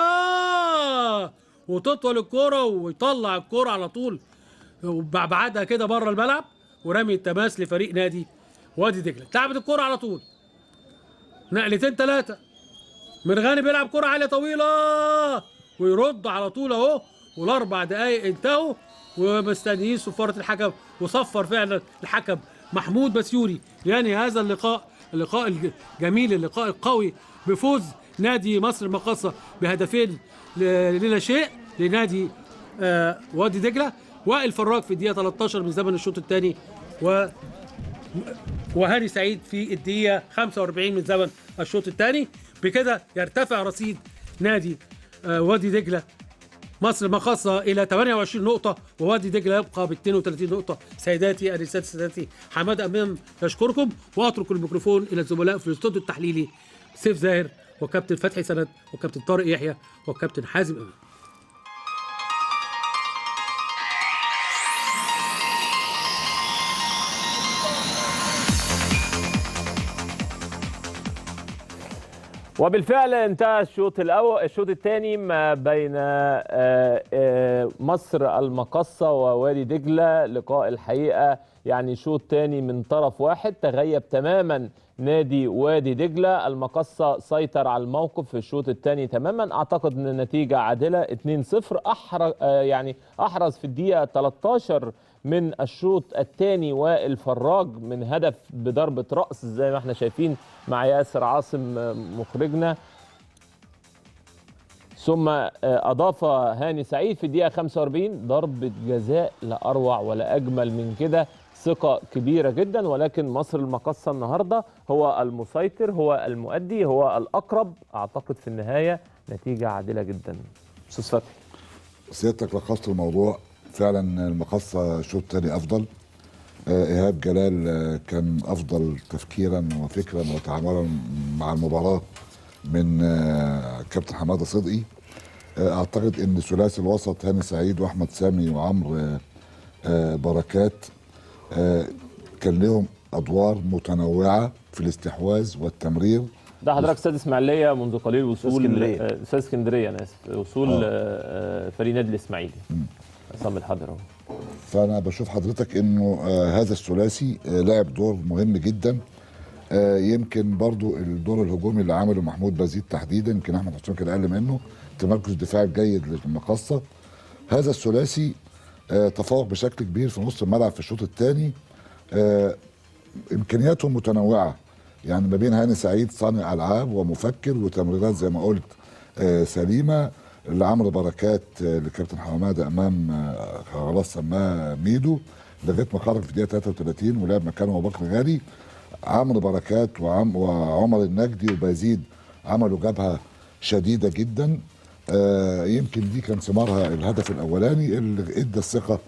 وتطول الكرة ويطلع الكرة على طول وبعدها كده بره الملعب، ورمي التماس لفريق نادي وادي دجلة. اتلعبت الكرة على طول نقلتين ثلاثة، مرغاني بيلعب كرة عالية طويلة ويرد على طول اهو، والاربع دقايق انتهوا ومستنيين صفارة الحكم، وصفر فعلا الحكم محمود بسيوري لينهي هذا اللقاء الجميل، اللقاء القوي بفوز نادي مصر المقاصة بهدفين لا شيء لنادي وادي دجلة. وائل فراج في الدقيقة 13 من زمن الشوط الثاني، وهاني سعيد في الدقيقة 45 من زمن الشوط الثاني. بكده يرتفع رصيد نادي وادي دجلة مصر المقاصة إلى 28 نقطة، ووادي دجلة يبقى ب 32 نقطة. سيداتي أنساتي سادتي، حمادة أمام يشكركم، وأترك الميكروفون إلى الزملاء في الاستوديو التحليلي سيف زاهر وكابتن فتحي سند وكابتن طارق يحيى وكابتن حازم أمام. وبالفعل انتهى الشوط الثاني ما بين مصر المقاصة ووادي دجلة. لقاء الحقيقة يعني شوط ثاني من طرف واحد، تغيب تماما نادي وادي دجلة. المقاصة سيطر على الموقف في الشوط الثاني تماما. اعتقد ان النتيجة عادلة 2-0. احرز في الدقيقة 13 من الشوط الثاني وائل فراج من هدف بضربة رأس زي ما احنا شايفين مع ياسر عاصم مخرجنا، ثم أضاف هاني سعيد في الدقيقة 45 ضربة جزاء لا أروع ولا أجمل من كده. ثقة كبيرة جدا، ولكن مصر المقاصة النهاردة هو المسيطر، هو المؤدي، هو الأقرب. أعتقد في النهاية نتيجة عادلة جدا. أستاذ فتحي، سيادتك لخصت الموضوع. فعلا المقاصة شوط تاني أفضل. إيهاب جلال كان أفضل تفكيرا وفكرا وتعاملا مع المباراة من كابتن حمادة صدقي. أعتقد أن ثلاثي الوسط هاني سعيد وأحمد سامي وعمرو بركات كان لهم أدوار متنوعة في الاستحواذ والتمرير. ده حضرتك استاد اسماعيليه منذ قليل وصول استاد اسكندريه، انا اسف، وصول فريق نادي الاسماعيلي عصام الحضر اهو. فانا بشوف حضرتك انه هذا الثلاثي لعب دور مهم جدا. يمكن برضو الدور الهجومي اللي عمله محمود بزيد تحديدا، يمكن احمد حسام كان اقل منه، تمركز الدفاع الجيد للمقاصه. هذا الثلاثي تفوق بشكل كبير في نص الملعب في الشوط الثاني. امكانياتهم متنوعه، يعني ما بين هاني سعيد صانع العاب ومفكر وتمريرات زي ما قلت سليمه، لعمرو بركات لكابتن حماده امام خلاص سماه ميدو لغايه ما خرج في الدقيقه 33 ولعب مكانه ابو بكر غالي. عمرو بركات وعمر النجدي وبازيد عملوا جبهه شديده جدا. يمكن دي كان ثمارها الهدف الاولاني اللي ادى الثقه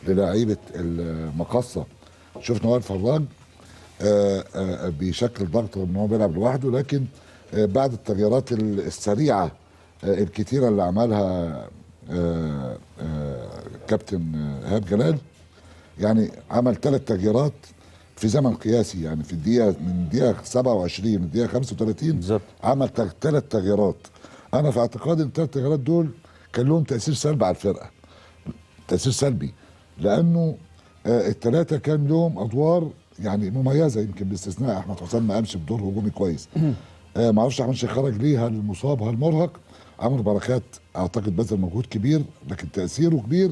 للاعيبه المقاصه. شفنا وائل فراج بشكل ضغط ان هو بيلعب لوحده، لكن بعد التغييرات السريعه الكتيره اللي عملها كابتن ايهاب جلال، يعني عمل 3 تغييرات في زمن قياسي، يعني في من الدقيقه 27 للدقيقه 35 بالظبط عمل 3 تغييرات. انا في اعتقادي ان ال3 تغييرات دول كان لهم تاثير سلبي على الفرقه، تاثير سلبي، لانه ال3 كان لهم ادوار يعني مميزه، يمكن باستثناء احمد حسام ما قامش بدور هجومي كويس. ما اعرفش احمد شيخ خرج ليه، هل المصاب هل مرهق. عمرو بركات اعتقد بذل مجهود كبير لكن تاثيره كبير،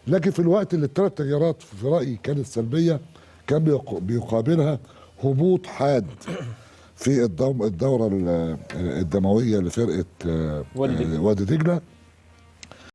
لكن في الوقت اللي ال3 تغييرات في رايي كانت سلبيه كان بيقابلها هبوط حاد. في الدوره الدمويه لفرقه وادي دجلة. وادي دجله